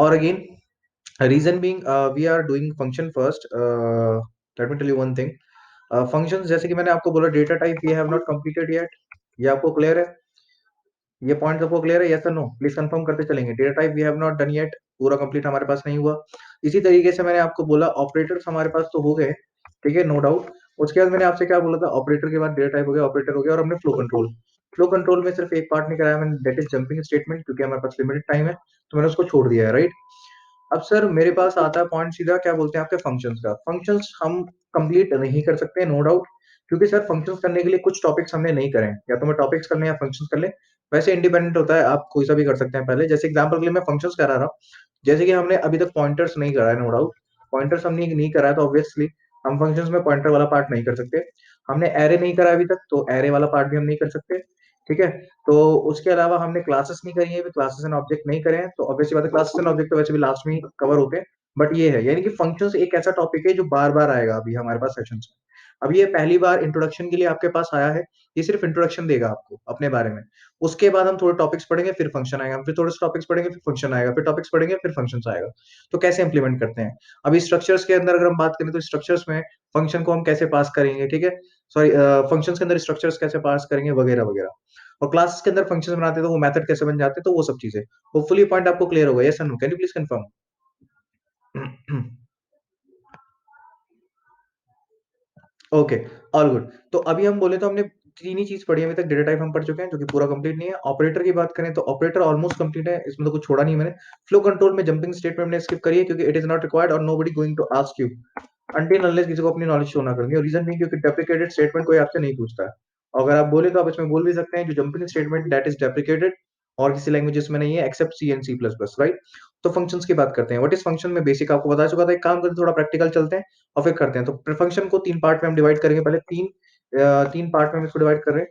और again reason being we are doing function first. Let me tell you one thing. Functions जैसे कि मैंने आपको बोला data type we have not completed yet. ये आपको क्लियर है? ये पॉइंट आपको क्लियर है? यस और नो? प्लीज कंफर्म करते चलेंगे। Data type we have not done yet, पूरा कंप्लीट हमारे पास नहीं हुआ। इसी तरीके से मैंने आपको बोला ऑपरेटर्स हमारे पास तो हो गए, ठीक है, नो डाउट। उसके बाद मैंने आपसे क्या बोला था, ऑपरेटर के बाद डेटा टाइप हो गया, ऑपरेटर हो गया, और हमने फ्लो कंट्रोल। फ्लो कंट्रोल में सिर्फ एक पार्ट नहीं कराया मैंने, दैट इज जंपिंग स्टेटमेंट, क्योंकि हमारे पास लिमिटेड टाइम है तो मैंने उसको छोड़ दिया है, राइट। अब सर मेरे पास आता है पॉइंट सीधा, क्या बोलते हैं आपके फंक्शंस का। फंक्शंस हम कंप्लीट नहीं कर सकते, नो डाउट, क्योंकि सर फंक्शंस करने के लिए कुछ टॉपिक्स हमने नहीं करे हैं। या तो मैं टॉपिक्स कर लें या फंक्शंस कर लें, वैसे इंडिपेंडेंट होता है, आप कोई सा भी कर सकते हैं। पहले जैसे एग्जांपल के लिए मैं फंक्शंस करा रहा हूँ, जैसे कि हमने अभी तक पॉइंटर्स नहीं करा है, नो डाउट। पॉइंटर्स हमने नहीं करा है तो ऑब्वियसली हम फंक्शंस में पॉइंटर वाला पार्ट नहीं कर सकते। हमने एरे नहीं करा अभी तक, तो एरे वाला पार्ट भी हम नहीं कर सकते, ठीक है। तो उसके अलावा हमने क्लासेस नहीं करी है, क्लासेस एंड ऑब्जेक्ट नहीं करे हैं, तो ऑब्वियसली बात है क्लासेस एंड ऑब्जेक्ट तो वैसे भी लास्ट में ही कवर होते हैं। बट ये है, यानी कि फंक्शंस एक ऐसा टॉपिक है जो बार बार आएगा अभी हमारे पास सेशंस में। अभी ये पहली बार इंट्रोडक्शन के लिए आपके पास आया है, ये सिर्फ इंट्रोडक्शन देगा आपको अपने बारे में। उसके बाद हम थोड़े टॉपिक्स पढ़ेंगे, फिर फंक्शन आएगा, फिर थोड़े टॉपिक्स पढ़ेंगे, फिर फंक्शन आएगा, फिर टॉपिक्स पढ़ेंगे, फिर फंक्शन आएगा। तो कैसे इंप्लीमेंट करते हैं? अभी स्ट्रक्चर्स के अंदर अगर हम बात करें तो स्ट्रक्चर्स में फंक्शन को हम कैसे पास करेंगे, ठीक है, सॉरी, फंक्शंस के अंदर स्ट्रक्चर्स कैसे पास करेंगे वगैरह वगैरह। और क्लास के अंदर फंक्शंस बनाते हैं तो वो मेथड कैसे बन जाते हैं, तो वो सब चीजें होपफुली पॉइंट आपको क्लियर होगा। Yes no? Can you please confirm? Okay, all good. तो अभी हम बोले तो हमने तीन ही चीज पढ़ी है अभी तक। डेटा टाइप हम पढ़ चुके हैं, जो कि पूरा कंप्लीट नहीं है। ऑपरेटर की बात करें तो ऑपरेटर ऑलमोस्ट कंप्लीट है, इसमें तो कुछ छोड़ा नहीं मैंने। फ्लो कंट्रोल में जंपिंग स्टेटमेंट मैंने स्किप करी है, क्योंकि इट इज नॉट रिक्वायर्ड और nobody going to ask you until unless किसी को अपनी नॉलेज शो ना करनी। और रीजन नहीं, क्योंकि डेप्रिकेटेड स्टेटमेंट कोई आपसे नहीं पूछता है। अगर आप बोले तो आप इसमें बोल भी सकते हैं, जो jumping statement that is deprecated और किसी लैंग्वेजेस में नहीं है except C and C plus plus, right. तो फंक्शंस की बात करते हैं। व्हाट इज फंक्शन में बेसिक आपको बता चुका था। एक काम करते हैं, थोड़ा प्रैक्टिकल चलते हैं और फिर करते हैं। तो फंक्शन को तीन पार्ट में हम डिवाइड करेंगे। पहले तीन पार्ट में हम इसको डिवाइड कर रहे हैं।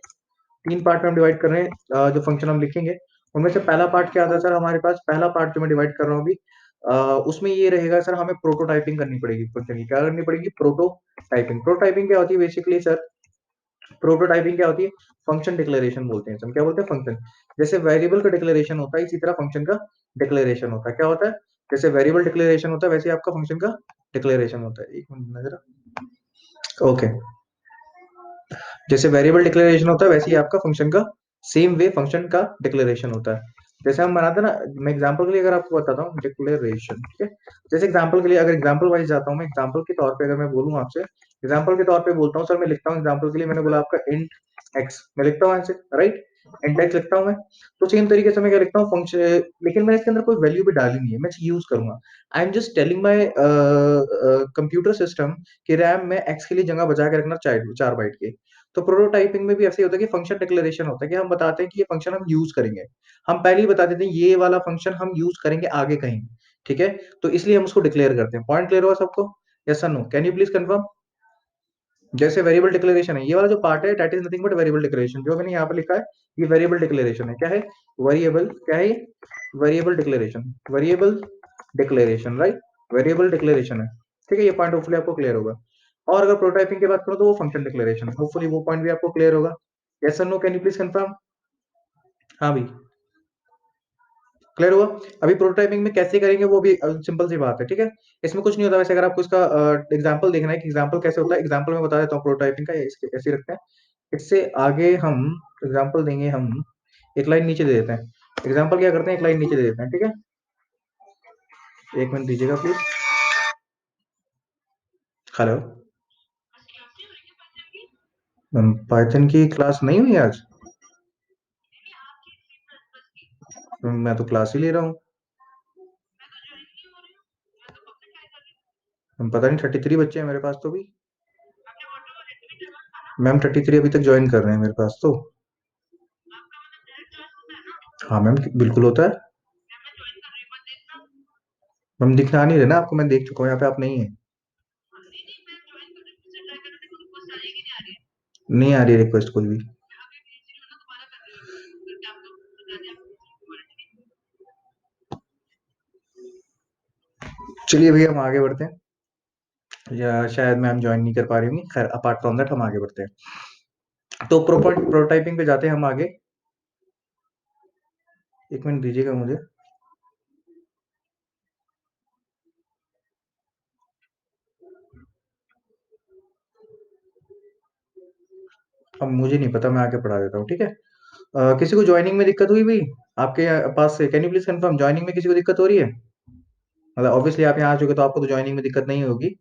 तीन पार्ट में हम डिवाइड कर रहे हैं, जो फंक्शन हम लिखेंगे उनमें से पहला पार्ट क्या आता है सर हमारे पास। पहला पार्ट जो मैं डिवाइड कर रहा हूँ अभी, उसमें ये रहेगा सर, हमें प्रोटोटाइपिंग करनी पड़ेगी फंक्शन की। क्या करनी पड़ेगी? प्रोटोटाइपिंग। प्रोटोटाइपिंग क्या होती है बेसिकली सर? प्रोटोटाइपिंग क्या होती है? फंक्शन डिक्लेरेशन बोलते हैं हम। क्या बोलते हैं? फंक्शन। जैसे वेरिएबल का डिक्लेरेशन होता है, इसी तरह फंक्शन का डिक्लेरेशन होता है। क्या होता है? जैसे वेरिएबल डिक्लेरेशन होता है, वैसे ही आपका फंक्शन का डिक्लेरेशन होता है। एक मिनट नजर। ओके, जैसे वेरिएबल डिक्लेरेशन होता है, वैसे ही आपका फंक्शन का सेम वे फंक्शन का डिक्लेरेशन होता है। जैसे हम बनाते हैं ना, मैं एग्जांपल के लिए अगर आपको बताता हूँ, डिक्लेरेशन, ठीक है। जैसे एग्जांपल के लिए, अगर एग्जांपल वाइज जाता हूँ मैं, एग्जांपल के तौर पे अगर मैं बोलूँ आपसे, एग्जांपल के तौर पे बोलता हूँ सर, मैं लिखता हूँ एग्जांपल के लिए, मैंने बोला आपका इंट एक्स, मैं लिखता हूँ ऐसे, राइट। इंट एक्स लिखता हूँ मैं। तो सेम तरीके से मैं क्या लिखता हूँ, फंक्शन, लेकिन मैंने इसके अंदर कोई वैल्यू भी डाली नहीं है, मैं यूज करूंगा। आई am just telling my computer system कि रैम में एक्स के लिए जगह बचा के रखना 4 बाइट की। तो प्रोटोटाइपिंग में भी ऐसे ही होता है कि फंक्शन डिक्लेरेशन होता है, कि हम बताते हैं कि ये फंक्शन हम यूज करेंगे। हम पहले ही बता देते हैं ये वाला फंक्शन हम यूज करेंगे आगे कहीं, ठीक है। तो इसलिए हम उसको डिक्लेयर करते हैं। पॉइंट क्लियर हुआ सबको? यस और no? Can you please confirm? जैसे वेरिएबल डिक्लेरेशन है, ये वाला जो पार्ट है that is nothing but variable declaration. जो मैंने यहाँ पे लिखा है ये वेरिएबल डिक्लेरेशन है। क्या है? वेरिएबल। क्या है? Variable declaration. Variable declaration, right. Variable declaration है, ठीक है। ये पॉइंट होपफुली आपको क्लियर होगा। और अगर प्रोटोटाइपिंग की बात करो तो वो फंक्शन डिक्लेरेशन, होपफुली वो पॉइंट भी आपको क्लियर होगा। यस और no? Can you please confirm? हाँ भाई, क्लियर हुआ। अभी प्रोटोटाइपिंग में कैसे करेंगे वो भी सिंपल सी बात है, ठीक है। इसमें कुछ नहीं होता वैसे। अगर आपको इसका एग्जांपल देखना है कि एग्जांपल कैसे होता है, एग्जांपल में बता देता हूँ प्रोटोटाइपिंग का। इसके ऐसे ही रखते हैं। इससे आगे हम एग्जांपल देंगे, हम एक लाइन नीचे दे देते हैं। एग्जांपल क्या करते हैं, एक लाइन नीचे दे देते हैं, ठीक है। एक मिनट दीजिएगा प्लीज। हेलो। पाइथन की क्लास नहीं हुई आज? मैं तो क्लास ही ले रहा हूँ। पता नहीं, 33 बच्चे हैं मेरे पास तो भी। मैम 33 अभी तक ज्वाइन कर रहे हैं मेरे पास तो। हाँ मैम, बिल्कुल होता है। मैम दिखा नहीं रहे ना आपको, मैं देख चुका हूँ यहाँ पे, आप नहीं है। नहीं आ रही रिक्वेस्ट कोई भी। चलिए भैया हम आगे बढ़ते हैं, या शायद मैम ज्वाइन नहीं कर पा रही होंगी। खैर अपार्ट फ्रॉम दैट हम आगे बढ़ते हैं। तो प्रोटोटाइपिंग पे जाते हैं हम आगे। एक मिनट दीजिएगा मुझे। अब मुझे नहीं पता, मैं आगे पढ़ा देता हूँ, ठीक है। किसी को ज्वाइनिंग में दिक्कत हुई भी आपके पास से? Can you please confirm, joining में किसी को दिक्कत हो रही है? मतलब ऑब्वियसली आप यहाँ आ चुके तो आपको तो ज्वाइनिंग में दिक्कत नहीं होगी,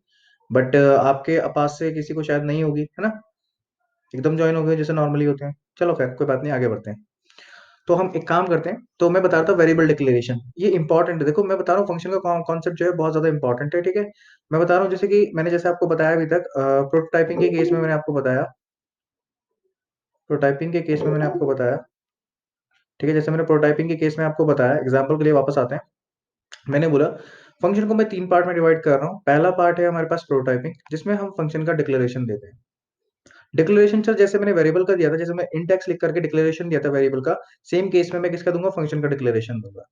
बट आपके पास से किसी को शायद नहीं होगी, है ना? एकदम ज्वाइन हो गए जैसे नॉर्मली होते हैं। चलो खैर कोई बात नहीं, आगे बढ़ते हैं। तो हम एक काम करते हैं, तो मैं बता रहा था वेरिएबल डिक्लेरेशन, ये इंपॉर्टेंट है। देखो मैं बता रहा हूँ फंक्शन का कॉन्सेप्ट जो है बहुत ज्यादा इंपॉर्टेंट है, ठीक है। मैं बता रहा हूँ जैसे कि मैंने जैसे आपको बताया अभी तक, प्रोटोटाइपिंग के केस में मैंने आपको बताया, प्रोटोटाइपिंग के केस में मैंने आपको बताया, ठीक है। जैसे मैंने प्रोटोटाइपिंग के केस में आपको बताया, एग्जाम्पल के लिए वापस आते हैं। मैंने बोला फंक्शन को मैं 3 पार्ट में डिवाइड कर रहा हूँ। पहला पार्ट है हमारे पास प्रोटोटाइपिंग, जिसमें हम फंक्शन का डिक्लेरेशन देते हैं। डिक्लेरेशन सर जैसे मैंने वेरिएबल का दिया था, जैसे मैं इंट एक्स लिख करके डिक्लेरेशन दिया था वेरिएबल का, सेम केस में मैं किसका दूंगा? फंक्शन का डिक्लेरेशन दूंगा।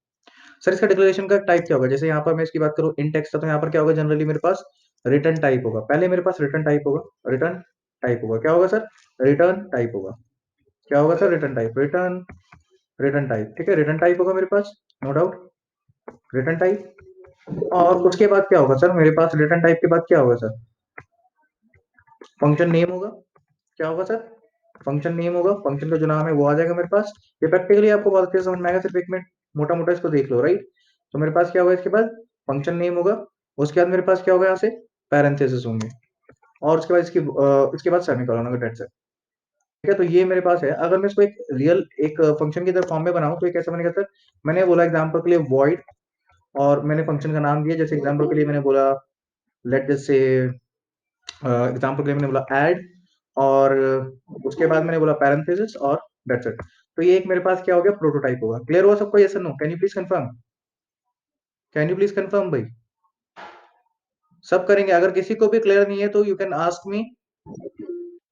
सर इसका डिक्लेरेशन का टाइप क्या होगा? जैसे यहाँ पर मैं इसकी बात करूँ, इंट एक्स था, तो यहाँ पर क्या होगा? जनरली मेरे पास रिटर्न टाइप होगा। पहले मेरे पास रिटर्न टाइप होगा, रिटर्न टाइप होगा। क्या होगा सर? रिटर्न टाइप होगा। क्या होगा sir? Return type, return, return type, ठीक है। रिटर्न टाइप होगा मेरे पास, नो डाउट, रिटर्न टाइप। और उसके बाद क्या होगा सर? मेरे पास रिटर्न टाइप के बाद क्या होगा सर? फंक्शन नेम होगा। क्या होगा सर? फंक्शन नेम होगा। फंक्शन का जो नाम है वो आ जाएगा मेरे पास। ये प्रैक्टिकली आपको बहुत अच्छे से समझ में आएगा, सिर्फ 1 मिनट मोटा मोटा इसको देख लो, राइट। तो मेरे पास क्या होगा इसके बाद? फंक्शन नेम होगा। उसके बाद मेरे पास क्या होगा? यहाँ से पैरेंथेसिस होंगे, और उसके बाद इसके बाद सेमीकोलन होगा, डेट्स इट। ठीक है, तो ये मेरे पास है। अगर मैं इसको एक रियल एक फंक्शन की तरह फॉर्म में बनाऊं तो ये कैसे बनेगा सर? मैंने बोला एग्जांपल के लिए वॉइड, और मैंने फंक्शन का नाम दिया, जैसे एग्जांपल के लिए मैंने बोला, लेट जस्ट से एग्जांपल के लिए मैंने बोला ऐड, और उसके बाद मैंने बोला पैरेंथेसिस, और दैट्स इट। तो ये एक मेरे पास क्या हो गया? प्रोटोटाइप होगा। क्लियर हुआ सबको? यस और no? Can you please confirm? Can you please confirm भाई? सब करेंगे। अगर किसी को भी क्लियर नहीं है तो you can ask me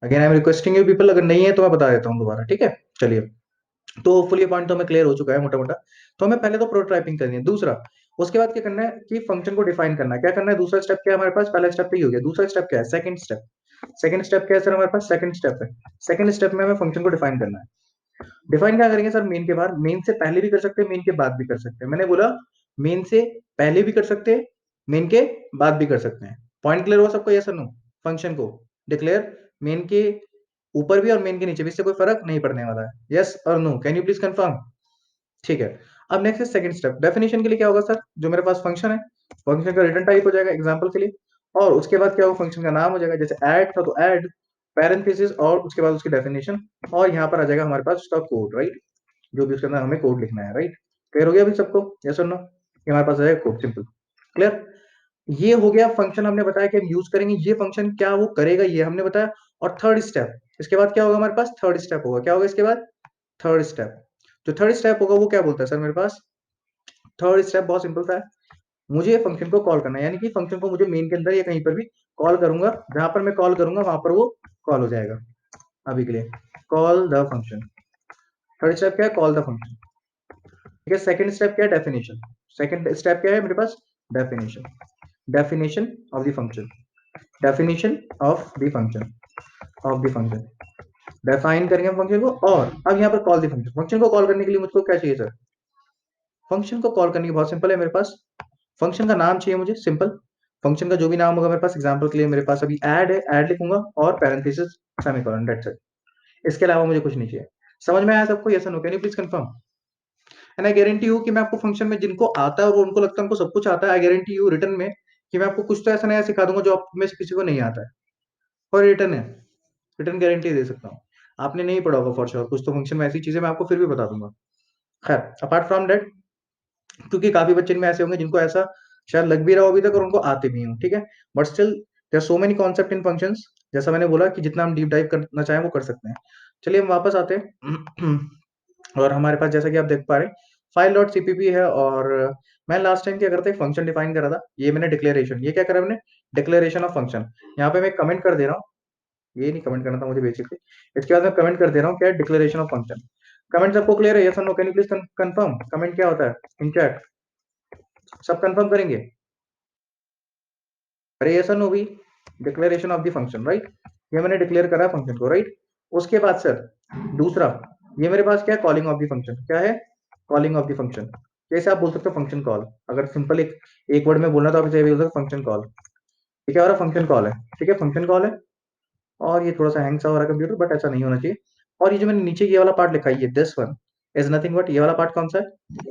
again, I am requesting you people. अगर नहीं है तो मैं बता देता हूँ दोबारा, ठीक है। चलिए, तो फुली पॉइंट तो हमें क्लियर हो चुका है मोटा मोटा। तो हमें पहले तो प्रोटोटाइपिंग करनी है। दूसरा, उसके बाद क्या करना है कि फंक्शन को डिफाइन करना है। क्या करना है? दूसरा स्टेप क्या है हमारे पास? पहला स्टेप तो ये हो गया। दूसरा स्टेप क्या है? Second step. सेकंड स्टेप क्या है सर? हमारे पास सेकंड स्टेप है। सेकंड स्टेप में हमें फंक्शन को डिफाइन करना है। डिफाइन क्या करेंगे सर? मेन के बाद, मेन से पहले भी कर सकते हैं, मेन के बाद भी कर सकते हैं। मैंने बोला मेन से पहले भी कर सकते हैं, मेन के बाद भी कर सकते हैं। पॉइंट क्लियर हुआ सबको? यस और नो? फंक्शन को डिक्लेयर मेन के ऊपर भी और मेन के नीचे भी, इससे कोई फर्क नहीं पड़ने वाला है। यस और no? Can you please confirm? ठीक है। अब नेक्स्ट है सेकंड स्टेप। डेफिनेशन के लिए क्या होगा सर? जो मेरे पास फंक्शन है, फंक्शन का रिटर्न टाइप हो जाएगा एग्जांपल के लिए, और उसके बाद क्या होगा? फंक्शन का नाम हो जाएगा। जैसे ऐड था तो ऐड, पैरेंथेसिस, और उसके बाद उसकी डेफिनेशन, और यहाँ पर आ जाएगा हमारे पास उसका कोड, राइट। जो भी उसके अंदर हमें कोड लिखना है, राइट। क्लियर हो गया अभी सबको? यस और नो? ये हमारे पास आ जाएगा कोड, सिंपल, क्लियर। ये हो गया फंक्शन, हमने बताया कि हम यूज करेंगे ये फंक्शन, क्या वो करेगा ये हमने बताया। और थर्ड स्टेप, इसके बाद क्या होगा हमारे पास? थर्ड स्टेप होगा। क्या होगा इसके बाद? Third step. जो थर्ड स्टेप होगा वो क्या बोलता है सर मेरे पास? थर्ड स्टेप बहुत सिंपल सा है। मुझे फंक्शन को कॉल करना है, यानी कि फंक्शन को मुझे मेन के अंदर या कहीं पर भी कॉल करूंगा। जहां पर मैं कॉल करूंगा वहां पर वो कॉल हो जाएगा। अभी के लिए call the function. Third step क्या है? Call the function. ठीक है। सेकंड स्टेप क्या है? डेफिनेशन। सेकंड स्टेप क्या है मेरे पास? Definition. Definition of the function. Definition of the function, of the function. Define करेंगे हम फंक्शन को, और अब यहाँ पर कॉल द फंक्शन। फंक्शन को कॉल करने के लिए मुझको क्या चाहिए सर? फंक्शन को कॉल करने की बहुत सिंपल है मेरे पास। फंक्शन का नाम चाहिए मुझे, सिंपल। फंक्शन का जो भी नाम होगा मेरे पास, एग्जांपल के लिए मेरे पास अभी ऐड है, ऐड लिखूंगा, और पैरेंथेसिस, सेमीकोलन, दैट्स इट। इसके अलावा मुझे कुछ नहीं चाहिए। समझ में आया सबको? यस और no? Can you please confirm? And I guarantee you कि मैं आपको फंक्शन में जिनको आता है और उनको लगता है उनको सब कुछ आता है, आई गारंटी यू रिटर्न में कि मैं आपको कुछ तो ऐसा नया सिखा दूंगा जो आप में से किसी को नहीं आता है। और रिटर्न है, रिटर्न गारंटी दे सकता हूँ। आपने नहीं पढ़ा होगा फॉर श्योर, कुछ तो फंक्शन में ऐसी चीजें मैं आपको फिर भी बता दूंगा। खैर, अपार्ट फ्रॉम दैट, क्योंकि काफी बच्चे इनमें ऐसे होंगे जिनको ऐसा शायद लग भी रहा हो अभी तक और उनको आते भी हों, ठीक है। But still there so many concept in functions. जैसा मैंने बोला कि जितना हम डीप डाइव करना चाहें वो कर सकते हैं। चलिए हम वापस आते हैं और हमारे पास जैसा कि आप देख पा रहे हैं फाइल डॉट सीपीपी है, और मैं लास्ट टाइम क्या करता है फंक्शन डिफाइन करा था, ये मैंने डिक्लेरेशन, ये क्या करा मैंने? Declaration of function. यहाँ पे मैं कमेंट कर दे रहा हूँ, ये नहीं कमेंट करना था मुझे बेसिकली। इसके बाद मैं कमेंट कर दे रहा हूँ क्या? Declaration of function. कमेंट सबको क्लियर है? यस और no? Can you please confirm comment क्या होता है इन चैट? सब कंफर्म करेंगे? अरे यस और नो भी? Declaration of the function, right. ये मैंने डिक्लेयर करा फंक्शन को, राइट। उसके बाद सर दूसरा, ये मेरे पास क्या है? Calling of the function. क्या है? Calling of the function. जैसे आप बोल सकते हो फंक्शन कॉल, अगर सिंपल एक वर्ड में बोलना तो आप इसे बोल सकते हो फंक्शन कॉल। ठीक है, और फंक्शन कॉल है, ठीक है, फंक्शन कॉल है। और ये थोड़ा सा हैंग सा हो रहा है कंप्यूटर, बट ऐसा नहीं होना चाहिए। और ये जो मैंने नीचे ये वाला पार्ट लिखा है, ये this one is nothing but, ये वाला पार्ट कौन सा है?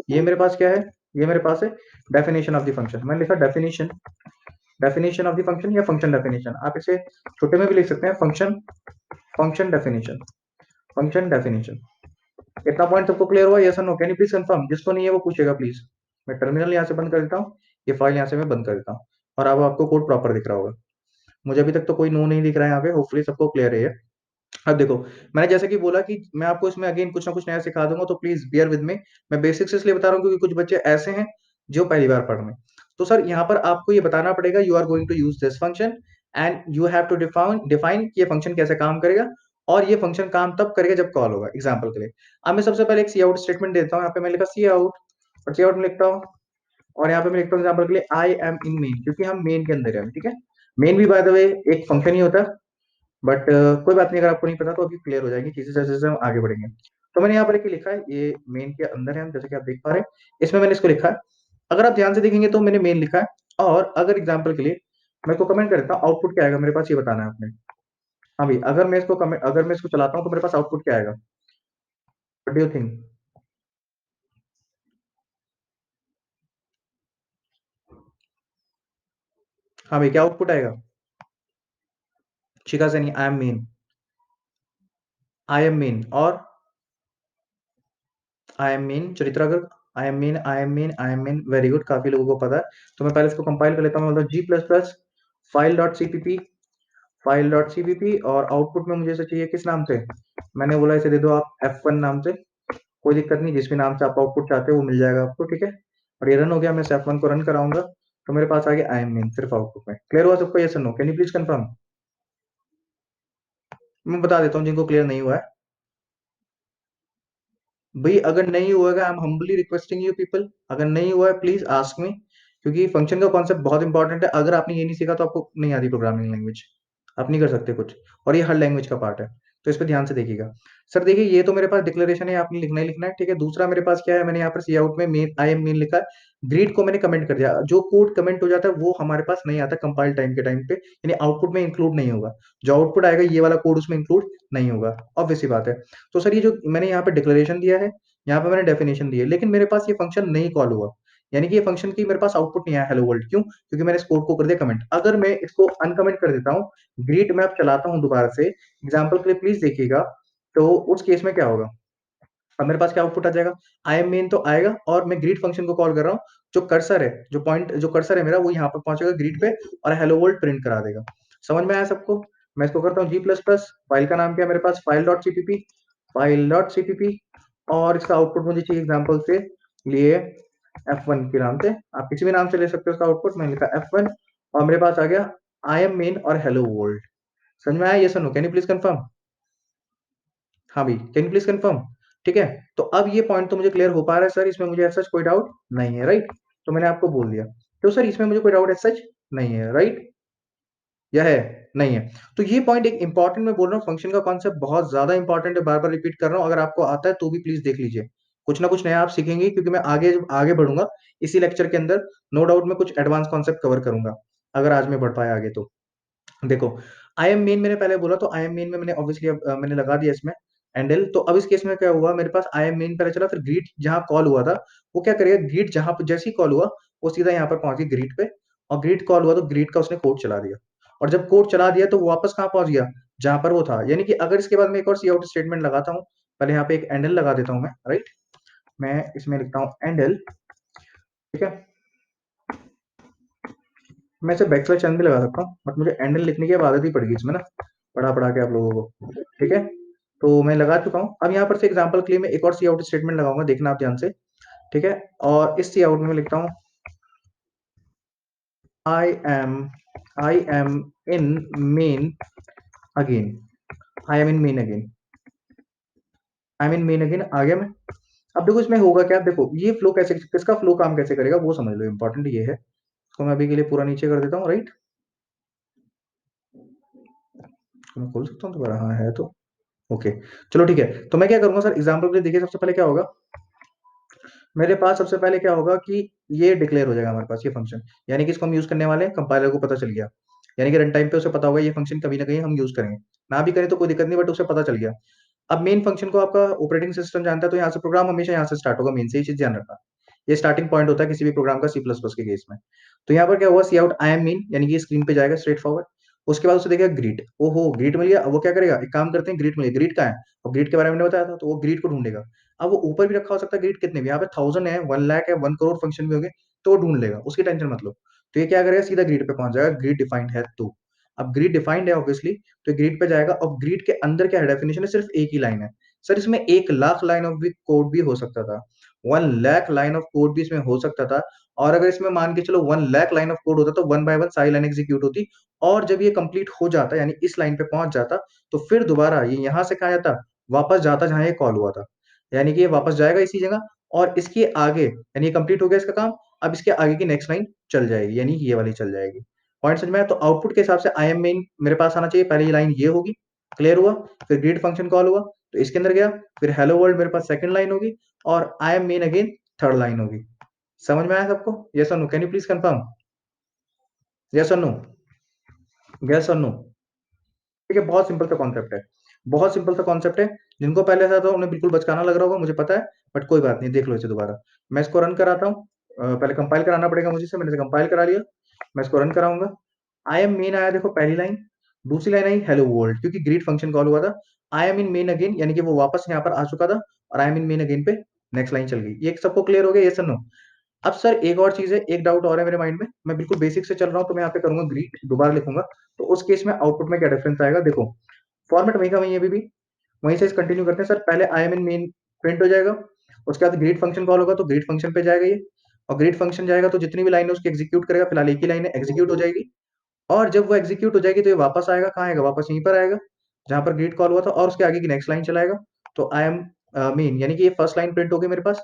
ये मेरे पास क्या है? ये मेरे पास है डेफिनेशन ऑफ द फंक्शन। मैंने लिखा definition, definition of the function या फंक्शन डेफिनेशन, आप इसे छोटे में भी लिख सकते हैं, function, function definition, function definition. इतना पॉइंट सबको क्लियर हुआ? यस और no? Can you please confirm? जिसको नहीं है वो पूछेगा प्लीज। मैं टर्मिनल यहाँ से बंद कर देता हूँ, ये फाइल यहाँ से मैं बंद कर देता हूँ, और अब आपको कोड प्रॉपर दिख रहा होगा। मुझे अभी तक तो कोई नो नहीं दिख रहा है यहाँ पे, होपफुली सबको क्लियर है ये। अब देखो, मैंने जैसे कि बोला कि मैं आपको इसमें अगेन कुछ ना कुछ नया सिखा दूंगा, तो प्लीज बियर विद मी। मैं बेसिक्स इसलिए बता रहा हूँ क्योंकि कुछ बच्चे ऐसे हैं जो पहली बार पढ़ रहे हैं। तो सर यहाँ पर आपको ये बताना पड़ेगा, you are going to use this function and you have to define define कि ये फंक्शन कैसे काम करेगा, और ये फंक्शन काम तब करेगा जब कॉल होगा। एग्जाम्पल के लिए अब मैं सबसे पहले एक सी आउट स्टेटमेंट देता हूँ। यहाँ पे मैं लिखा सी आउट, और सी आउट में लिखता हूँ, और यहाँ पे मैं लिखता हूँ एग्जाम्पल के लिए आई एम इन मेन, क्योंकि हम मेन के अंदर है, ठीक है। मेन भी बाय द वे एक फंक्शन ही होता है, बट कोई बात नहीं, अगर आपको नहीं पता तो अभी क्लियर हो जाएंगी चीजें जैसे जैसे हम आगे बढ़ेंगे। तो मैंने यहाँ पर एक लिखा है, ये मेन के अंदर है हम, जैसे कि आप देख पा रहे हैं, इसमें मैंने इसको लिखा है। अगर आप ध्यान से देखेंगे तो मैंने मेन लिखा है, और अगर एग्जाम्पल के लिए मैं इसको कमेंट करता हूँ, आउटपुट क्या आएगा मेरे पास, ये बताना है आपने। हाँ भाई, अगर मैं इसको कमेंट, अगर मैं इसको चलाता हूँ तो मेरे पास आउटपुट क्या आएगा? What do you think? हाँ भाई, क्या आउटपुट आएगा? Shikha Saini, I am main, I am main, और I am mean Charitra Garg, I am mean, I am mean, I am mean, very good, काफी लोगों को पता है। तो मैं पहले इसको कंपाइल कर लेता हूँ, मतलब G plus plus file dot CPP, file dot CPP, और आउटपुट में मुझे इसे चाहिए किस नाम से? मैंने बोला इसे दे दो आप F1 नाम से। कोई दिक्कत नहीं, जिस भी नाम से आप आउटपुट चाहते हो वो मिल जाएगा आपको, ठीक है। और ये रन हो गया, मैं F1 को रन कराऊंगा, तो मेरे पास आ गया आई एम मीन सिर्फ आउटपुट में। क्लियर हुआ सबको? Yes no? Can you please confirm? मैं बता देता हूँ जिनको क्लियर नहीं हुआ है। भाई अगर नहीं हुआ है, I am humbly requesting you people, अगर नहीं हुआ है प्लीज आस्क मी, क्योंकि फंक्शन का कॉन्सेप्ट बहुत इंपॉर्टेंट है। अगर आपने ये नहीं सीखा तो आपको नहीं आती प्रोग्रामिंग लैंग्वेज, आप नहीं कर सकते कुछ, और ये हर लैंग्वेज का पार्ट है। तो इस पर ध्यान से देखिएगा। सर देखिए, ये तो मेरे पास डिक्लेरेशन है, आपने लिखना ही लिखना है, ठीक है। दूसरा मेरे पास क्या है, मैंने यहाँ पर सी आउट में मेन आई एम मेन लिखा है, ग्रीड को मैंने कमेंट कर दिया। जो कोड कमेंट हो जाता है वो हमारे पास नहीं आता कंपाइल टाइम के टाइम पे, यानी आउटपुट में इंक्लूड नहीं होगा। जो आउटपुट आएगा ये वाला कोड उसमें इंक्लूड नहीं होगा, ऑब्वियस सी बात है। तो सर ये जो मैंने यहाँ पे डिक्लेरेशन दिया है, यहाँ पे मैंने डेफिनेशन दी है, लेकिन मेरे पास ये फंक्शन नहीं कॉल हुआ, यानी कि ये फंक्शन की मेरे पास आउटपुट नहीं आया हेलो वर्ल्ड। क्यों? क्योंकि मैंने इस कोड को कर दिया कमेंट। अगर मैं इसको अनकमेंट कर देता हूँ, ग्रीट मैं अब चलाता हूँ दोबारा से, एग्जाम्पल के लिए प्लीज देखिएगा, तो उस केस में क्या होगा? अब मेरे पास क्या आउटपुट आ जाएगा? आई एम मेन तो आएगा, और मैं ग्रीट फंक्शन को कॉल कर रहा हूँ, जो कर्सर है, जो पॉइंट, जो कर्सर है मेरा, वो यहाँ पर पहुंचेगा ग्रीट पे, और हेलो वर्ल्ड प्रिंट करा देगा। समझ में आया सबको? मैं इसको करता हूँ जी प्लस प्लस, फाइल का नाम क्या है मेरे पास? File dot CPP, file dot CPP, और इसका आउटपुट मुझे चाहिए एग्जाम्पल से लिए F1 के नाम से, आप किसी भी नाम से ले सकते हो उसका आउटपुट। मैंने लिखा F1, और मेरे पास आ गया आई एम मेन और हेलो वर्ल्ड। समझ में आया? ये सुनो, कैन यू प्लीज कंफर्म? हाँ भाई, कैन यू प्लीज कंफर्म? ठीक है। तो अब ये पॉइंट तो मुझे क्लियर हो पा रहा है सर, इसमें मुझे ऐसा कोई डाउट नहीं है, राइट? तो मैंने आपको बोल दिया, तो सर इसमें मुझे कोई डाउट ऐसा नहीं है, राइट? या है? नहीं है? तो ये पॉइंट एक इंपॉर्टेंट मैं बोल रहा हूँ, फंक्शन का कॉन्सेप्ट बहुत ज्यादा इंपॉर्टेंट है, बार बार रिपीट कर रहा हूँ। अगर आपको आता है तो भी प्लीज देख लीजिए, कुछ ना कुछ नया आप सीखेंगे, क्योंकि मैं आगे आगे बढ़ूंगा इसी लेक्चर के अंदर, नो डाउट मैं कुछ एडवांस कॉन्सेप्ट कवर करूंगा, अगर आज मैं बढ़ पाया आगे तो। देखो, आई एम मेन मैंने पहले बोला, तो आई एम मेन में मैंने ऑब्वियसली मैंने लगा दिया इसमें एंडल। तो अब इस केस में क्या हुआ, मेरे पास आई एम मेन पहले चला, फिर ग्रीट जहां कॉल हुआ था, वो क्या करेगा, ग्रीट जहां पर जैसे ही कॉल हुआ, वो सीधा यहाँ पर पहुंच गया ग्रीट पे, और ग्रीट कॉल हुआ तो ग्रीट का उसने कोड चला दिया, और जब कोड चला दिया तो वो वापस कहाँ पहुंच गया, जहां पर वो था। यानी कि अगर इसके बाद मैं एक और सी आउट स्टेटमेंट लगाता हूँ, पहले यहाँ पे एक एंडल लगा देता हूँ मैं, राइट? मैं इसमें लिखता हूँ एंडल, ठीक है। मैं इसे बैक स्लैश चिन्ह भी लगा सकता हूँ, बट मुझे एंडल लिखने की अब आदत ही पड़ गई इसमें ना, पढ़ा पढ़ा के आप लोगों को, ठीक है। तो मैं लगा चुका हूँ। अब यहाँ पर से एग्जांपल के लिए मैं एक और सी आउट स्टेटमेंट लगाऊंगा, देखना आप ध्यान से, ठीक है। और इस सी आउट में मैं लिखता हूँ I am I am in main again, I am in main again, I am in main again आ गया मैं। अब देखो इसमें होगा क्या, देखो ये फ्लो कैसे, किसका फ्लो काम कैसे करेगा वो समझ लो, इंपॉर्टेंट ये है। इसको मैं अभी के लिए पूरा नीचे कर देता हूँ, राइट? मैं खोल सकता हूँ दोबारा? हाँ है तो, ओके। चलो ठीक है, तो मैं क्या करूंगा सर, एग्जाम्पल के लिए देखिए, सबसे पहले क्या होगा मेरे पास, सबसे पहले क्या होगा कि ये डिक्लेयर हो जाएगा हमारे पास ये फंक्शन, यानी कि इसको हम यूज करने वाले हैं, कंपाइलर को पता चल गया, यानी कि रन टाइम पे उसे पता होगा ये फंक्शन कभी ना कहीं हम यूज करेंगे। ना भी करें तो कोई दिक्कत नहीं, बट उसे पता चल गया। अब मेन फंक्शन को आपका ऑपरेटिंग सिस्टम जानता है, तो यहाँ से प्रोग्राम हमेशा यहाँ से स्टार्ट होगा, मेन से, ये चीज ध्यान रखना। ये स्टार्टिंग पॉइंट होता है किसी भी प्रोग्राम का, सी प्लस प्लस के केस में। तो यहाँ पर क्या हुआ, सी आउट आई एम मीन, यानी कि स्क्रीन पे जाएगा स्ट्रेट फॉरवर्ड। उसके बाद उसे देखेगा ग्रीट, ओहो ग्रीट मिल गया। अब वो क्या करेगा, एक काम करते हैं, ग्रीट मिल गया, ग्रीट कहाँ है, और ग्रीट के बारे में मैंने बताया था, तो वो ग्रीट को ढूंढेगा। अब वो ऊपर भी रखा हो सकता है ग्रीट, कितने भी, यहाँ पे 1000 है, 1 लाख है, 1 करोड़ फंक्शन भी होंगे, तो वो ढूंढ लेगा, उसकी टेंशन मत लो। तो ये क्या करेगा, सीधा ग्रीट पे पहुंच जाएगा, ग्रीट डिफाइंड है तो। अब ग्रीट डिफाइंड है ऑब्वियसली, तो ग्रीट पे जाएगा, और ग्रीट के अंदर क्या है, डेफिनेशन है, सिर्फ एक ही लाइन है। सर इसमें 1 लाख लाइन ऑफ कोड भी हो सकता था, 1 लाख लाइन ऑफ कोड भी इसमें हो सकता था। और अगर इसमें मान के चलो 1 लाख लाइन ऑफ कोड होता, तो 1 बाय 1 सारी लाइन एग्जीक्यूट होती। और जब ये कंप्लीट हो जाता, यानी इस लाइन पे पहुंच जाता, तो फिर दोबारा ये यहां से कहा जाता, वापस जाता जहां ये कॉल हुआ था। यानी कि ये वापस जाएगा इसी जगह, और इसके आगे, यानी ये कंप्लीट हो गया इसका काम। अब इसके आगे की नेक्स्ट लाइन चल जाएगी, यानी ये वाली चल जाएगी। पॉइंट समझ में आया? तो आउटपुट के हिसाब से आई एम मेन मेरे पास आना चाहिए, पहले ये लाइन ये होगी, क्लियर हुआ। फिर ग्रीट फंक्शन कॉल हुआ, तो इसके अंदर गया, फिर हेलो वर्ल्ड मेरे पास सेकंड लाइन होगी, और I am main again third line होगी। समझ में आया सबको? यस और no? Can you please confirm? Yes और नो? यस और नो? ठीक है, बहुत सिंपल सा कॉन्सेप्ट है, बहुत सिंपल सा कॉन्सेप्ट है। जिनको पहले ऐसा था उन्हें बिल्कुल बचकाना लग रहा होगा, मुझे पता है, बट कोई बात नहीं, देख लो इसे दोबारा। मैं इसको रन कराता हूँ। पहले कंपाइल कराना पड़ेगा मुझे से, मैंने इसे कंपाइल करा लिया। मैं इसको रन कराऊंगा। आई एम मेन आया, देखो पहली लाइन। दूसरी लाइन आई हेलो वर्ल्ड, क्योंकि ग्रीट फंक्शन कॉल हुआ था। आई एम इन मेन अगेन, यानी कि वो वापस यहाँ पर आ चुका था, और I am in main again पे नेक्स्ट लाइन चल गई। ये सबको क्लियर हो गया, यस और नो? अब सर एक और चीज है, एक डाउट और है मेरे माइंड में, मैं बिल्कुल बेसिक से चल रहा हूँ, तो मैं यहाँ पे करूंगा ग्रीट, दोबारा लिखूंगा। तो उस केस में आउटपुट में क्या डिफरेंस आएगा, देखो फॉर्मेट वही का वही है अभी भी। वहीं से कंटिन्यू करते हैं सर, पहले आई एम इन मेन प्रिंट हो जाएगा। उसके बाद ग्रीट फंक्शन कॉल होगा, तो ग्रीट फंक्शन पे जाएगा ये, और ग्रीट फंक्शन जाएगा तो जितनी भी लाइन है उसकी एग्जीक्यूट करेगा, फिलहाल एक ही लाइन है, एग्जीक्यूट हो जाएगी। और जब वो एग्जीक्यूट हो जाएगी तो ये वापस आएगा, कहाँ आएगा, वापस यहीं पर आएगा जहां पर ग्रीट कॉल हुआ था, और उसके आगे की नेक्स्ट लाइन चलाएगा। तो आई एम मीन, यानी कि ये फर्स्ट लाइन प्रिंट होगी मेरे पास,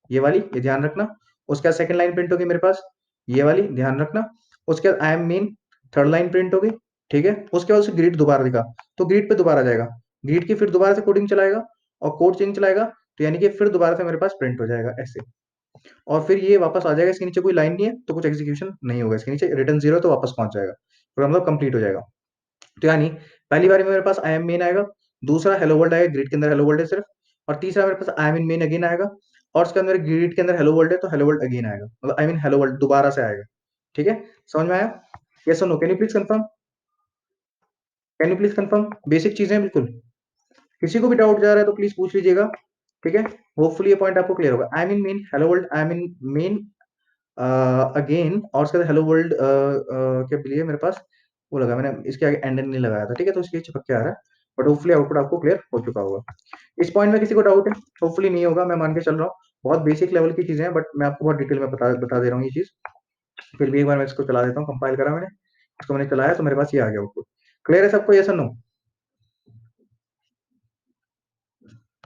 ये वाली, ये ध्यान रखना। उसके बाद सेकंड लाइन प्रिंट होगी मेरे पास, ये वाली, ध्यान रखना। उसके बाद आई am mean third line print होगी, ठीक है। उसके बाद उसे ग्रीट दोबारा दिखा, तो ग्रीट पे दोबारा जाएगा, ग्रीट की फिर दोबारा से कोडिंग चलाएगा, और कोड चेंज चलाएगा, तो यानी कि फिर दोबारा से मेरे पास प्रिंट हो जाएगा ऐसे। और फिर ये वापस आ जाएगा, इसके नीचे कोई लाइन नहीं है तो कुछ एग्जीक्यूशन नहीं होगा, इसके नीचे रिटर्न जीरो, तो वापस पहुंच जाएगा, तो मतलब कंप्लीट हो जाएगा। तो यानी पहली बार में मेरे पास आई एम मेन आएगा, दूसरा हेलो वर्ल्ड आएगा, ग्रिड के अंदर हेलो वर्ल्ड है सिर्फ, और तीसरा मेरे पास I am in main again आएगा, और उसके अंदर ग्रिड के अंदर हेलो वर्ल्ड है, तो हेलो वर्ल्ड अगेन आएगा, मतलब आई मीन हेलो वर्ल्ड दोबारा से आएगा। ठीक है, समझ में आया? यस और no? Can you please confirm? Can you please confirm? Basic चीजें हैं बिल्कुल। किसी को भी डाउट जा रहा है तो प्लीज पूछ लीजिएगा, ठीक है। होपफुली ये पॉइंट आपको क्लियर होगा। I mean main hello world, I mean main again, और उसके बाद हेलो वर्ल्ड क्या लिए मेरे पास, वो लगा मैंने, इसके आगे एंड नहीं लगाया था, ठीक है, तो इसके चिपक के आ रहा है। बट होपफुली आउटपुट आपको क्लियर हो चुका होगा। इस पॉइंट में किसी को डाउट है? होपफुली नहीं होगा, मैं मान के चल रहा हूँ। बहुत बेसिक लेवल की चीजें हैं, बट मैं आपको बहुत डिटेल में बता दे रहा हूँ ये चीज। फिर भी एक बार मैं इसको चला देता हूँ, कंपाइल करा मैंने, इसको मैंने चलाया, तो मेरे पास ये आ गया आउटपुट। क्लियर है सबको, यस और नो?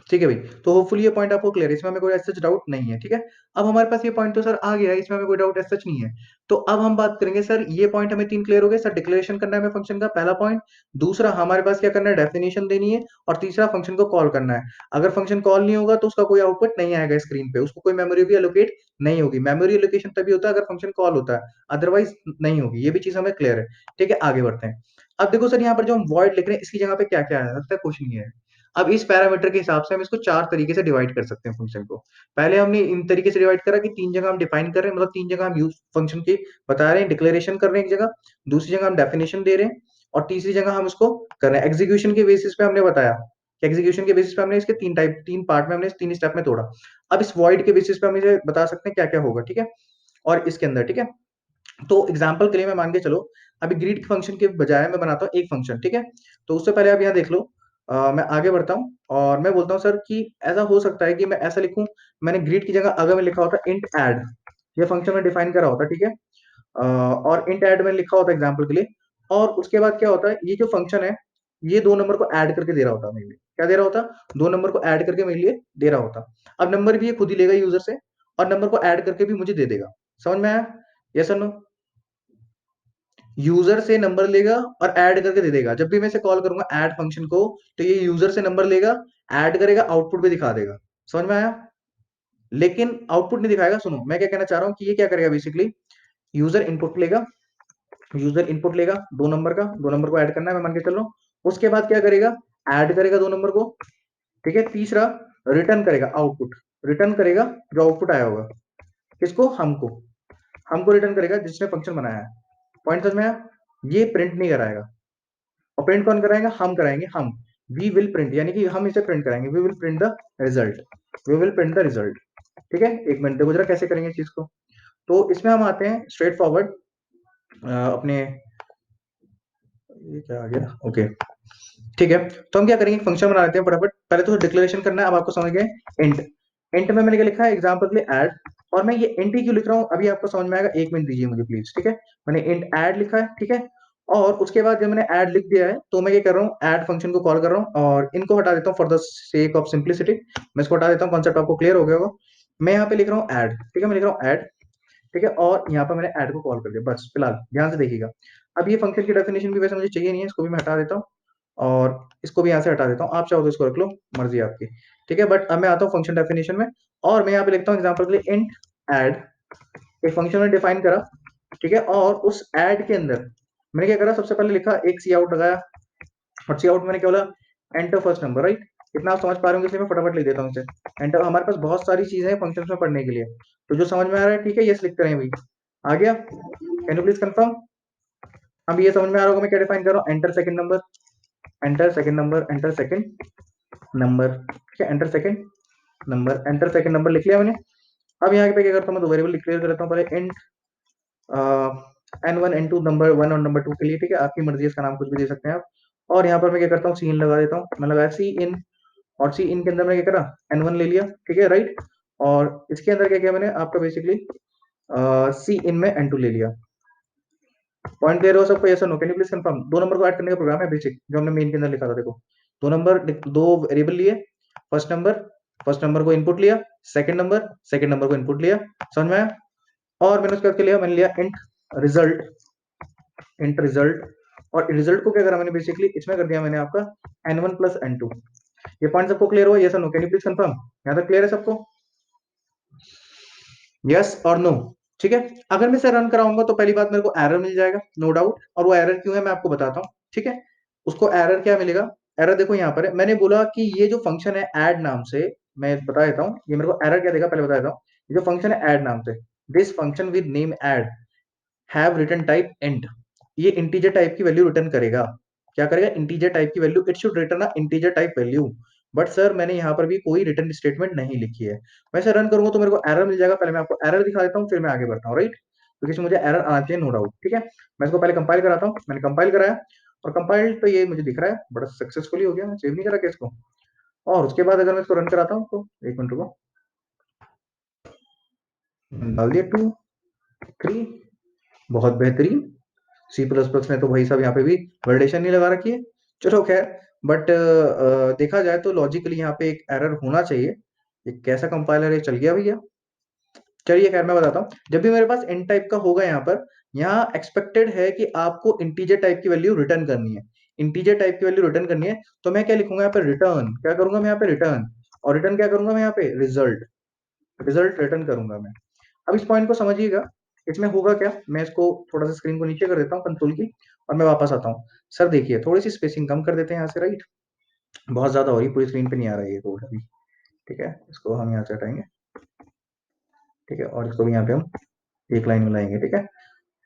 ठीक है भाई, तो होपफुली ये पॉइंट आपको क्लियर है, इसमें हमें कोई सच डाउट नहीं है, ठीक है। अब हमारे पास ये पॉइंट तो सर आ गया है, इसमें हमें कोई डाउट सच नहीं है। तो अब हम बात करेंगे सर, ये पॉइंट हमें 3 क्लियर हो गए सर, डिक्लेरेशन करना है हमें फंक्शन का, पहला पॉइंट। दूसरा हमारे पास क्या करना है, डेफिनेशन देनी है। और तीसरा फंक्शन को कॉल करना है। अगर फंक्शन कॉल नहीं होगा तो उसका कोई आउटपुट नहीं आएगा स्क्रीन पे, उसको कोई मेमोरी भी एलोकेट नहीं होगी। मेमोरी एलोकेशन तभी होता है अगर फंक्शन कॉल होता है, अदरवाइज नहीं होगी। ये भी चीज हमें क्लियर है, ठीक है। आगे बढ़ते हैं। अब देखो सर, यहाँ पर जो हम वॉइड लिख रहे हैं, इसकी जगह पे क्या क्या आ सकता है, कुछ नहीं है। अब इस पैरामीटर के हिसाब से हम इसको 4 तरीके से डिवाइड कर सकते हैं फंक्शन को। पहले हमने इन तरीके से डिवाइड करा कि 3 जगह हम डिफाइन कर रहे हैं, मतलब 3 जगह हम यूज फंक्शन की बता रहे हैं, डिक्लेरेशन कर रहे हैं एक जगह, दूसरी जगह हम डेफिनेशन दे रहे हैं, और तीसरी जगह हम उसको कर रहे हैं एग्जीक्यूशन के बेसिस पे। हमने बताया कि एग्जीक्यूशन के बेसिस पे हमने इसके 3 पार्ट में, हमने 3 स्टेप में तोड़ा। अब इस वॉइड के बेसिस पे हम इसे बता सकते हैं क्या क्या होगा, ठीक है। और इसके अंदर, ठीक है, तो एग्जाम्पल के लिए मैं मान के चलो, अभी ग्रीड फंक्शन के बजाय मैं बनाता हूँ एक फंक्शन, ठीक है। तो उससे पहले आप यहाँ देख लो, मैं आगे बढ़ता हूँ, और मैं बोलता हूँ सर कि ऐसा हो सकता है कि मैं ऐसा लिखूं, मैंने ग्रीड की जगह अगर में लिखा होता इंट ऐड, ये फंक्शन में डिफाइन करा होता, ठीक है। और इंट ऐड में लिखा होता एग्जाम्पल के लिए, और उसके बाद क्या होता है, ये जो फंक्शन है, ये 2 नंबर को ऐड करके दे रहा होता मेरे लिए, क्या दे रहा होता, 2 नंबर को ऐड करके मेरे लिए दे रहा होता। अब नंबर भी ये खुद ही लेगा यूजर से, और नंबर को ऐड करके भी मुझे दे देगा। समझ में आया? यस और नो? यूजर से नंबर लेगा और ऐड करके दे देगा। जब भी मैं इसे कॉल करूंगा ऐड फंक्शन को, तो ये यूजर से नंबर लेगा, ऐड करेगा, आउटपुट भी दिखा देगा। समझ में आया? लेकिन आउटपुट नहीं दिखाएगा। सुनो मैं क्या कहना चाह रहा हूँ कि ये क्या करेगा बेसिकली, यूजर इनपुट लेगा, यूजर इनपुट लेगा 2 नंबर का, 2 नंबर को ऐड करना है, मैं मान के चल रहा हूँ, उसके बाद क्या करेगा, ऐड करेगा 2 नंबर को, ठीक है। तीसरा, रिटर्न करेगा आउटपुट, रिटर्न करेगा जो आउटपुट आया होगा, किसको, हमको रिटर्न करेगा जिसने फंक्शन बनाया है। पॉइंट समझ में आया? ये प्रिंट नहीं कराएगा, और प्रिंट कौन कराएगा, हम कराएंगे, हम, वी विल प्रिंट, यानी कि हम इसे प्रिंट कराएंगे, we will print the result, we will print the result. ठीक है, एक मिनट देखो जरा कैसे करेंगे इस चीज को। तो इसमें हम आते हैं स्ट्रेट फॉरवर्ड अपने, ये क्या आ गया, ओके, ठीक है। तो हम क्या करेंगे, फंक्शन बना लेते हैं फटाफट। पहले तो डिक्लेरेशन करना है, अब आपको समझ गए। इंट, इंट में मैंने क्या लिखा है, एग्जांपल के लिए ऐड, और मैं ये इंट ही क्यों लिख रहा हूँ अभी आपको समझ में आएगा, एक मिनट दीजिए मुझे प्लीज, ठीक है। मैंने इंट ऐड लिखा है, ठीक है। और उसके बाद जब मैंने ऐड लिख दिया है तो मैं ये कर रहा हूँ, ऐड फंक्शन को कॉल कर रहा हूँ, और इनको हटा देता हूँ for the sake of simplicity. मैं इसको हटा देता हूँ, कॉन्सेप्ट आपको क्लियर हो गया होगा। मैं यहाँ पे लिख रहा हूँ ऐड, ठीक है, मैं लिख रहा हूँ ऐड, ठीक है। और यहाँ पर मैंने ऐड को कॉल कर दिया, बस फिलहाल ध्यान से देखिएगा। अब ये फंक्शन की डेफिनेशन भी वैसे मुझे चाहिए नहीं है, इसको भी मैं हटा देता हूँ, और इसको भी यहाँ से हटा देता हूँ। आप चाहो तो इसको रख लो, मर्जी आपकी, ठीक है। बट अब मैं आता हूँ फंक्शन डेफिनेशन में, और मैं यहाँ पे लिखता हूँ एग्जाम्पल के लिए इंट ऐड, एक फंक्शन में डिफाइन करा, ठीक है। और उस ऐड के अंदर मैंने क्या करा, सबसे पहले लिखा एक सी आउट लगाया, और सी आउट मैंने क्या बोला, एंटर फर्स्ट नंबर, राइट। इतना आप समझ पा रहे होंगे, इसलिए मैं फटाफट लिख देता हूँ इसे। एंटर, हमारे पास बहुत सारी चीजें हैं फंक्शन में पढ़ने के लिए, तो जो समझ में आ रहा है ठीक है, यस लिखते रहें भाई। आ गया, कैन यू प्लीज कंफर्म? अब ये समझ में आ रहा होगा मैं क्या डिफाइन कर रहा हूँ, enter second number, enter second number, enter second number, ठीक है, enter second number, enter second number लिख लिया मैंने। अब यहाँ पे क्या करता हूँ, मैं दो वेरिएबल डिक्लेयर कर लेता हूँ पहले, इंट n1 n2, नंबर 1 और नंबर 2 के लिए, ठीक है। आपकी मर्जी है, इसका नाम कुछ भी दे सकते हैं आप। और यहाँ पर मैं क्या करता हूँ, सी इन लगा देता हूँ, मैं लगाया सी इन, और सी इन के अंदर मैं क्या करा, n1 ले लिया, ठीक है, राइट। और इसके अंदर क्या किया मैंने, आपका बेसिकली सी इन में n2 ले लिया। पॉइंट क्लियर हो सबको, यस और no? Can you please confirm? दो नंबर को ऐड करने का प्रोग्राम है बेसिक, जो हमने मेन के अंदर लिखा था, देखो। दो नंबर, दो वेरिएबल लिए, फर्स्ट नंबर, फर्स्ट नंबर को इनपुट लिया, सेकंड नंबर, सेकंड नंबर को इनपुट लिया, समझ में आया? और मैंने उसके बाद क्या लिया, मैंने लिया इंट रिजल्ट, इंट रिजल्ट। और रिजल्ट को क्या करा मैंने, बेसिकली इसमें कर दिया मैंने आपका n1 प्लस n2। ये पॉइंट सबको क्लियर हुआ, यस और no? Can you please confirm? यहाँ तक क्लियर है सबको, यस और नो? ठीक है। अगर मैं इसे रन कराऊंगा तो पहली बात मेरे को एरर मिल जाएगा, नो डाउट। और वो एरर क्यों है मैं आपको बताता हूँ, ठीक है। उसको एरर क्या मिलेगा, एरर देखो यहाँ पर है, मैंने बोला कि ये जो फंक्शन है ऐड नाम से, मैं बता देता हूँ ये मेरे को एरर क्या देगा, पहले बता देता हूँ। ये जो फंक्शन है ऐड नाम से, this function with name add have return type int, ये इंटीजर टाइप की वैल्यू रिटर्न करेगा। क्या करेगा, इंटीजर टाइप की value, it should return a integer type value. But sir मैंने यहाँ पर भी कोई रिटर्न स्टेटमेंट नहीं लिखी है, वैसे रन करूंगा तो मेरे को एरर मिल जाएगा। पहले मैं आपको एरर दिखा देता हूँ, फिर मैं आगे बढ़ता हूँ, राइट। क्योंकि इसमें मुझे एरर आना चाहिए, नो डाउट, ठीक है। मैं इसको पहले कंपाइल कराता हूँ, मैंने कंपाइल कराया, और कंपाइल तो ये मुझे दिख रहा है बड़ा सक्सेसफुली हो गया, मैं सेव नहीं करा इसको। और उसके बाद अगर मैं इसको रन कराता हूँ तो एक मिनट रुको, डाल दिया 2 3, बहुत बेहतरीन। सी प्लस प्लस में तो भाई साहब यहाँ पे भी वैलिडेशन नहीं लगा रखी है, चलो खैर। बट देखा जाए तो लॉजिकली यहाँ पे एक एरर होना चाहिए। ये कैसा कंपाइलर है, चल गया भैया। चलिए खैर मैं बताता हूँ, जब भी मेरे पास एन टाइप का होगा यहाँ पर, यहाँ एक्सपेक्टेड है कि आपको इंटीजर टाइप की वैल्यू रिटर्न करनी है, इंटीजर टाइप की वैल्यू रिटर्न करनी है। तो मैं क्या लिखूंगा यहाँ पे, रिटर्न, क्या करूंगा मैं यहाँ पे, रिटर्न। और रिटर्न क्या करूंगा मैं यहाँ पे, रिजल्ट, रिजल्ट रिटर्न करूंगा मैं। अब इस पॉइंट को समझिएगा, इसमें होगा क्या, मैं इसको थोड़ा सा स्क्रीन को नीचे कर देता हूँ कंट्रोल की, और मैं वापस आता हूँ। सर देखिए थोड़ी सी स्पेसिंग कम कर देते हैं यहाँ से, राइट। बहुत ज्यादा हो रही, पूरी स्क्रीन पे नहीं आ रहा है ये कोड अभी, ठीक है। इसको हम यहाँ से हटाएंगे, ठीक है। और इसको भी यहाँ पे हम एक लाइन में लाएंगे, ठीक है।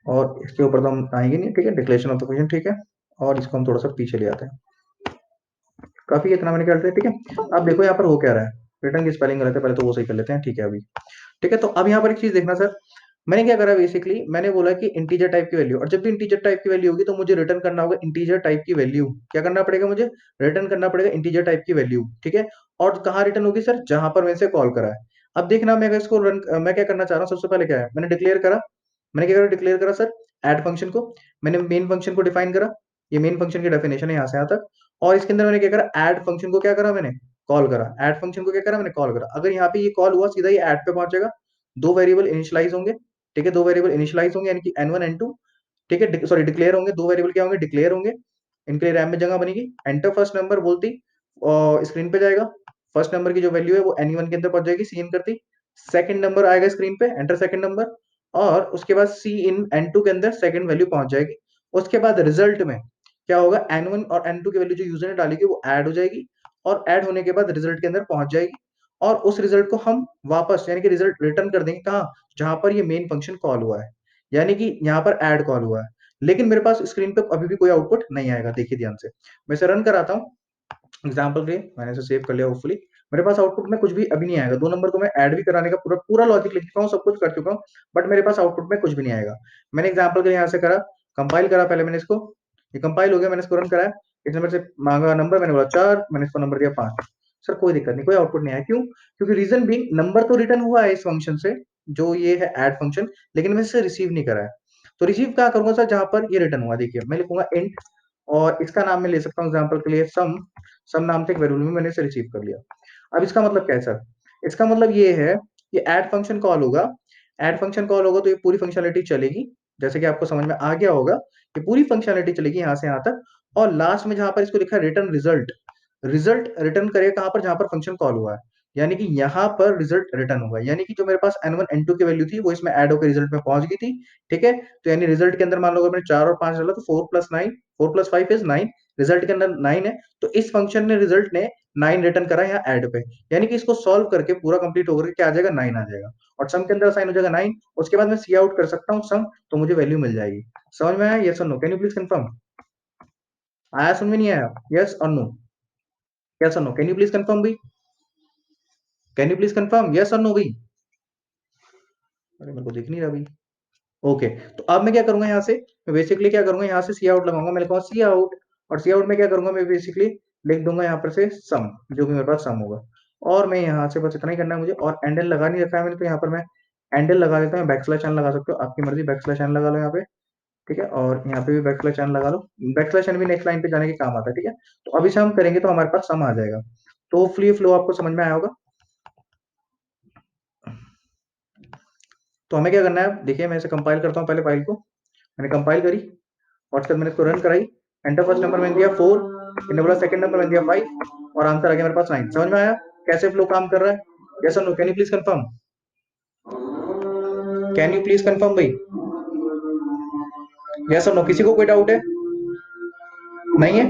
और इसके ऊपर तो हम आएंगे नहीं, ठीक है, डिक्लेरेशन ऑफ द फंक्शन, ठीक है। और इसको हम थोड़ा सा पीछे ले आते हैं, काफी इतना मैंने कर दिया, ठीक है। अब देखो यहाँ पर हो क्या रहा है, रिटर्न की स्पेलिंग गलत है, पहले तो वो सही कर लेते हैं, ठीक है अभी, ठीक है। तो अब यहाँ पर एक चीज देखना सर, मैंने क्या करा, बेसिकली मैंने बोला कि इंटीजर टाइप की वैल्यू, और जब भी इंटीजर टाइप की वैल्यू होगी तो मुझे रिटर्न करना होगा इंटीजर टाइप की वैल्यू। क्या करना पड़ेगा मुझे, रिटर्न करना पड़ेगा इंटीजर टाइप की वैल्यू, ठीक है। और कहाँ रिटर्न होगी सर, जहां पर मैंने इसे कॉल करा है। अब देखना, मैं इसको रन, मैं क्या करना चाह रहा हूँ, सबसे पहले क्या है, मैंने डिक्लेयर करा, मैंने क्या करा, डिक्लेयर करा सर ऐड फंक्शन को, मैंने मेन फंक्शन को डिफाइन करा, ये मेन फंक्शन की डेफिनेशन है यहाँ से यहाँ तक। और इसके अंदर मैंने क्या करा, ऐड फंक्शन को क्या करा मैंने, कॉल करा, ऐड फंक्शन को क्या करा मैंने, कॉल करा। अगर यहाँ पे ये कॉल हुआ, सीधा ये ऐड पे पहुंचेगा, दो वेरिएबल इनिशियलाइज होंगे, ठीक है, दो वेरिएबल इनिशियलाइज होंगे, यानी कि n1 n2, ठीक है, सॉरी डिक्लेयर होंगे, दो वेरिएबल क्या होंगे, डिक्लेयर होंगे। इनके लिए रैम में जगह बनेगी, एंटर फर्स्ट नंबर बोलती और स्क्रीन पे जाएगा, फर्स्ट नंबर की जो वैल्यू है वो n1 के अंदर पहुंच जाएगी, सी इन करती, सेकंड नंबर आएगा स्क्रीन पे, एंटर सेकंड नंबर, और उसके बाद सी इन n2 के अंदर सेकंड वैल्यू पहुंच जाएगी। उसके बाद रिजल्ट में क्या होगा, n1 और n2 की वैल्यू जो यूजर ने डाली थी वो ऐड हो जाएगी, और ऐड होने के बाद रिजल्ट के अंदर पहुंच जाएगी, और उस रिजल्ट को हम वापस यानी कि रिजल्ट रिटर्न कर देंगे कहाँ, जहां पर ये मेन फंक्शन कॉल हुआ है, यानी कि यहाँ पर ऐड कॉल हुआ है। लेकिन मेरे पास स्क्रीन पे अभी भी कोई आउटपुट नहीं आएगा, देखिए ध्यान से, मैं इसे रन कराता हूँ एग्जाम्पल के लिए, मैंने इसे सेव कर लिया होपफुली। मेरे पास आउटपुट में कुछ भी अभी नहीं आएगा, 2 नंबर को मैं ऐड भी कराने का पूरा पूरा लॉजिक लिख चुका हूँ, सब कुछ कर चुका हूँ, बट मेरे पास आउटपुट में कुछ भी नहीं आएगा। मैंने एग्जाम्पल के लिए यहाँ से करा, कंपाइल करा पहले मैंने इसको, ये कंपाइल हो गया, मैंने इसको रन कराया, इस नंबर से मांगा नंबर, मैंने बोला 4, मैंने इसको नंबर दिया 5, सर कोई दिक्कत नहीं, कोई आउटपुट नहीं आया, क्यों, क्योंकि रीजन भी नंबर तो रिटर्न हुआ है इस फंक्शन से, जो ये है ऐड फंक्शन, लेकिन मैं इसे रिसीव नहीं करा है। तो रिसीव क्या करूंगा सर, जहां पर ये रिटर्न हुआ, देखिए मैं लिखूंगा इंट, और इसका नाम मैं ले सकता हूँ एग्जाम्पल के लिए सम, सम नाम से एक वेरिएबल में मैंने इसे रिसीव कर लिया। अब इसका मतलब क्या है सर, इसका मतलब ये है कि ऐड फंक्शन कॉल होगा, ऐड फंक्शन कॉल होगा तो ये पूरी फंक्शनलिटी चलेगी, जैसे कि आपको समझ में आ गया होगा, ये पूरी फंक्शनलिटी चलेगी यहाँ से यहाँ तक, और लास्ट में जहां पर इसको लिखा है रिटर्न रिजल्ट, रिजल्ट रिटर्न करेगा कहां पर, जहां पर फंक्शन कॉल हुआ है, यानी कि यहाँ पर रिजल्ट रिटर्न होगा, यानी कि जो मेरे पास n1 n2 की वैल्यू थी वो इसमें ऐड होकर रिजल्ट में पहुंच गई थी, ठीक है। तो यानी रिजल्ट के अंदर मान लो अगर मैंने 4 और 5 डाला तो 4 + 9, 4 + 5 इज 9, रिजल्ट के अंदर 9 है, तो इस फंक्शन ने रिजल्ट ने 9 रिटर्न करा है यहाँ ऐड पे, यानी कि इसको सॉल्व करके पूरा कंप्लीट होकर के क्या आ जाएगा, 9 आ जाएगा, और सम के अंदर असाइन हो जाएगा 9, उसके बाद मैं सी आउट कर सकता हूँ सम, तो मुझे वैल्यू मिल जाएगी। समझ में आया, यस और no, can you please confirm, आया समझ में नहीं आया, यस और नो, यस और no, can you please confirm भाई, can you please confirm yes और नो भाई, अरे मेरे को दिख नहीं रहा भाई। ओके, तो अब मैं क्या करूंगा यहाँ से, मैं बेसिकली क्या करूंगा यहाँ से सी आउट लगाऊंगा, मैं लिखूंगा सी आउट, और सी आउट में क्या करूंगा, मैं बेसिकली लिख दूंगा यहाँ पर से सम, जो भी मेरे पास सम होगा, और मैं यहाँ से बस इतना ही करना है मुझे, और एंडल लगा नहीं रखा है मैंने, तो यहाँ पर मैं एंडल लगा देता हूँ, बैकस्लैश एन लगा सकते हो, आपकी मर्जी, बैकस्लैश एन लगा लो यहाँ पे, ठीक है, और यहाँ पे भी बैकस्लैश एन लगा लो, बैकस्लैश एन भी नेक्स्ट लाइन पे जाने के काम आता है, ठीक है। तो अभी से हम करेंगे तो हमारे पास सम आ जाएगा, तो होपफुली फ्लो आपको समझ में आया होगा। तो हमें क्या करना है, देखिए मैं इसे कंपाइल करता हूँ पहले फाइल को, मैंने कंपाइल करी, और उसके बाद मैंने इसको रन कराई, एंटर फर्स्ट नंबर मैंने दिया 4, इन्हें बोला सेकंड नंबर मैंने दिया 5, और आंसर आ गया मेरे पास 9। समझ में आया कैसे फ्लो काम कर रहा है, यस और no, can you please confirm, can you please confirm भाई, यस और नो, किसी को कोई डाउट है, नहीं है,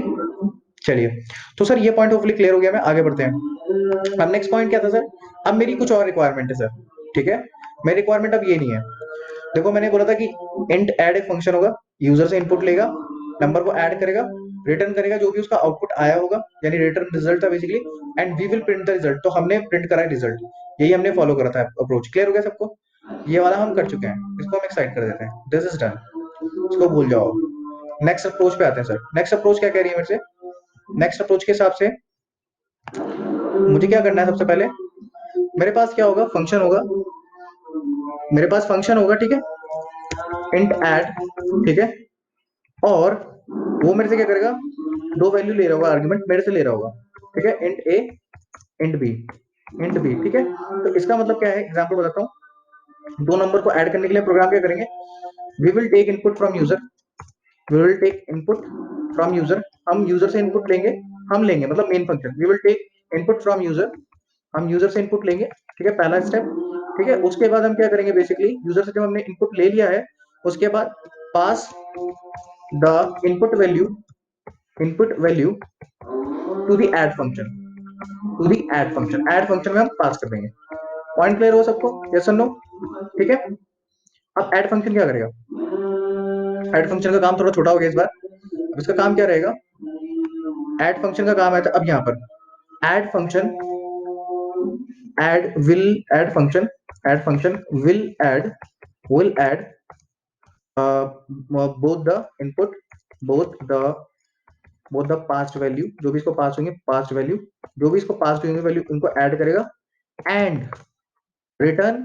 चलिए। तो सर ये पॉइंट होपफुली क्लियर हो गया, मैं आगे बढ़ते हैं। अब नेक्स्ट पॉइंट क्या था सर, अब मेरी कुछ और रिक्वायरमेंट है सर, ठीक है, मेरी रिक्वायरमेंट अब ये नहीं है, देखो मैंने बोला था कि इंट ऐड एक फंक्शन होगा, यूजर से इनपुट लेगा, नंबर को ऐड करेगा, रिटर्न करेगा जो भी उसका आउटपुट आया होगा, यानी रिटर्न रिजल्ट था basically, and we will print the result, तो हमने प्रिंट करा है रिजल्ट, यही हमने फॉलो करा था अप्रोच, क्लियर हो गया सबको, ये वाला हम कर चुके हैं, इसको हम एक साइड कर देते हैं, दिस इज डन, इसको भूल जाओ। नेक्स्ट अप्रोच पे आते हैं सर, नेक्स्ट अप्रोच क्या कह रही है मेरे से, नेक्स्ट अप्रोच के हिसाब से मुझे क्या करना है, सबसे पहले मेरे पास क्या होगा, फंक्शन होगा, मेरे पास फंक्शन होगा, ठीक है, इंट ऐड, ठीक है, और वो मेरे से क्या करेगा, दो वैल्यू ले रहा होगा, आर्गुमेंट मेरे से ले रहा होगा, ठीक है, इंट ए इंट बी, इंट बी, ठीक है। तो इसका मतलब क्या है, एग्जांपल बताता हूँ, दो नंबर को ऐड करने के लिए प्रोग्राम क्या करेंगे, we will take input from user, we will take input from user, हम यूजर से इनपुट लेंगे, हम लेंगे मतलब main function, we will take input from user, हम यूजर से इनपुट लेंगे, ठीक है, पहला स्टेप, ठीक है। उसके बाद हम क्या करेंगे, बेसिकली यूजर से जब हमने इनपुट ले लिया है, उसके बाद pass the input value to the add function, to the add function में हम पास कर देंगे। पॉइंट क्लियर हो सबको, यस और नो, ठीक है। अब ऐड फंक्शन क्या करेगा, ऐड फंक्शन का काम थोड़ा छोटा हो गया इस बार, अब इसका काम क्या रहेगा, ऐड फंक्शन का काम है, अब यहाँ पर add function, add function will add both the input, both the past value, जो भी इसको पास होंगे पास्ट वैल्यू, जो भी इसको पास होंगे वैल्यू उनको ऐड करेगा, and return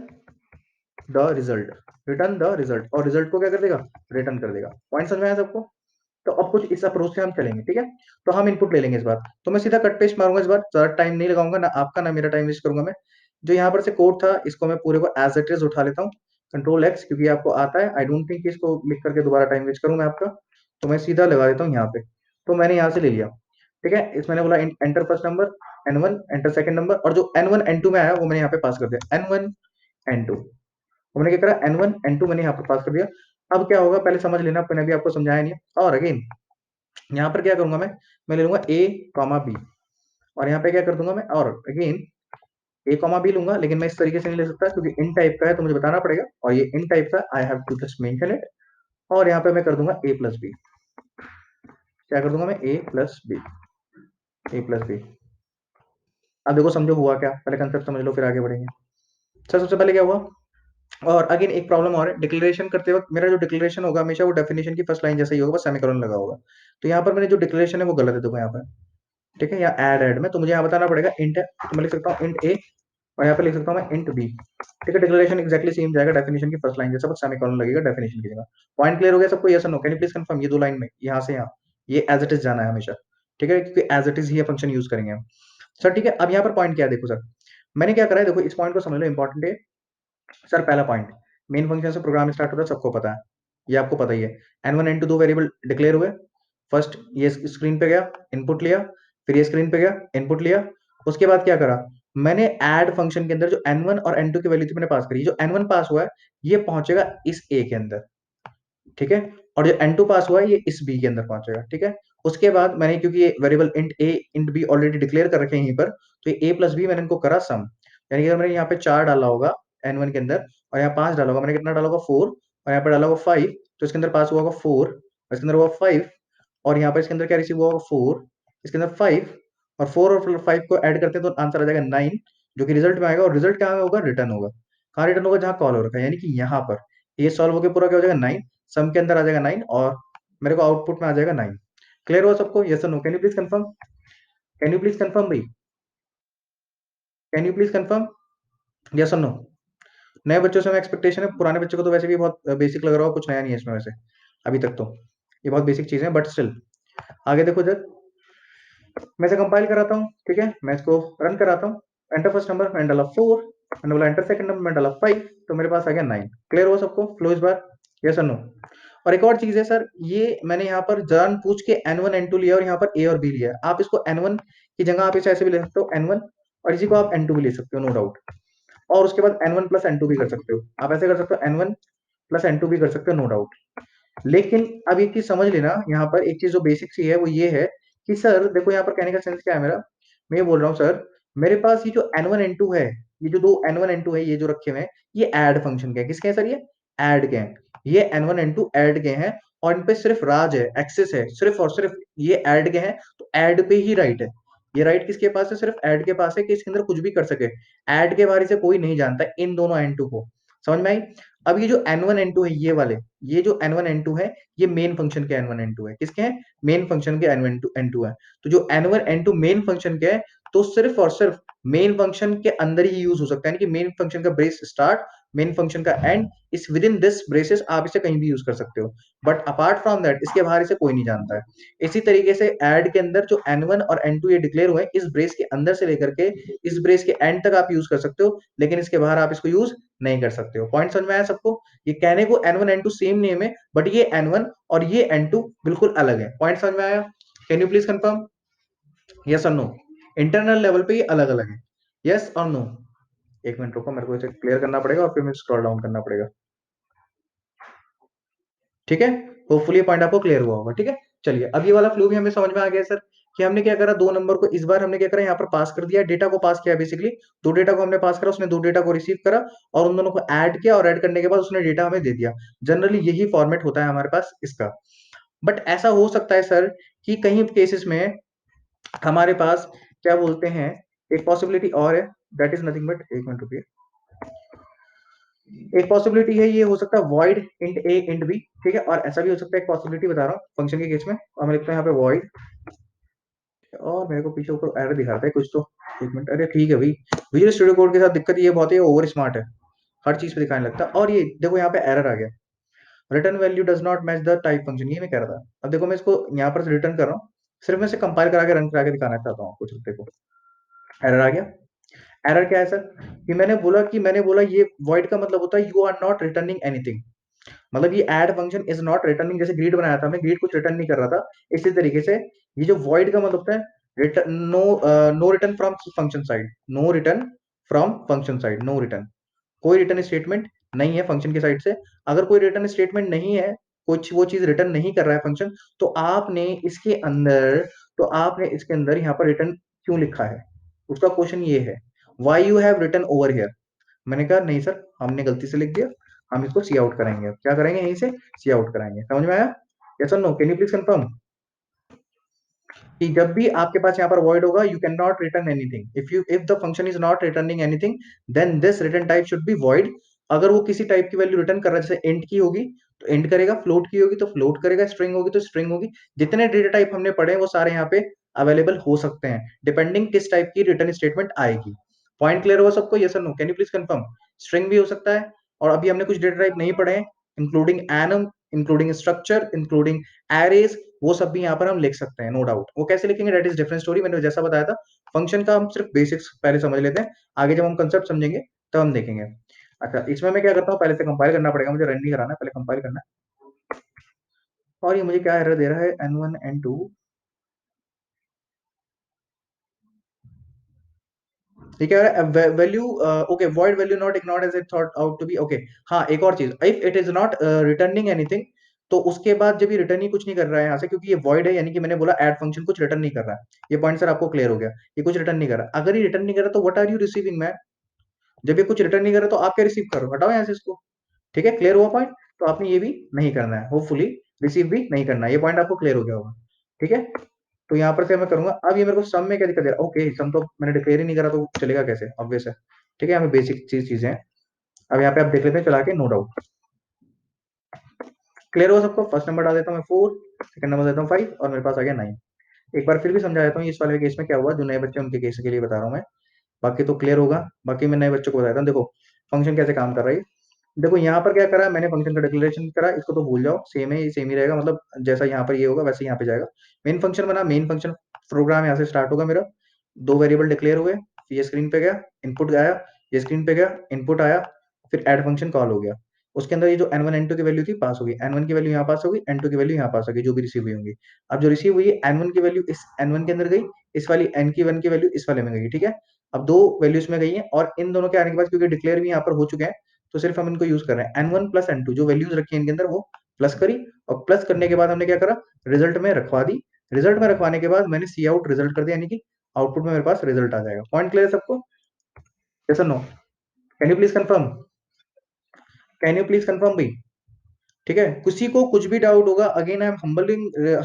the result, return the result, और रिजल्ट को क्या कर देगा, रिटर्न कर देगा। पॉइंट समझ में आया सबको, तो अब कुछ इस अप्रोच से हम चलेंगे, ठीक है। तो हम इनपुट ले लेंगे इस बार, तो मैं सीधा कट पेस्ट मारूंगा इस बार, ज्यादा टाइम नहीं लगाऊंगा, ना आपका ना मेरा टाइम वेस्ट करूंगा मैं। जो यहाँ पर से कोड था इसको मैं पूरे को एज इट इज उठा लेता हूँ, कंट्रोल एक्स, क्योंकि आपको आता है, आई डोंट थिंक इसको लिख करके दोबारा टाइम वेस्ट करूंगा आपका, तो मैं सीधा लगा देता हूँ यहाँ पे। तो मैंने यहाँ से ले लिया, ठीक है, इस मैंने बोला enter first number n1, enter second number, और जो n1 n2 में आया वो मैंने यहाँ पे पास कर दिया, n1 n2, हमने क्या करा, n1 n2 मैंने यहाँ पर पास कर दिया। अब क्या होगा पहले समझ लेना, मैंने अभी आपको समझाया नहीं है, और अगेन यहाँ पर क्या करूंगा मैं ले लूंगा ए कॉमा बी, और यहाँ पे क्या कर दूंगा मैं, और अगेन ए कॉमा बी लूंगा, लेकिन मैं इस तरीके से नहीं ले सकता क्योंकि इन टाइप का है तो मुझे बताना पड़ेगा, और ये इन टाइप का I have to just mention it. और यहाँ पे मैं कर दूंगा ए प्लस बी, क्या कर दूंगा मैं, ए प्लस बी, ए प्लस बी। अब देखो समझो हुआ क्या, पहले कंसेप्ट समझ लो फिर आगे बढ़ेंगे। सर सबसे पहले क्या हुआ, और अगेन एक प्रॉब्लम और है, डिक्लेरेशन करते वक्त मेरा जो डिक्लेरेशन होगा हमेशा वो डेफिनेशन की फर्स्ट लाइन जैसा ही होगा, बस सेमीकोलन लगा होगा। तो यहाँ पर मैंने जो डिक्लेरेशन है वो गलत है, देखो यहाँ पर, ठीक है, या ऐड में, तो मुझे यहाँ बताना पड़ेगा इंट है, तो मैं लिख सकता हूँ इंट ए, और यहाँ पे लिख सकता हूँ मैं इंट बी। ठीक है, डिक्लेरेशन एक्जैक्टली सेम जाएगा डेफिनेशन की फर्स्ट लाइन जैसा, बस सेमीकोलन लगेगा डेफिनेशन की जगह। पॉइंट क्लियर हो गया सबको, यस और no, can you please confirm, ये दो लाइन में यहाँ से यहाँ, ये एज इट इज जाना है हमेशा, ठीक है, क्योंकि एज इट इज ही फंक्शन यूज करेंगे हम। सर ठीक है, अब यहाँ पर पॉइंट क्या है, देखो सर मैंने क्या करा है, देखो इस पॉइंट को समझ लो, इंपॉर्टेंट है। सर पहला पॉइंट, मेन फंक्शन से प्रोग्राम स्टार्ट होता है, सबको पता है, ये आपको पता ही है। N1 N2 दो वेरिएबल डिक्लेयर हुए, फर्स्ट ये स्क्रीन पे गया, इनपुट लिया, फिर ये स्क्रीन पे गया, इनपुट लिया। उसके बाद क्या करा, मैंने ऐड फंक्शन के अंदर जो N1 और N2 की वैल्यू थी मैंने पास करी, जो N1 पास हुआ है ये पहुंचेगा इस ए के अंदर, ठीक है, और जो N2 पास हुआ है ये इस बी के अंदर पहुंचेगा, ठीक है। उसके बाद मैंने, क्योंकि ये वेरिएबल इंट ए इंट बी ऑलरेडी डिक्लेयर कर रखे हैं यहीं पर, तो ये ए प्लस बी मैंने इनको करा सम, यानी कि अगर मैंने यहाँ पे 4 डाला होगा N1 के अंदर, और यहाँ 5 डाला होगा, मैंने कितना डाला होगा 4, और यहाँ पे डाला होगा 5, तो इसके अंदर पास हुआ होगा 4, इसके अंदर हुआ 5, और यहाँ पर इसके अंदर क्या रिसीव हुआ होगा 4, इसके अंदर 5, और 4 और 5 को ऐड करते हैं तो आंसर आ जाएगा 9, जो कि रिजल्ट में आएगा, और रिजल्ट कहाँ होगा, रिटर्न होगा। कहाँ रिटर्न होगा, जहाँ कॉल हो रखा है, यानी कि यहाँ पर ये सॉल्व होकर पूरा क्या हो जाएगा 9, सम के अंदर आ जाएगा 9, और मेरे को आउटपुट में आ जाएगा 9। क्लियर हुआ सबको, यस और no, can you please confirm, can you please confirm भाई, can you please confirm, yes और नो। नए बच्चों से मैं एक्सपेक्टेशन है, पुराने बच्चों को तो वैसे भी बहुत बेसिक लग रहा हो, कुछ नया नहीं है इसमें वैसे अभी तक तो, ये बहुत बेसिक चीजें हैं, बट स्टिल आगे देखो जब मैं इसे कंपाइल कराता हूँ, ठीक है, मैं इसको रन कराता हूँ, एंटर फर्स्ट नंबर मैंने डाला 4, मैंने बोला एंटर सेकंड नंबर मैंने डाला 5, तो मेरे पास आ गया 9। क्लियर हुआ सबको, फ्लो इस बार, यस और नो। और एक और चीज है सर, ये मैंने यहाँ पर जान पूछ के N1 N2 लिया और यहाँ पर ए और बी लिया है, आप इसको N1 की जगह आप इसे ऐसे भी ले सकते हो N1, और इसी को आप N2 भी ले सकते हो, नो डाउट, और उसके बाद N1 प्लस N2 भी कर सकते हो, आप ऐसे कर सकते हो N1 प्लस N2 भी कर सकते हो, नो डाउट। लेकिन अब एक चीज समझ लेना, यहाँ पर एक चीज जो बेसिक सी है वो ये है कि सर देखो यहाँ पर कहने का सेंस क्या है मेरा, मैं ये बोल रहा हूँ सर, मेरे पास ये जो N1 N2 है, ये जो दो N1 N2 है ये जो रखे हुए हैं, ये ऐड फंक्शन के हैं, किसके हैं सर, ये ऐड के हैं, ये N1 N2 ऐड के हैं, और इन पे सिर्फ राज है, एक्सेस है, सिर्फ और सिर्फ ये ऐड के हैं, तो ऐड पे ही राइट है, ये राइट किसके पास है, सिर्फ ऐड के पास है कि इसके अंदर कुछ भी कर सके, ऐड के बारे से कोई नहीं जानता इन दोनों N2 को, समझ में आई। अब ये जो N1 N2 है ये वाले, ये जो N1 N2 है ये मेन फंक्शन के N1 N2 है, किसके हैं, मेन फंक्शन के N1 N2 है। तो जो N1 N2 मेन फंक्शन के है, तो सिर्फ और सिर्फ मेन फंक्शन के अंदर ही यूज हो सकता है, यानी कि मेन फंक्शन का ब्रेस स्टार्ट, मेन फंक्शन का एंड, इस विद इन दिस ब्रेसेस आप इसे कहीं भी यूज कर सकते हो, बट अपार्ट फ्रॉम दैट इसके बाहर इसे कोई नहीं जानता है। इसी तरीके से ऐड के अंदर जो N1 और N2 ये डिक्लेयर हुए हैं, इस ब्रेस के अंदर से लेकर के इस ब्रेस के एंड तक आप यूज कर सकते हो, लेकिन इसके बाहर आप इसको यूज नहीं कर सकते हो। पॉइंट समझ में आया सबको, ये कहने को N1 N2 सेम नेम है, बट ये N1 और ये N2 बिल्कुल अलग है। पॉइंट समझ में आया, can you please confirm, yes और नो, इंटरनल लेवल पे ये अलग अलग है, यस और नो। एक मिनट रुको, मेरे को इसे क्लियर करना पड़ेगा और फिर मुझे स्क्रॉल डाउन करना पड़ेगा, ठीक है। होपफुली पॉइंट आपको क्लियर हुआ होगा, ठीक है। चलिए अब ये वाला फ्लो भी हमें समझ में आ गया सर, कि हमने क्या करा, दो नंबर को इस बार हमने क्या करा, यहाँ पर पास कर दिया, डेटा को पास किया, बेसिकली दो डेटा को हमने पास करा, उसने दो डेटा को रिसीव करा, और उन दोनों को ऐड किया, और ऐड करने के बाद उसने डेटा हमें दे दिया। जनरली यही फॉर्मेट होता है हमारे पास इसका, बट ऐसा हो सकता है सर कि कहीं केसेस में हमारे पास क्या बोलते हैं, एक पॉसिबिलिटी और है, दैट इज नथिंग बट, एक मिनट रुकिए, एक पॉसिबिलिटी है, ये हो सकता है वॉइड इंट ए इंट बी, ठीक है, और ऐसा भी हो सकता है, एक पॉसिबिलिटी बता रहा हूँ फंक्शन के केस में, और मैं लिखता हूँ यहाँ पे वॉइड, और मेरे को पीछे ऊपर एरर दिखाता है कुछ तो, एक मिनट, अरे ठीक है भाई, विजुअल स्टूडियो कोड के साथ दिक्कत ये बहुत है, ओवर स्मार्ट है, हर चीज पे दिखाने लगता है, और ये देखो यहाँ पे एरर आ गया, return value does not match the type function, ये मैं कह रहा था। अब देखो मैं इसको यहाँ पर रिटर्न कर रहा हूँ, सिर्फ मैं इसे कंपाइल करा के रन करा के दिखाना चाहता हूँ कुछ, देखो एरर आ गया। एरर क्या है सर, कि मैंने बोला ये वॉइड का मतलब होता है you are not returning anything, मतलब ये add function is not returning, जैसे ग्रीड बनाया था हमने, ग्रीड कुछ रिटर्न नहीं कर रहा था, इसी तरीके से ये जो वॉइड का मतलब होता है return, no return from function side, no return from function side, no return, कोई रिटर्न स्टेटमेंट नहीं है फंक्शन की साइड से। अगर कोई रिटर्न स्टेटमेंट नहीं है कुछ वो चीज रिटर्न नहीं कर रहा है फंक्शन, तो आपने इसके अंदर यहाँ पर रिटर्न क्यों लिखा है, उसका क्वेश्चन ये है, why you have return over here. मैंने कहा नहीं सर, हमने गलती से लिख दिया, हम इसको सी आउट करेंगे, क्या करेंगे यहीं से सी आउट कराएंगे। समझ में आया? यस और no, can you please confirm कि जब भी आपके पास यहाँ पर void होगा, you can not return anything. If the function is not returning anything, then this return type should be void। अगर वो किसी टाइप की वैल्यू रिटर्न कर रहा है, जैसे इंट की होगी तो इंट करेगा, फ्लोट की होगी तो फ्लोट करेगा, स्ट्रिंग होगी तो स्ट्रिंग होगी। जितने डेटा टाइप हमने पढ़े हैं वो सारे यहाँ पे अवेलेबल हो सकते हैं, डिपेंडिंग किस टाइप की रिटर्न स्टेटमेंट आएगी। पॉइंट क्लियर होगा सबको? यस और no, can you please confirm? String भी हो सकता है, और अभी हमने कुछ डेटा टाइप नहीं पढ़े हैं, including annum, including structure, including arrays, वो सब भी यहाँ पर हम लिख सकते हैं, नो डाउट। वो कैसे लिखेंगे दैट इज डिफरेंट स्टोरी, मैंने जैसा बताया था। फंक्शन का हम सिर्फ बेसिक्स पहले समझ लेते हैं, आगे जब हम कंसेप्ट समझेंगे तब हम देखेंगे। अच्छा, इसमें मैं क्या करता हूँ, पहले से कंपाइल करना पड़ेगा, मुझे रन नहीं कराना है, पहले कंपाइल करना है। और ये मुझे क्या एरर दे रहा है, n1 n2, ठीक है, value okay, void value not ignored as it thought out to be, okay. हाँ, एक और चीज, if it is not returning anything, तो उसके बाद जब ये रिटर्न ही कुछ नहीं कर रहा है यहाँ से, क्योंकि ये वॉइड है, यानी कि मैंने बोला ऐड फंक्शन कुछ रिटर्न नहीं कर रहा है, ये पॉइंट सर आपको क्लियर हो गया, ये कुछ रिटर्न नहीं कर रहा। अगर ये रिटर्न नहीं कर रहा तो what are you receiving man? जब ये कुछ रिटर्न नहीं कर रहा तो आप क्या रिसीव कर रहे हो, हटाओ यहाँ से इसको। ठीक है, क्लियर हुआ पॉइंट? तो आपने ये भी नहीं करना है, होपफुली रिसीव भी नहीं करना है, ये पॉइंट आपको क्लियर हो गया होगा। ठीक है, तो यहाँ पर से मैं करूंगा। अब ये मेरे को सम में क्या दिक्कत दे रहा है, ओके सम तो मैंने डिक्लेयर ही नहीं करा तो चलेगा कैसे, ऑब्वियस है। ठीक है, यहाँ पे बेसिक चीजें हैं, अब यहाँ पे आप देख लेते हैं चला के, नो डाउट। क्लियर हो सबको? फर्स्ट नंबर डाल देता हूँ मैं 4, सेकंड नंबर देता हूँ 5, और मेरे पास आ गया 9। एक बार फिर भी समझा देता हूँ इस वाले केस में क्या हुआ, जो नए बच्चे उनके केस के लिए बता रहा हूँ मैं, बाकी तो क्लियर होगा। बाकी मैं नए बच्चों को बताता हूँ, देखो फंक्शन कैसे काम कर रहा है। देखो यहाँ पर क्या करा मैंने, फंक्शन का डिक्लेरेशन करा, इसको तो भूल जाओ, सेम है, सेम ही रहेगा, मतलब जैसा यहाँ पर ये होगा वैसे यहाँ पे जाएगा। मेन फंक्शन बना, मेन फंक्शन प्रोग्राम यहाँ से स्टार्ट होगा मेरा, दो वेरिएबल डिक्लेयर हुए, ये स्क्रीन पे गया इनपुट आया, ये स्क्रीन पे गया इनपुट आया, फिर ऐड फंक्शन कॉल हो गया। उसके अंदर ये जो n1 n2 की वैल्यू थी पास होगी, n1 की वैल्यू यहाँ पास होगी, n2 की वैल्यू यहाँ पास होगी, जो भी रिसीव हुई होंगी। अब जो रिसीव हुई n1 की वैल्यू इस n1 के अंदर गई, इस वाली n1 की वैल्यू इस वाले में गई। ठीक है, अब दो वैल्यूज में गई है, और इन दोनों के आने के बाद क्योंकि डिक्लेयर भी यहाँ पर हो चुके हैं, तो सिर्फ हम इनको यूज कर रहे हैं, n1 प्लस n2 जो वैल्यूज रखी है इनके अंदर वो प्लस करी, और प्लस करने के बाद हमने क्या करा, रिजल्ट में रखवा दी। रिजल्ट में रखवाने के बाद मैंने सी आउट रिजल्ट कर दिया, यानी कि आउटपुट में मेरे पास रिजल्ट आ जाएगा। पॉइंट क्लियर है सबको? यस और no, can you please confirm? Can you please confirm भाई? ठीक है, किसी को कुछ भी डाउट होगा, again I am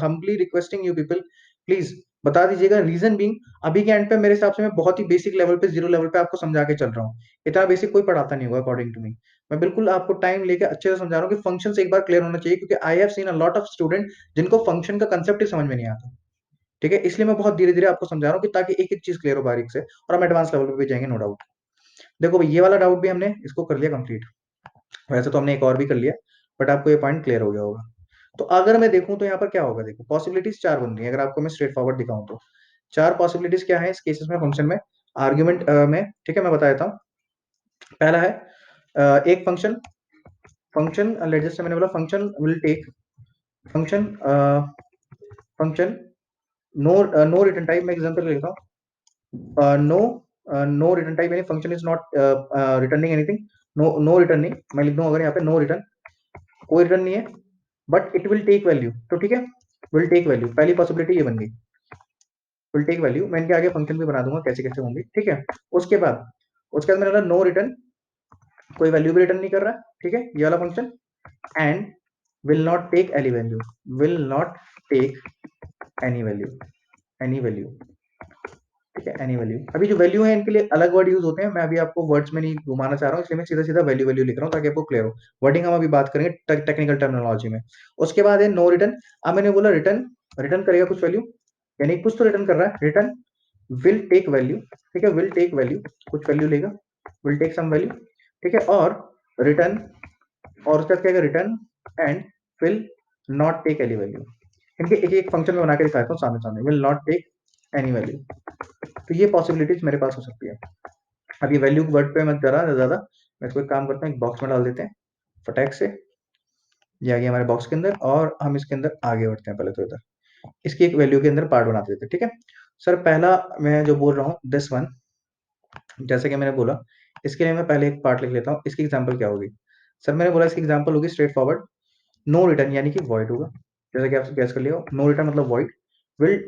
humbly requesting you people, please बता दीजिएगा। रीजन बीइंग, अभी के एंड पे मेरे हिसाब से मैं बहुत ही बेसिक लेवल पे, जीरो लेवल पे आपको समझा के चल रहा हूँ, इतना बेसिक कोई पढ़ाता नहीं होगा अकॉर्डिंग टू मी। मैं बिल्कुल आपको टाइम लेके अच्छे से समझा रहा हूँ कि फंक्शन एक बार क्लियर होना चाहिए, क्योंकि I have seen a lot of student जिनको फंक्शन का कंसेप्ट ही समझ में नहीं आता। ठीक है, इसलिए मैं बहुत धीरे धीरे आपको समझा रहा हूँ कि ताकि एक एक चीज क्लियर हो बारीक से, और हम एडवांस लेवल पे भी जाएंगे, नो डाउट। देखो भाई, ये वाला डाउट भी हमने इसको कर लिया कंप्लीट, वैसे तो हमने एक और भी कर लिया, बट आपको ये पॉइंट क्लियर हो गया होगा। तो अगर मैं देखूं तो यहाँ पर क्या होगा, देखो पॉसिबिलिटीज चार बन रही है, अगर आपको मैं स्ट्रेट फॉरवर्ड दिखाऊं तो चार पॉसिबिलिटीज क्या है इस केसेस में, फंक्शन में, आर्ग्यूमेंट में। ठीक है, मैं बता देता हूँ। पहला है एक फंक्शन, लेट जस्ट मैंने बोला function will take, function function no no return type, मैं एग्जांपल लेता हूँ, नो नो रिटर्न टाइप, यानी function is not returning anything, no returning, मैं लिख दूं अगर यहाँ पे नो रिटर्न, कोई रिटर्न नहीं है, but it will take value. तो ठीक है, विल टेक वैल्यू, पहली पॉसिबिलिटी ये बन गई, विल टेक वैल्यू। मैं इनके आगे फंक्शन भी बना दूंगा कैसे कैसे होंगे। ठीक है, उसके बाद मैंने बोला नो रिटर्न, कोई वैल्यू भी रिटर्न नहीं कर रहा। ठीक है, ये वाला function, and will not take any value, will not take any value, any value. ठीक है, एनी वैल्यू। अभी जो वैल्यू है इनके लिए अलग वर्ड यूज होते हैं, मैं अभी आपको वर्ड्स में नहीं घुमाना चाह रहा हूँ, इसलिए मैं सीधा सीधा वैल्यू वैल्यू लिख रहा हूँ ताकि आपको क्लियर हो। वर्डिंग हम अभी बात करेंगे टेक्निकल टर्मिनोलॉजी में। उसके बाद है नो रिटर्न। अब मैंने बोला रिटर्न, रिटर्न करेगा कुछ वैल्यू, यानी कुछ तो रिटर्न कर रहा है, रिटर्न विल टेक वैल्यू। ठीक है, विल टेक वैल्यू, कुछ वैल्यू लेगा, विल टेक सम वैल्यू। ठीक है, और रिटर्न, और उसका क्या return and will not take any value. इनके एक एक फंक्शन में बना के दिखाता हूँ सामने सामने, will not take any value. तो ये पॉसिबिलिटीज मेरे पास हो सकती है। अब ये वैल्यू वर्ड पे मत जरा ज्यादा, मैं इसको एक काम करता हूँ, एक बॉक्स में डाल देते हैं फटैक से, ये आ गया हमारे बॉक्स के अंदर, और हम इसके अंदर आगे बढ़ते हैं। पहले तो इधर इसकी एक वैल्यू के अंदर पार्ट बना देते हैं। ठीक है सर, पहला मैं जो बोल रहा हूँ दिस वन, जैसे कि मैंने बोला, इसके लिए मैं पहले एक पार्ट लिख लेता हूँ। इसकी एग्जांपल क्या होगी? सर मैंने बोला इसकी एग्जांपल होगी स्ट्रेट फॉरवर्ड, नो रिटर्न यानी कि वॉइड होगा, जैसा कि आपसे गैस कर लिया, नो रिटर्न मतलब वॉइड, विल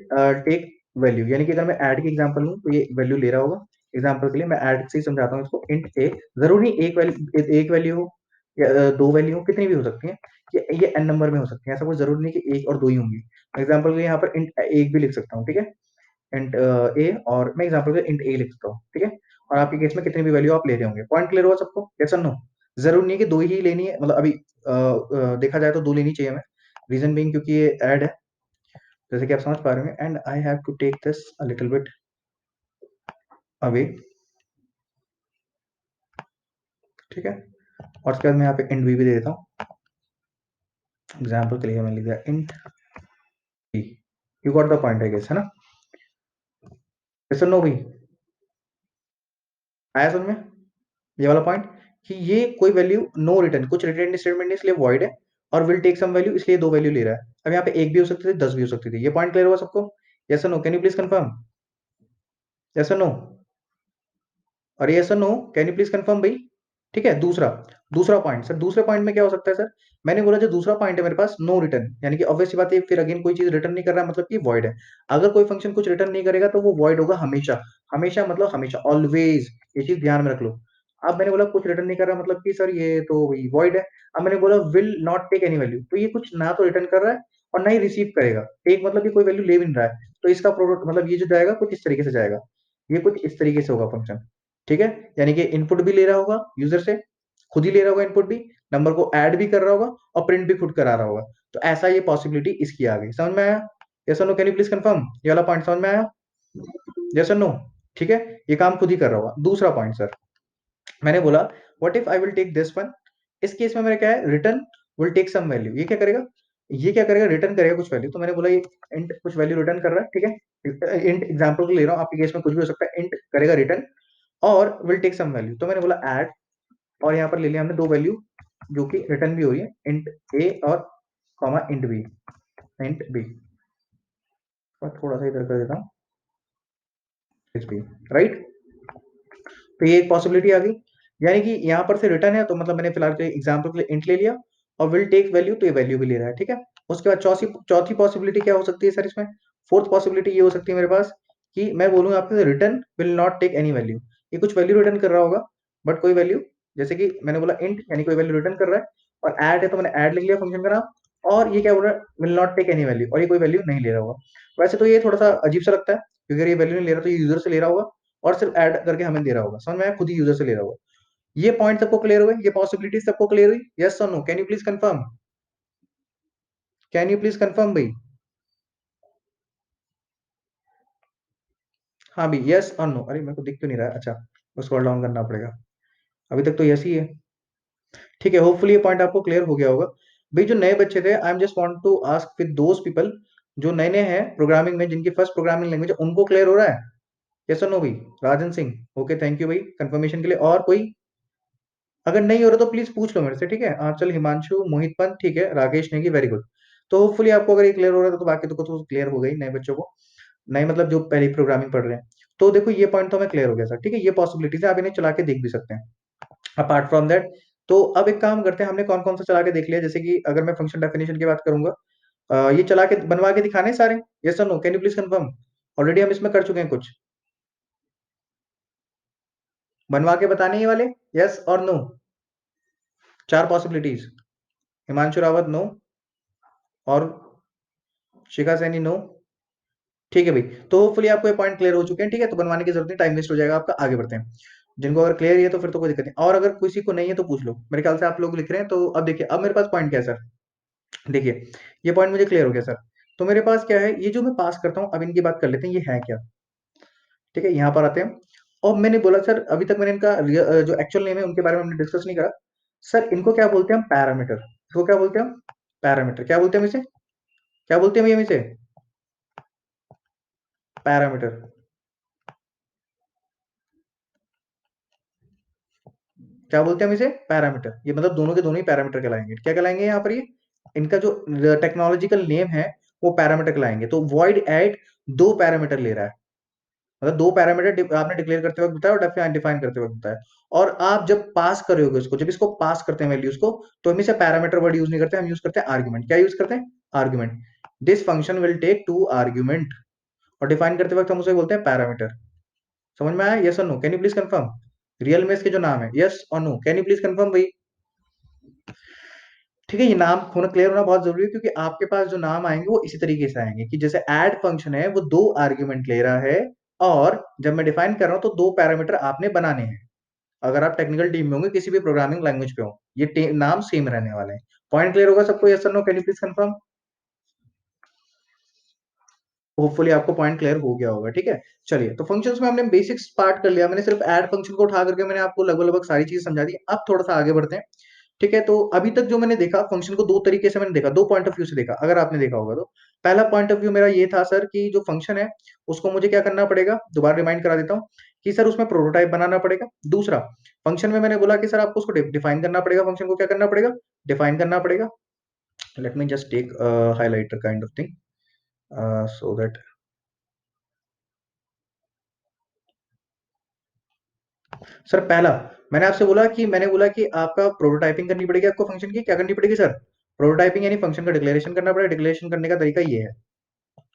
टेक वैल्यू, यानी कि अगर मैं ऐड की एग्जांपल लूं तो ये वैल्यू ले रहा होगा। एग्जांपल के लिए मैं ऐड से ही समझाता हूँ इसको, इंट ए, जरूरी नहीं एक वैल्यू हो या दो वैल्यू हो, कितनी भी हो सकती है, ये एन नंबर में हो सकती है, ऐसा कोई जरूरी नहीं कि एक और दो ही होंगी। एग्जाम्पल के लिए यहाँ पर इंट एक भी लिख सकता हूँ, ठीक है, इंट ए, और मैं एग्जांपल के इंट ए लिखता हूँ, ठीक है, और आपके केस में कितनी भी वैल्यू आप ले रहे होंगे। पॉइंट क्लियर हुआ सबको, यस और नो? जरूरी नहीं कि दो ही लेनी है, मतलब अभी देखा जाए तो दो लेनी चाहिए हमें, रीजन बीइंग क्योंकि ये ऐड है, जैसे कि आप समझ पा रहे हैं, and I have to take this a little bit away, ठीक है, और उसके बाद मैं यहाँ पे इंट बी भी दे देता हूँ, एग्जाम्पल के लिए मैंने लिख दिया int b. You got the point I guess, है ना? यस और नो भाई, आया समझ में ये वाला पॉइंट, कि ये कोई वैल्यू नो रिटर्न, कुछ रिटर्न स्टेटमेंट नहीं, इसलिए वॉइड है, और विल टेक सम वैल्यू, इसलिए दो वैल्यू ले रहा है। अब यहाँ पे एक भी हो सकती थी, 10 भी हो सकती थी। ये पॉइंट क्लियर हुआ सबको, यस और no? Can you please confirm, yes और नो? और यस और no, can you please confirm भाई? ठीक है, दूसरा दूसरा पॉइंट सर, दूसरे पॉइंट में क्या हो सकता है सर? मैंने बोला जो दूसरा पॉइंट है मेरे पास, नो रिटर्न, यानी कि ऑब्वियस सी बात है, फिर अगेन कोई चीज रिटर्न नहीं कर रहा है, मतलब कि वॉइड है। अगर कोई फंक्शन कुछ रिटर्न नहीं करेगा तो वो वॉइड होगा हमेशा, हमेशा मतलब हमेशा, ऑलवेज, ये चीज ध्यान में रख लो। अब मैंने बोला कुछ रिटर्न नहीं कर रहा, मतलब कि सर ये तो वॉइड है। अब मैंने बोला will not take any value, तो ये कुछ ना तो रिटर्न कर रहा है और ना ही रिसीव करेगा, टेक मतलब कि कोई वैल्यू ले भी नहीं रहा है, तो इसका प्रोडक्ट मतलब ये जो जाएगा कुछ इस तरीके से जाएगा, ये कुछ इस तरीके से होगा फंक्शन, ठीक है, यानी कि इनपुट भी ले रहा होगा यूजर से, खुद ही ले रहा होगा इनपुट भी, नंबर को ऐड भी कर रहा होगा, और प्रिंट भी खुद करा रहा होगा। तो ऐसा ये पॉसिबिलिटी इसकी आ गई, समझ में आया? यस और no? Can you please confirm, ये वाला पॉइंट समझ में आया? यस और नो? ठीक है, ये काम खुद ही कर रहा होगा। दूसरा पॉइंट सर, मैंने बोला what if I will take this one, इस केस में मेरा क्या है, return will take some value, ये क्या करेगा, ये क्या करेगा, रिटर्न करेगा कुछ वैल्यू। तो मैंने बोला ये इंट कुछ वैल्यू रिटर्न कर रहा है, ठीक है, इंट एग्जांपल को ले रहा हूँ, आपके केस में कुछ भी हो सकता है, इंट करेगा रिटर्न और विल टेक सम वैल्यू। तो मैंने बोला ऐड, और यहाँ पर ले लिया हमने दो वैल्यू जो कि रिटर्न भी हो रही है, इंट ए और comma int b, int b, थोड़ा सा इधर कर देता हूँ, इस बी, राइट। तो ये एक पॉसिबिलिटी आ गई, यानी कि यहाँ पर से रिटर्न है, तो मतलब मैंने फिलहाल के एग्जांपल के लिए इंट ले लिया, और विल टेक वैल्यू, तो ये वैल्यू भी ले रहा है, ठीक है। उसके बाद चौथी चौथी पॉसिबिलिटी क्या हो सकती है सर इसमें, फोर्थ पॉसिबिलिटी ये हो सकती है मेरे पास, कि मैं बोलूँ आपसे return will not take any value, ये कुछ वैल्यू रिटर्न कर रहा होगा, बट कोई वैल्यू, जैसे कि मैंने बोला इंट यानी कोई वैल्यू रिटर्न कर रहा है, और ऐड है तो मैंने ऐड लिख लिया फंक्शन का नाम, और ये क्या बोल रहा है, will not take any value, और ये कोई वैल्यू नहीं ले रहा होगा। वैसे तो ये थोड़ा सा अजीब सा लगता है, क्योंकि अगर ये वैल्यू नहीं ले रहा तो ये यूजर से ले रहा होगा, और सिर्फ ऐड करके हमें दे रहा होगा, समझ में आया, खुद ही यूजर से ले रहा होगा। ये पॉइंट सबको क्लियर हुए, ये पॉसिबिलिटी सबको क्लियर हुई, यस और no? Can you please confirm, can you please confirm भाई? हाँ भाई, यस और नो? अरे मेरे को दिख क्यों नहीं रहा है, अच्छा, उसको डाउन करना पड़ेगा, अभी तक तो यस ही है। ठीक है, होपफुली ये पॉइंट आपको क्लियर हो गया होगा। भाई जो नए बच्चे थे, I am just want to ask with those people जो नए नए हैं प्रोग्रामिंग में, जिनकी फर्स्ट प्रोग्रामिंग लैंग्वेज, उनको क्लियर हो रहा है, यस और नो भाई? Rajan Singh, okay, thank you भाई कंफर्मेशन के लिए। और कोई अगर नहीं हो रहा तो प्लीज पूछ लो मेरे से, ठीक है। चल हिमांशु, मोहित पंत, ठीक है, राकेश नेगी, वेरी गुड। तो होपफुली आपको अगर ये क्लियर हो रहा है तो बाकी तो क्लियर हो गई, नए बच्चों को, नए मतलब जो पहले प्रोग्रामिंग पढ़ रहे हैं। तो देखो ये पॉइंट तो हमें क्लियर हो गया सर, ठीक है, ये पॉसिबिलिटीज है, आप इन्हें चला के देख भी सकते हैं। अपार्ट फ्रॉम दैट, तो अब एक काम करते हैं, हमने कौन कौन सा चला के देख लिया, जैसे कि अगर मैं फंक्शन डेफिनेशन की बात करूंगा, ये चला के बनवा के दिखाने सारे, यस और no? Can you please confirm? Already हम इसमें कर चुके हैं कुछ, बनवा के बताने ये वाले, यस और नो? चार पॉसिबिलिटीज, हिमांशु रावत नो, और शिखा सैनी नो, ठीक है भाई। तो होपफुली आपको ये पॉइंट क्लियर हो चुके हैं, ठीक है, तो बनवाने की जरूरत नहीं, टाइम वेस्ट हो जाएगा आपका, आगे बढ़ते हैं। जिनको अगर क्लियर है तो फिर तो कोई दिक्कत नहीं, और अगर किसी को नहीं है तो पूछ लो, मेरे ख्याल से आप लोग लिख रहे हैं। तो अब देखिए, अब मेरे पास पॉइंट क्या है सर, देखिए ये पॉइंट मुझे क्लियर हो गया सर। तो मेरे पास क्या है, ये जो मैं पास करता हूँ, अब इनकी बात कर लेते हैं, ये है क्या, ठीक है, यहाँ पर आते हैं। और मैंने बोला सर, अभी तक मैंने इनका जो एक्चुअल नेम है उनके बारे में हमने डिस्कस नहीं करा। सर इनको क्या बोलते हैं हम, पैरामीटर, इसको क्या बोलते हैं हम, पैरामीटर, क्या बोलते हैं हम इसे, क्या बोलते हैं हम इसे, पैरामीटर, क्या बोलते हैं हम इसे, पैरामीटर। ये मतलब दोनों के दोनों ही पैरामीटर कहलाएंगे, क्या कहलाएंगे यहाँ पर ये, इनका जो टेक्नोलॉजिकल नेम है वो पैरामीटर कहलाएंगे। तो वॉइड एड दो पैरामीटर ले रहा है, मतलब दो पैरामीटर आपने डिक्लेयर करते वक्त बताया और डिफाइन करते वक्त बताया। और आप जब पास करोगे उसको, जब इसको पास करते हैं वैल्यूज को, तो हम इसे पैरामीटर वर्ड यूज नहीं करते, हम यूज करते हैं आर्ग्यूमेंट। क्या यूज करते हैं? Argument. This function will take two argument, और डिफाइन करते वक्त हम उसे बोलते हैं पैरामीटर। समझ में आया? यस और no? Can you please confirm? Real में इसके जो नाम है, यस और no? Can you please confirm भाई? ठीक है, ये नाम होना क्लियर होना बहुत जरूरी है, क्योंकि आपके पास जो नाम आएंगे वो इसी तरीके से आएंगे कि जैसे ऐड फंक्शन है वो दो आर्ग्यूमेंट ले रहा है, और जब मैं डिफाइन कर रहा हूं तो दो पैरामीटर आपने बनाने हैं। अगर आप टेक्निकल टीम में होंगे, किसी भी प्रोग्रामिंग लैंग्वेज पे हो, ये नाम सेम रहने वाले हैं। पॉइंट क्लियर होगा सबको? यस और no? Can you please confirm? Hopefully आपको पॉइंट क्लियर हो गया होगा। ठीक है, चलिए, तो फंक्शंस में हमने बेसिक्स पार्ट कर लिया। मैंने सिर्फ ऐड फंक्शन को उठा करके मैंने आपको लगभग लगभग सारी चीज समझा दी। अब थोड़ा सा आगे बढ़ते हैं। ठीक है, तो अभी तक जो मैंने देखा फंक्शन को दो तरीके से मैंने देखा, दो पॉइंट ऑफ व्यू से देखा, अगर आपने देखा होगा तो। पहला पॉइंट ऑफ व्यू मेरा ये था सर कि जो फंक्शन है उसको मुझे क्या करना पड़ेगा, दोबारा रिमाइंड करा देता हूँ कि सर उसमें प्रोटोटाइप बनाना पड़ेगा। दूसरा, फंक्शन में मैंने बोला कि सर आपको उसको डिफाइन करना पड़ेगा, फंक्शन को क्या करना पड़ेगा, डिफाइन करना पड़ेगा। Let me just take highlighter kind of thing so that. Sir पहला, मैंने बोला कि आपका प्रोटोटाइपिंग करनी पड़ेगी, आपको फंक्शन की क्या करनी पड़ेगी सर, प्रोटोटाइपिंग, यानी फंक्शन का डिक्लेरेशन करना पड़ेगा। डिक्लेरेशन करने का तरीका ये है,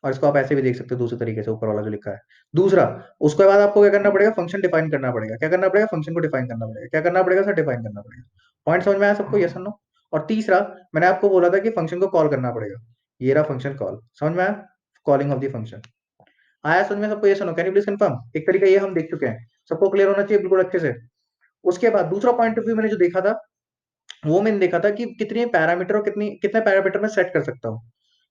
और इसको आप ऐसे भी देख सकते हो दूसरे तरीके से, ऊपर वाला जो लिखा है। दूसरा, उसके बाद आपको क्या करना पड़ेगा, फंक्शन डिफाइन करना पड़ेगा। क्या करना पड़ेगा? फंक्शन को डिफाइन करना पड़ेगा। क्या करना पड़ेगा सर? डिफाइन करना पड़ेगा। पॉइंट समझ में आया सबको? यस और नो? और तीसरा, मैंने आपको बोला था कि फंक्शन को कॉल करना पड़ेगा। ये रहा फंक्शन कॉल, समझ में आया? कॉलिंग ऑफ द फंक्शन आया समझ में सबको? यस और no? Can you please confirm? एक तरीका ये हम देख चुके हैं, सबको क्लियर होना चाहिए बिल्कुल अच्छे से। उसके बाद दूसरा पॉइंट ऑफ व्यू मैंने जो देखा था, वो मैंने देखा था कि कितने पैरामीटर और कितने पैरामीटर मैं सेट कर सकता हूँ,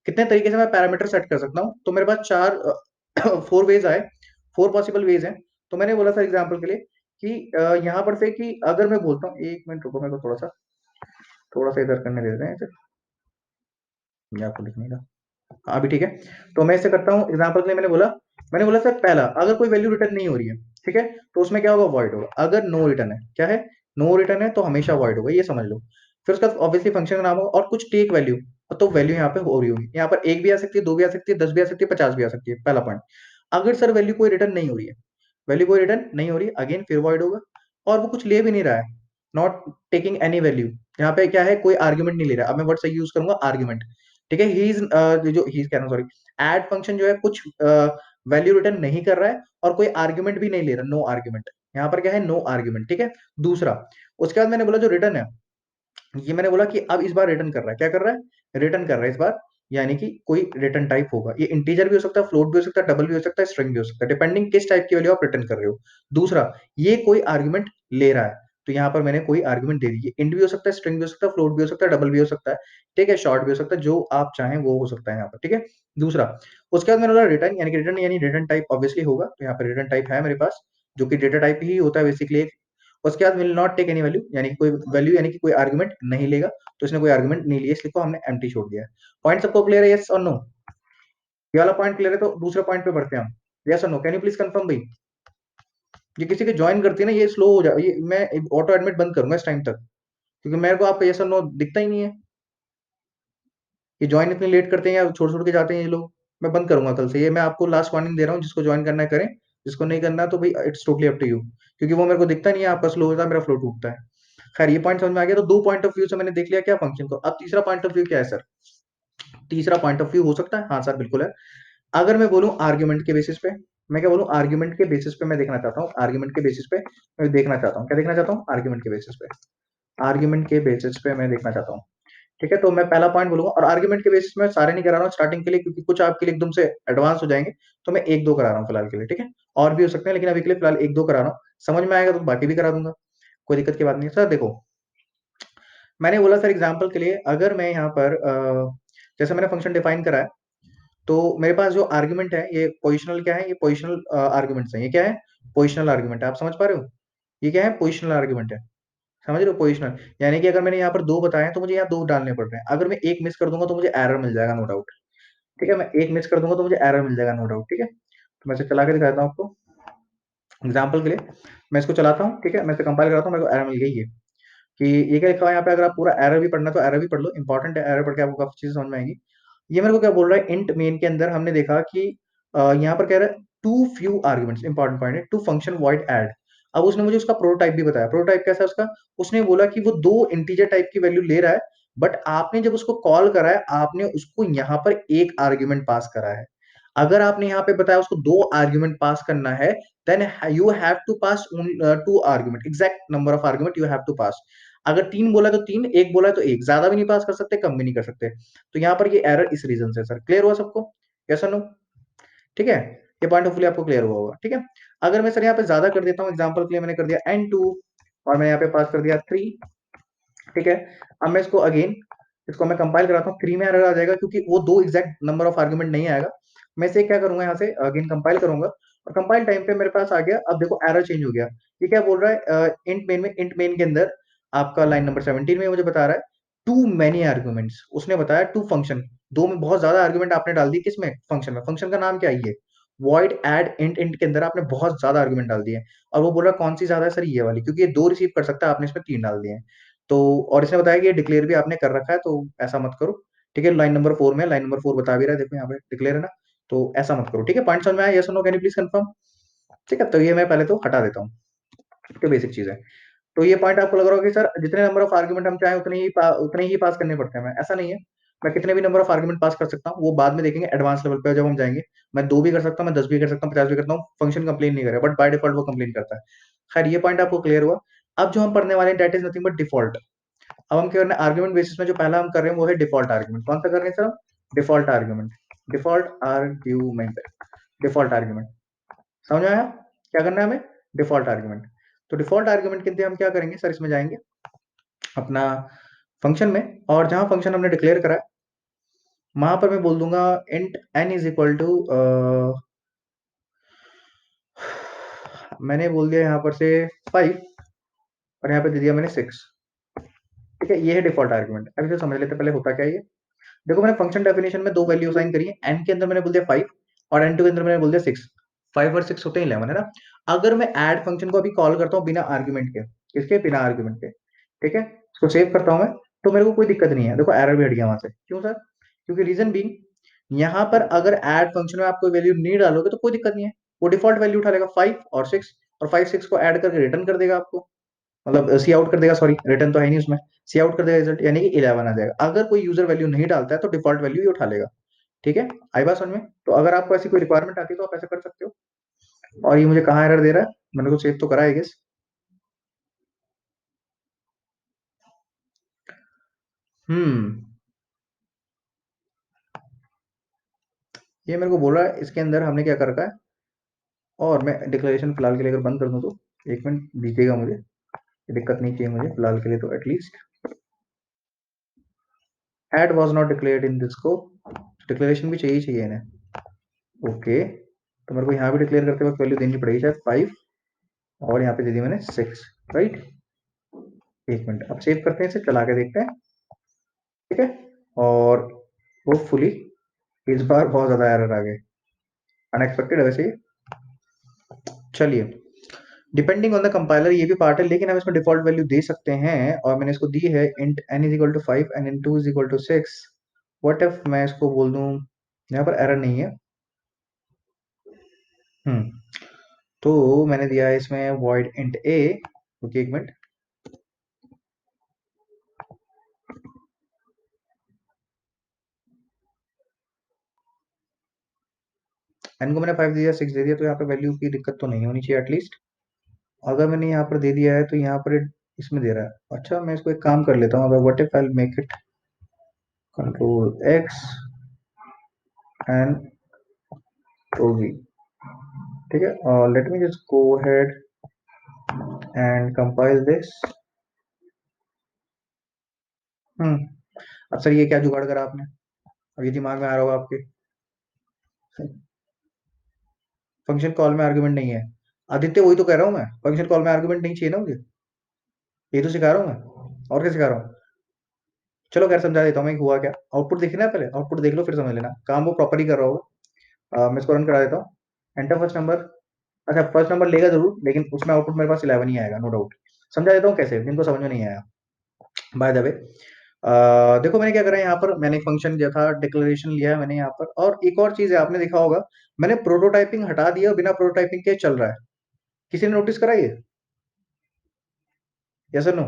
कितने तरीके से मैं पैरामीटर सेट कर सकता हूँ। तो मेरे पास चार फोर वेज आए, फोर पॉसिबल वेज हैं। तो मैंने बोला था एग्जांपल के लिए कि यहाँ पर से कि अगर मैं बोलता हूँ, एक मिनट रुको, मेरे को थोड़ा सा इधर करने दे रहे हैं इसे, ये आपको दिख नहीं रहा। हाँ, अभी ठीक है। तो मैं इसे करता हूँ एग्जांपल के लिए। मैंने बोला सर पहला, अगर कोई वैल्यू रिटर्न नहीं हो रही है, ठीक है, तो उसमें क्या होगा, वॉइड होगा। अगर नो रिटर्न है, क्या है, नो रिटर्न है, तो हमेशा वॉइड होगा, ये समझ लो। फिर उसका ऑब्वियसली फंक्शन का नाम होगा, और कुछ टेक वैल्यू, तो वैल्यू यहाँ पे हो रही होगी। यहाँ पर एक भी आ सकती है, दो भी आ सकती है, 10 भी आ सकती है, 50 भी आ सकती है, पहला पॉइंट। अगर सर वैल्यू कोई रिटर्न नहीं हो रही है, वैल्यू कोई रिटर्न नहीं हो रही, अगेन फिर वॉइड होगा। और वो कुछ ले भी नहीं रहा है, नॉट टेकिंग एनी वैल्यू। यहाँ पे क्या है, कोई आर्ग्यूमेंट नहीं ले रहा। अब मैं वर्ड सही यूज करूंगा, आर्ग्यूमेंट। ठीक है, ही इज जो ही कह रहा हूँ, सॉरी, एड फंक्शन जो है कुछ वैल्यू रिटर्न नहीं कर रहा है, और कोई आर्ग्यूमेंट भी नहीं ले रहा, नो आर्ग्यूमेंट। यहाँ पर क्या है, नो आर्ग्यूमेंट। ठीक है, दूसरा, उसके बाद मैंने बोला जो रिटर्न है, ये मैंने बोला कि अब इस बार रिटर्न कर रहा है। क्या कर रहा है? रिटर्न कर रहा है इस बार, यानी कि कोई रिटर्न टाइप होगा। ये इंटीजर भी हो सकता है, फ्लोट भी हो सकता है, डबल भी हो सकता है, स्ट्रिंग भी हो सकता है, डिपेंडिंग किस टाइप की वैल्यू आप रिटर्न कर रहे हो। दूसरा, ये कोई आर्ग्यूमेंट ले रहा है, तो यहाँ पर मैंने कोई आर्ग्यूमेंट दे दी है। इंट भी हो सकता है, स्ट्रिंग भी हो सकता है, फ्लोट भी हो सकता है, डबल भी हो सकता है, ठीक है, शॉर्ट भी हो सकता है, जो आप चाहें वो हो सकता है यहाँ पर। ठीक है, दूसरा, उसके बाद मैंने बोला रिटर्न, यानी रिटर्न टाइप ऑब्वियसली होगा, तो यहाँ पर रिटर्न टाइप है मेरे पास, जो कि डेटा टाइप ही होता है बेसिकली। उसके बाद will not take any value, यानी कि कोई वैल्यू, यानी कि कोई आर्गुमेंट नहीं लेगा। तो इसने कोई आर्गुमेंट नहीं लिया, इसलिए को हमने एम्प्टी छोड़ दिया है। पॉइंट सबको क्लियर है? यस और नो? ये वाला पॉइंट क्लियर है, तो दूसरे पॉइंट पे बढ़ते हैं हम। यस और no? Can you please confirm भाई? ये किसी के ज्वाइन करती है ना, ये स्लो हो जाए, ये मैं ऑटो एडमिट बंद करूंगा इस टाइम तक, क्योंकि मेरे को आपका यस और नो दिखता ही नहीं है। ये ज्वाइन इतनी लेट करते हैं या छोड़ छोड़ के जाते हैं ये लोग। मैं बंद करूंगा कल से ये, मैं आपको लास्ट वार्निंग दे रहा हूँ, जिसको ज्वाइन करना है करें, जिसको नहीं करना तो भाई it's totally up to you, क्योंकि वो मेरे को दिखता नहीं है, आपका स्लो होता है, मेरा फ्लो टूटता है। खैर, ये पॉइंट समझ में आ गया। तो दो पॉइंट ऑफ व्यू से मैंने देख लिया क्या फंक्शन को। अब तीसरा पॉइंट ऑफ व्यू क्या है सर? तीसरा पॉइंट ऑफ व्यू हो सकता है, हाँ सर बिल्कुल है। अगर मैं बोलूं आर्ग्यूमेंट के बेसिस पे, मैं क्या बोलूं, आर्ग्यूमेंट के बेसिस पे मैं देखना चाहता हूँ, आर्ग्यूमेंट के बेसिस पे मैं देखना चाहता हूँ, क्या देखना चाहता हूँ, आर्ग्यूमेंट के बेसिस पे, आर्ग्यूमेंट के बेसिस पे मैं देखना चाहता हूँ। ठीक है, तो मैं पहला पॉइंट बोलूंगा, और आर्ग्यूमेंट के बेसिस में सारे नहीं करा रहा हूँ स्टार्टिंग के लिए, क्योंकि कुछ आपके लिए एकदम से एडवांस हो जाएंगे। तो मैं एक दो करा रहा हूँ फिलहाल के लिए, ठीक है। और भी हो सकते हैं, लेकिन अभी के लिए फिलहाल एक दो करा रहा हूँ। समझ में आएगा तो बाकी भी करा दूंगा, कोई दिक्कत की बात नहीं है सर। देखो, मैंने बोला सर एग्जाम्पल के लिए, अगर मैं यहाँ पर जैसे मैंने फंक्शन डिफाइन करा है, तो मेरे पास जो आर्ग्यूमेंट है, ये पोजिशनल क्या है, ये पोजिशनल आर्ग्यूमेंट्स है। ये क्या है? पोजिशनल आर्ग्यूमेंट है। आप समझ पा रहे हो? ये क्या है? पोजिशनल आर्ग्यूमेंट है। समझ रहे हो? पोजिशनल, यानी कि अगर मैंने यहाँ पर दो बताए हैं, तो मुझे यहाँ दो डालने पड़ रहे हैं। अगर मैं एक मिस कर दूंगा तो मुझे एरर मिल जाएगा, नो डाउट। ठीक है, मैं एक मिस कर दूंगा तो मुझे एरर मिल जाएगा, नो डाउट। ठीक है, तो मैं इसे चला के दिखाता हूँ आपको एग्जाम्पल के लिए। मैं इसको चलाता हूँ, ठीक है, मैं इसे कंपाइल कराता हूँ, मेरे को एरर मिल गई ये, कि ये क्या लिखा हुआ है यहाँ पे। अगर आप पूरा एरर भी पढ़ना तो एरर भी पढ़ लो, इंपॉर्टेंट है, एरर पढ़ के आपको काफी चीजें समझ में आएंगी। ये मेरे को क्या बोल रहा है, इंट मेन के अंदर हमने देखा कि यहाँ पर कह रहा है too few arguments, important point है, टू फंक्शन वॉइड ऐड। अब उसने मुझे उसका प्रोटोटाइप भी बताया। प्रोटोटाइप कैसा है उसका? उसने बोला कि वो दो इंटीजर टाइप की वैल्यू ले रहा है, बट आपने जब उसको कॉल करा है, आपने उसको यहाँ पर एक आर्ग्यूमेंट पास करा है। अगर आपने यहाँ पे बताया उसको दो आर्ग्यूमेंट पास करना है, then you have to pass two argument, exact number of argument you have to pass. अगर तीन बोला तो तीन, एक बोला तो एक, ज्यादा भी नहीं पास कर सकते, कम भी नहीं कर सकते। तो यहाँ पर ये एरर इस रीजन से। सर क्लियर हुआ सबको? यस और नो? ठीक है, ये पॉइंट ऑफली आपको क्लियर हुआ होगा। ठीक है, अगर मैं सर यहाँ पे ज्यादा कर देता हूँ, एग्जाम्पल के लिए मैंने कर दिया n2 और मैं यहाँ पे पास कर दिया 3। ठीक है, अब मैं इसको अगेन, इसको मैं कंपाइल कराता हूँ, 3 में एरर आ जाएगा क्योंकि वो दो एग्जैक्ट नंबर ऑफ आर्गुमेंट नहीं आएगा। मैं इसे क्या करूंगा, यहाँ से अगेन कंपाइल करूंगा, और कंपाइल टाइम पे मेरे पास आ गया। अब देखो एरर चेंज हो गया। ये क्या बोल रहा है, इंट मेन के अंदर आपका लाइन नंबर 17 में मुझे बता रहा है टू मैनी आर्ग्यूमेंट्स। उसने बताया टू फंक्शन, दो में बहुत ज्यादा आर्ग्यूमेंट आपने डाल दी, किसमें? फंक्शन में। फंक्शन का नाम क्या है? ये वॉइड एड इंट। इंट के अंदर आपने बहुत ज्यादा आर्ग्यूमेंट डाल दिए, और वो बोल रहा है कौन सी ज्यादा है? सर ये वाली, क्योंकि ये दो रिसीव कर सकता है, आपने इसमें तीन डाल दिए हैं। तो और इसने बताया कि ये डिक्लेयर भी आपने कर रखा है, तो ऐसा मत करो। ठीक है, लाइन नंबर 4 में, लाइन नंबर 4 बता भी रहा है, देखो यहाँ पे डिक्लेयर है ना, तो ऐसा मत करो। ठीक है, पॉइंट समझ में आया? Yes no? Can you please confirm? ठीक है, तो ये मैं पहले तो हटा देता हूँ, तो बेसिक चीज है। तो ये पॉइंट आपको लग रहा होगा कि सर जितने नंबर ऑफ आर्गुमेंट हम चाहें उतने ही पास करने पड़ते हैं। मैं ऐसा नहीं है, मैं कितने भी नंबर ऑफ आर्गुमेंट पास कर सकता हूँ, वो बाद में देखेंगे एडवांस लेवल पे जब हम जाएंगे। मैं 2 भी कर सकता हूँ, मैं 10 भी कर सकता हूँ, 50 भी करता हूँ, फंक्शन कंप्लेन नहीं करेगा, बट बाय डिफॉल्ट वो कंप्लेन करता है। खैर, ये पॉइंट आपको क्लियर हुआ। अब जो हम पढ़ने वाले हैं, that is nothing but default. अब हम क्या करना है, आर्गुमेंट बेसिस में जो पहला हम कर रहे हैं वो है डिफॉल्ट आर्गुमेंट। कौन सा कर रहे हैं सर हम? Default argument. Default argument, default argument. समझ में आया? क्या करना है हमें? Default argument. तो डिफॉल्ट आर्गुमेंट के लिए हम क्या करेंगे सर, इसमें जाएंगे अपना फंक्शन में, और जहां फंक्शन हमने डिक्लेयर करा है वहां पर मैं बोल दूंगा int n is equal to, मैंने बोल दिया यहाँ पर से 5, और यहाँ पे दे दिया मैंने 6। ठीक है, ये है डिफॉल्ट आर्गुमेंट। अभी तो समझ लेते हैं पहले होता क्या है ये। देखो, मैंने फंक्शन डेफिनेशन में दो वैल्यू साइन करी है। n के अंदर मैंने बोल दिया 5, और n2 के अंदर मैंने बोल दिया 6। 5 और 6 होते हैं 11, है ना? अगर मैं ऐड फंक्शन को अभी कॉल करता हूँ बिना आर्ग्यूमेंट के, किसके? बिना आर्ग्यूमेंट के। ठीक है, इसको सेव करता हूं मैं, तो मेरे को कोई दिक्कत नहीं है। देखो एरर भी हट गया वहां से। क्यों सर? क्योंकि रीजन बीइंग, यहाँ पर अगर ऐड फंक्शन में आप कोई वैल्यू नहीं डालोगे तो कोई दिक्कत नहीं है, वो डिफॉल्ट वैल्यू उठा लेगा 5 और 6, और 5 6 को ऐड करके रिटर्न कर देगा आपको, मतलब सी आउट कर देगा, सॉरी रिटर्न तो है नहीं उसमें, सी आउट कर देगा रिजल्ट, यानी कि 11 आ जाएगा। अगर कोई यूजर वैल्यू नहीं डालता है तो डिफॉल्ट वैल्यू ही उठा लेगा। ठीक है, आई बात समझ में? तो अगर आपको ऐसी कोई रिक्वायरमेंट आती है तो आप ऐसा कर सकते हो। और ये मुझे कहाँ एरर दे रहा है? मैंने तो सेव तो करा है गेस। हम्म, ये मेरे को बोल रहा है इसके अंदर हमने क्या कर रखा है, और मैं डिक्लेरेशन फिलहाल के लिए अगर बंद कर दूं तो, एक मिनट दीजिएगा मुझे, दिक्कत नहीं चाहिए मुझे फिलहाल के लिए तो, at least add was not declared in this को, डिक्लेरेशन भी चाहिए इन्हें। ओके, तो मेरे को यहाँ भी डिक्लेयर करते वक्त वैल्यू देनी पड़ेगी शायद 5, और यहाँ पे दे दी मैंने 6, राइट? एक मिनट, अब सेव करते हैं, इसे चला के देखते हैं। ठीक है, और होपफुली इस बार बहुत ज्यादा एरर आ गए, अनएक्सपेक्टेड है वैसे ये। चलिए, डिपेंडिंग ऑन द कंपाइलर ये भी पार्ट है, लेकिन हम इसमें डिफॉल्ट वैल्यू दे सकते हैं, और मैंने इसको दी है int n is equal to 5 and in 2 is equal to 6। What if मैं इसको बोल दूं, यहाँ पर एरर नहीं है। हम्म, तो मैंने दिया है इसमें void int a, ओके एक मिनट, n को मैंने 5 दे दिया, 6 दे दिया, तो यहाँ पे वैल्यू की दिक्कत तो नहीं होनी चाहिए एटलीस्ट। अगर मैंने यहाँ पर दे दिया है तो यहाँ पर इसमें दे रहा है। अच्छा, मैं इसको एक काम कर लेता हूँ, अगर what if I make it control x and o v। ठीक है, और let me just go ahead and compile this. Hmm, अब सर ये क्या जुगाड़ करा आपने? अब ये दिमाग में आ रहा होगा आपके, फंक्शन कॉल में आर्गुमेंट नहीं है। आदित्य, वही तो कह रहा हूँ मैं, फंक्शन कॉल में आर्गुमेंट नहीं चाहिए ना मुझे, ये तो सिखा रहा हूँ मैं, और क्या सिखा रहा हूँ? चलो खैर समझा देता हूँ मैं, हुआ क्या। आउटपुट देखना है, पहले आउटपुट देख लो फिर समझ लेना, काम वो प्रॉपर ही कर रहा होगा। मैं इसको रन करा देता हूँ, एंटर फर्स्ट नंबर। अच्छा, फर्स्ट नंबर लेगा जरूर, लेकिन उसमें आउटपुट मेरे पास 11 ही आएगा, नो डाउट। समझा देता हूँ कैसे, जिनको समझ में नहीं आया। बाय द वे, देखो मैंने क्या करा है यहाँ पर, मैंने एक फंक्शन दिया था, डिक्लेरेशन लिया है मैंने यहाँ पर, और एक और चीज है आपने देखा होगा, मैंने प्रोटोटाइपिंग हटा दिया और बिना प्रोटोटाइपिंग के चल रहा है। किसी ने नोटिस करा ये? यस और नो?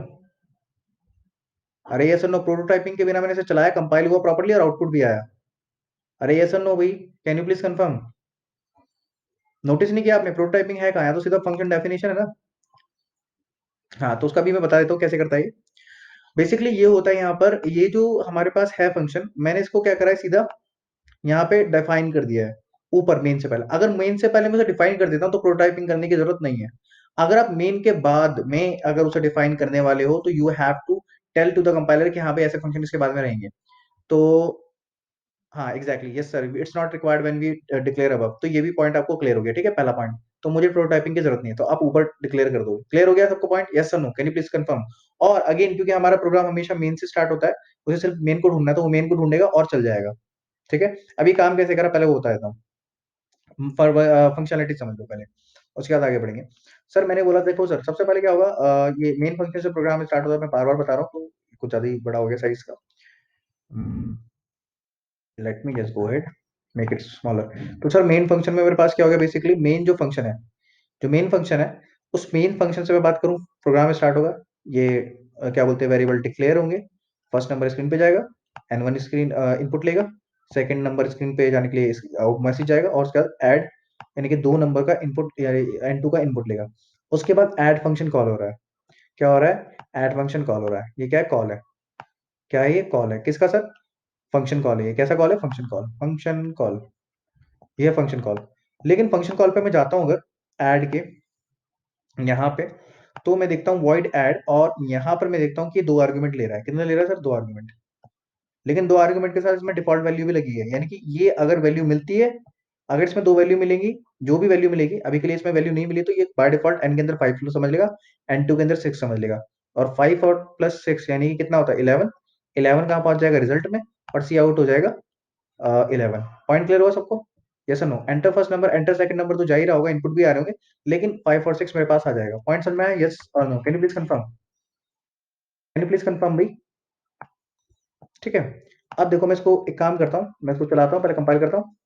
अरे यस और नो, प्रोटोटाइपिंग के बिना मैंने इसे चलाया, कंपाइल हुआ प्रॉपर्ली और आउटपुट भी आया। अरे यस और नो भाई, can you please confirm? Notice नहीं किया आपने? प्रोटोटाइपिंग है कहाँ? यहाँ तो सीधा फंक्शन डेफिनेशन है ना। हाँ तो उसका भी मैं बता देता हूँ कैसे करता है। बेसिकली ये होता है यहाँ पर, ये जो हमारे पास है फंक्शन, मैंने इसको क्या करा है, सीधा यहाँ पे डिफाइन कर दिया है ऊपर मेन से पहले। अगर मेन से पहले मैं उसे डिफाइन कर देता हूँ तो प्रोटोटाइपिंग करने की जरूरत नहीं है। अगर आप मेन के बाद में अगर उसे डिफाइन करने वाले हो तो you have to tell to the compiler कि हाँ भाई ऐसे फंक्शन इसके बाद में रहेंगे। तो हाँ exactly, yes sir, it's not required when we declare above. तो ये भी पॉइंट आपको क्लियर हो गया, ठीक है, पहला पॉइंट। तो मुझे प्रोटोटाइपिंग की जरूरत नहीं है, तो आप ऊपर डिक्लेयर कर दो। क्लियर हो गया सबको point? Yes sir no, can you please confirm? और अगेन क्योंकि हमारा प्रोग्राम हमेशा मेन से स्टार्ट होता है, उसे सिर्फ मेन को ढूंढना है, तो वो मेन को ढूंढेगा और चल जाएगा। ठीक है, अभी काम कैसे करा पहले वो बता देता हूँ। फंक्शनलिटी समझ लो पहले, उसके बाद आगे बढ़ेंगे। सर मैंने बोला देखो सर, सबसे पहले क्या होगा, ये मेन फंक्शन से प्रोग्राम स्टार्ट होता है, मैं बार बार बता रहा हूँ तो कुछ ज्यादा ही बड़ा हो गया साइज का। Late me just go ahead, make it smaller. तो सर मेन फंक्शन में मेरे पास क्या हो गया, बेसिकली मेन जो फंक्शन है, जो मेन फंक्शन है, उस मेन फंक्शन से मैं बात करूं, प्रोग्राम स्टार्ट होगा। ये क्या बोलते हैं, वेरिएबल डिक्लेयर होंगे। फर्स्ट नंबर स्क्रीन पे जाएगा, N1 स्क्रीन इनपुट लेगा। सेकंड नंबर स्क्रीन पे जाने के लिए आउट मैसेज जाएगा, और उसके बाद ऐड, यानी कि 2 नंबर का इनपुट, N2 का इनपुट लेगा। उसके बाद ऐड फंक्शन कॉल हो रहा है। क्या हो रहा है? ऐड फंक्शन कॉल हो रहा है। ये क्या है? कॉल है। क्या है? ये कॉल है किसका सर? फंक्शन कॉल है। ये कैसा कॉल है? फंक्शन कॉल, फंक्शन कॉल, ये फंक्शन कॉल। लेकिन फंक्शन कॉल पे मैं जाता हूँ अगर, ऐड के यहाँ पे, तो मैं देखता हूँ वॉइड ऐड, और यहाँ पर मैं देखता हूँ कि ये 2 आर्गुमेंट ले रहा है। कितने ले रहा है सर? 2 आर्गुमेंट। लेकिन 2 आर्गुमेंट के साथ इसमें डिफॉल्ट वैल्यू भी लगी है, यानी कि ये अगर वैल्यू मिलती है, अगर इसमें 2 वैल्यू मिलेंगी, जो भी वैल्यू मिलेगी, अभी के लिए इसमें वैल्यू नहीं मिली, तो ये बाय डिफॉल्ट एन के अंदर 5 समझ लेगा, N2 के अंदर 6 समझ लेगा। और 5 और प्लस 6 यानी कि कितना होता है? 11। 11 कहाँ पहुंच जाएगा? रिजल्ट में, और सी आउट हो जाएगा 11। पॉइंट क्लियर हुआ सबको? Yes no? Enter first number, enter second number तो जा ही रहा होगा, इनपुट भी आ रहे होंगे, लेकिन 5 और 6 मेरे पास आ जाएगा। पॉइंट समझ में आया? यस और no? Can you please confirm? Can you please confirm भाई? ठीक है। अब देखो मैं इसको एक काम करता हूँ, मैं इसको चलाता हूँ, पहले कंपाइल करता हूँ।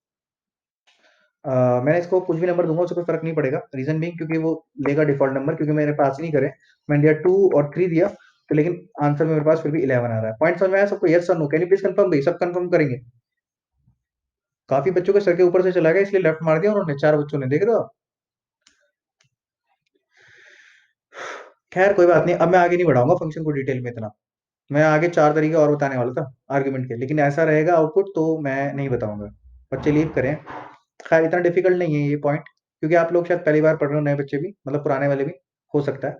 मैंने इसको कुछ भी नंबर दूंगा उससे कोई फर्क नहीं पड़ेगा, रीजन भी क्योंकि वो लेगा डिफॉल्ट नंबर, क्योंकि मेरे पास ही नहीं करे। मैंने दिया 2 और 3 दिया, तो लेकिन आंसर में मेरे पास फिर भी 11 आ रहा है। पॉइंट समझ में आया सबको? Yes sir no? Can you please confirm भाई? सब कंफर्म करेंगे? काफी बच्चों के सर के ऊपर से चला गया, इसलिए लेफ्ट मार दिया उन्होंने, 4 बच्चों ने, देख रहे हो आप? खैर कोई बात नहीं, अब मैं आगे नहीं बढ़ाऊंगा फंक्शन को डिटेल में इतना। मैं आगे 4 तरीके और बताने वाला था आर्ग्यूमेंट के, लेकिन ऐसा रहेगा आउटपुट तो मैं नहीं बताऊंगा। बच्चे लीव करें। खैर इतना डिफिकल्ट नहीं है ये पॉइंट, क्योंकि आप लोग शायद पहली बार पढ़ रहे हो, नए बच्चे भी, मतलब पुराने वाले भी, हो सकता है।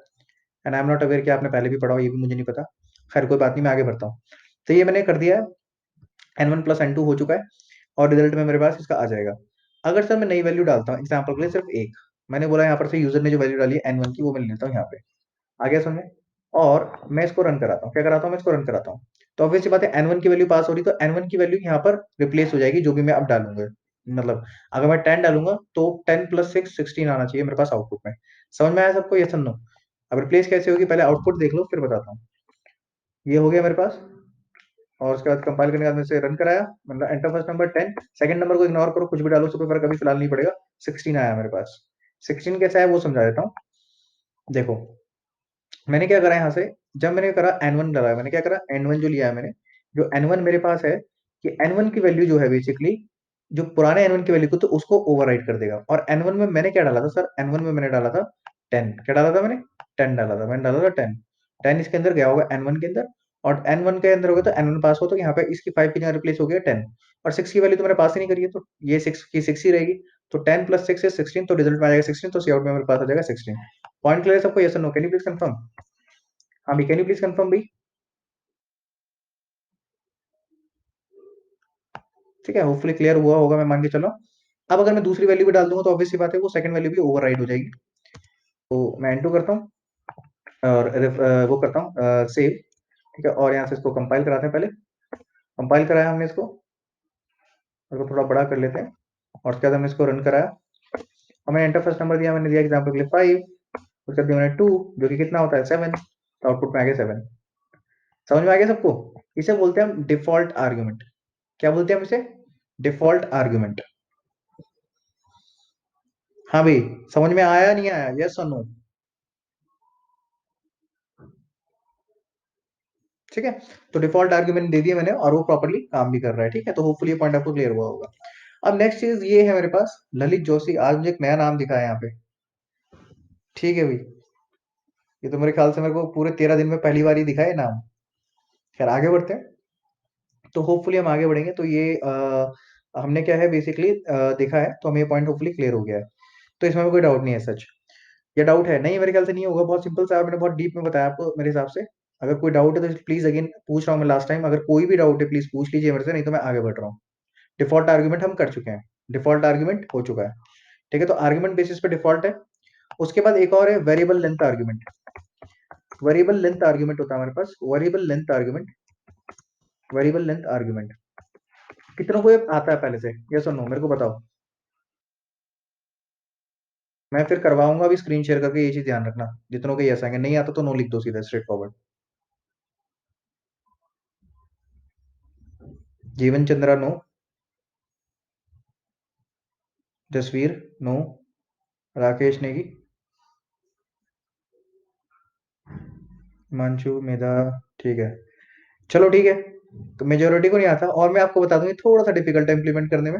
And I am not aware कि आपने पहले भी पढ़ा हो, ये भी मुझे नहीं पता। खैर कोई बात नहीं, मैं आगे बढ़ता हूँ। तो ये मैंने कर दिया है, N1 + N2 हो चुका है, और रिजल्ट में मेरे पास इसका आ जाएगा। अगर सर मैं नई वैल्यू डालता हूँ, एग्जाम्पल के लिए सिर्फ एक, मैंने बोला यहाँ पर से यूजर ने जो वैल्यू डाली है N1 की, वो मैं लेता हूँ यहाँ पे। आ गया समझ में? और मैं इसको रन कराता हूँ। क्या कराता हूँ? मैं इसको रन कराता हूँ। तो ऑब्वियसली बात है, N1 की वैल्यू पास हो रही, तो N1 की वैल्यू यहाँ पर रिप्लेस हो जाएगी, जो भी मैं अब डालूंगा। मतलब अगर मैं 10 डालूंगा तो 10 + 6 16 आना चाहिए मेरे पास आउटपुट में। समझ में आया सबको? ये सुन लो। अब रिप्लेस कैसे होगी, पहले आउटपुट देख लो फिर बताता हूँ। ये हो गया मेरे पास, और उसके बाद कंपाइल करने के बाद में से रन कराया, मतलब enter first number 10, second number को इग्नोर करो, कुछ भी डालो, उससे कोई फर्क अभी फिलहाल नहीं पड़ेगा। 16 आया मेरे पास। 16 कैसा है वो समझा देता हूँ। देखो मैंने क्या करा यहाँ से, जब मैंने करा N1 डाला, मैंने क्या करा, N1 जो लिया है मैंने, जो N1 मेरे पास है, कि N1 की वैल्यू जो है बेसिकली, जो पुराने N1 की वैल्यू को, तो उसको ओवरराइट कर देगा। और N1 में मैंने क्या डाला था सर? N1 में मैंने डाला था 10। क्या डाला था मैंने? 10 डाला था, मैंने डाला था 10। 10 इसके अंदर गया होगा N1 के अंदर, और N1 के अंदर होगा तो N1 पास हो, तो यहाँ पे इसकी 5 की जगह रिप्लेस हो गया 10। और 6 की वैल्यू तो मैंने पास ही नहीं करी है, तो ये 6 की 6 ही रहेगी। तो 10 + 6 is 16, तो रिजल्ट में आ जाएगा 16, तो सी आउट में मेरे पास आ जाएगा 16। पॉइंट क्लियर है सबको? यस और no? Can you please confirm? हाँ भाई, कैन यू प्लीज कंफर्म भाई? ठीक है, होपफुली क्लियर हुआ होगा, मैं मान के चलो। अब अगर मैं दूसरी वैल्यू भी डाल दूंगा तो ऑब्वियसली बात है, वो सेकंड वैल्यू भी ओवरराइड हो जाएगी। तो मैं एंटू करता हूँ, और वो करता हूँ सेव। ठीक है, और यहाँ से इसको कंपाइल कराते हैं पहले। कंपाइल कराया हमने इसको, इसको थोड़ा बड़ा कर लेते हैं, और उसके बाद हमने इसको रन कराया। और मैंने एंटर फर्स्ट नंबर दिया, मैंने दिया एग्जाम्पल के लिए 5, उसके बाद दिया मैंने 2, जो कि कितना होता है 7, तो आउटपुट में आ गया 7। समझ में आ गया सबको? इसे बोलते हैं हम डिफॉल्ट आर्ग्यूमेंट। क्या बोलते हैं हम इसे? Default argument. हाँ भाई, समझ में आया नहीं आया, यस और नो? ठीक है, तो डिफॉल्ट आर्ग्यूमेंट दे दिया मैंने और वो प्रॉपर्ली काम भी कर रहा है। ठीक है, तो होपफुली ये पॉइंट आपको क्लियर हुआ होगा। अब नेक्स्ट चीज ये है मेरे पास, ललित जोशी। आज मुझे एक नया नाम दिखा है यहाँ पे। ठीक है भाई, ये तो मेरे ख्याल से मेरे को पूरे 13 दिन में पहली बार ही दिखा है नाम। खैर आगे बढ़ते हैं। तो होपफुली हम आगे बढ़ेंगे, तो ये हमने क्या है बेसिकली देखा है, तो हमें ये पॉइंट होपफुली क्लियर हो गया है। तो इसमें हमें कोई डाउट नहीं है सच। ये डाउट है नहीं, मेरे ख्याल से नहीं होगा, बहुत सिंपल सा है, मैंने बहुत डीप में बताया आपको मेरे हिसाब से। अगर कोई डाउट है तो प्लीज अगेन पूछ रहा हूँ मैं लास्ट टाइम, अगर कोई भी डाउट है प्लीज पूछ लीजिए मेरे से, नहीं तो मैं आगे बढ़ रहा हूँ। डिफॉल्ट आर्ग्यूमेंट हम कर चुके हैं, डिफॉल्ट आर्ग्यूमेंट हो चुका है। ठीक है, तो आर्ग्यूमेंट बेसिस पे डिफॉल्ट है। उसके बाद एक और है variable length argument. Variable length argument होता है हमारे पास, variable length argument. Variable length argument कितनों को ये आता है पहले से, यस और नो, मेरे को बताओ। मैं फिर करवाऊंगा अभी स्क्रीन शेयर करके, ये चीज ध्यान रखना। जितनों के यस आएंगे, नहीं आता तो नो लिख दो सीधा स्ट्रेट फॉरवर्ड। जीवन चंद्रा नो। जसवीर नो। राकेश नेगी। हिमांशु मेधा। ठीक है, चलो ठीक है। तो मेजोरिटी को नहीं आता, और मैं आपको बता दूं ये थोड़ा सा डिफिकल्ट है इंप्लीमेंट करने में।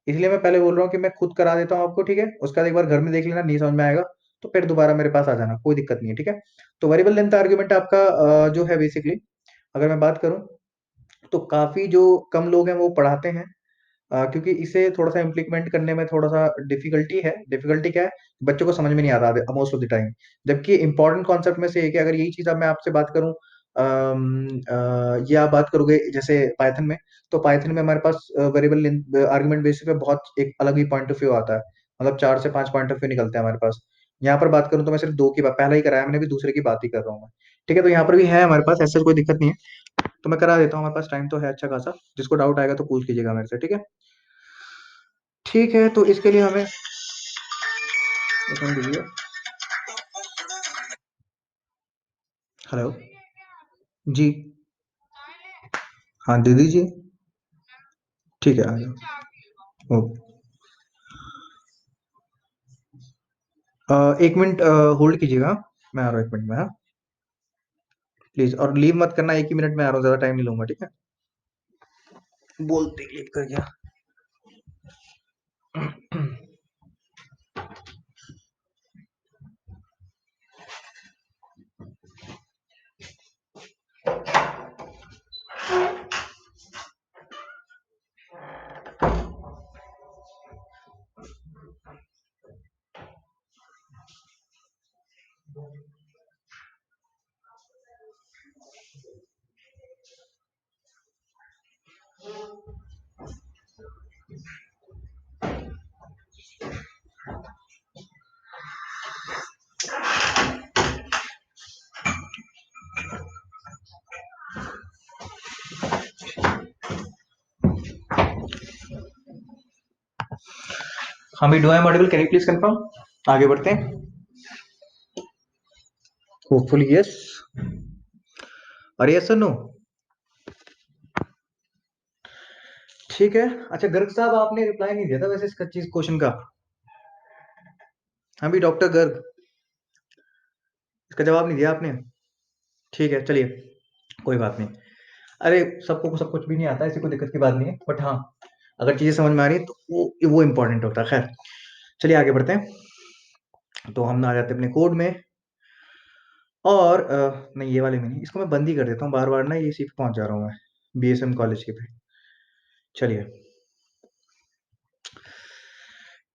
इसलिए मैं पहले बोल रहा हूँ कि मैं खुद करा देता हूँ आपको। ठीक है, उसके बाद एक बार घर में देख लेना, नहीं समझ में आएगा तो फिर दोबारा मेरे पास आ जाना, कोई दिक्कत नहीं है। ठीक है, तो वेरिएबल लेंथ आर्ग्यूमेंट आपका जो है बेसिकली, अगर मैं बात करूं तो काफी जो कम लोग हैं वो पढ़ाते हैं। क्योंकि इसे थोड़ा सा इम्प्लीमेंट करने में थोड़ा सा डिफिकल्टी है। डिफिकल्टी क्या है, बच्चों को समझ में नहीं आता मोस्ट ऑफ द टाइम। जबकि इंपॉर्टेंट कॉन्सेप्ट में से एक है। अगर यही चीज अब मैं आपसे बात करूं, ये आप बात करोगे जैसे पाइथन में, तो पाइथन में हमारे पास वेरिएबल आर्गुमेंट बेसिस पे बहुत एक अलग ही पॉइंट ऑफ व्यू आता है। मतलब 4 से 5 पॉइंट ऑफ व्यू निकलते हैं हमारे पास। यहाँ पर बात करूं तो मैं सिर्फ दो की बात, पहला ही कराया मैंने, भी दूसरे की बात ही कर रहा हूँ मैं। ठीक है, तो यहाँ पर भी है हमारे पास, ऐसा कोई दिक्कत नहीं है। तो मैं करा देता हूँ, हमारे पास टाइम तो है अच्छा खासा। जिसको डाउट आएगा तो पूछ लीजिएगा मेरे से। ठीक है, ठीक है, तो इसके लिए हमें एक मिनट दीजिए। हेलो। जी। हाँ दे दीजिए। ठीक है, आ जाओ। एक मिनट होल्ड कीजिएगा, मैं आ रहा हूँ 1 मिनट में। हाँ प्लीज, और लीव मत करना, एक ही मिनट में आ रहा हूँ, ज्यादा टाइम नहीं लूंगा। ठीक है, बोलते ही लीव कर गया। हाँ भाई, do I am audible, can you please confirm? आगे बढ़ते हैं। Hopefully yes. अरे यस सर नो। ठीक है, अच्छा गर्ग साहब, आपने रिप्लाई नहीं दिया था वैसे इसका चीज क्वेश्चन का। हाँ भाई डॉक्टर गर्ग, इसका जवाब नहीं दिया आपने। ठीक है चलिए, कोई बात नहीं। अरे सबको सब कुछ भी नहीं आता, ऐसी कोई दिक्कत की बात नहीं है, बट हाँ अगर चीजें समझ में आ रही है तो वो इंपॉर्टेंट होता है। खैर चलिए आगे बढ़ते हैं। तो हम आ जाते हैं अपने कोड में। और नहीं, ये वाले में नहीं, इसको मैं बंद ही कर देता हूँ, बार बार ना ये इसी पे पहुंच जा रहा हूँ मैं, बीएसएम कॉलेज के पे। चलिए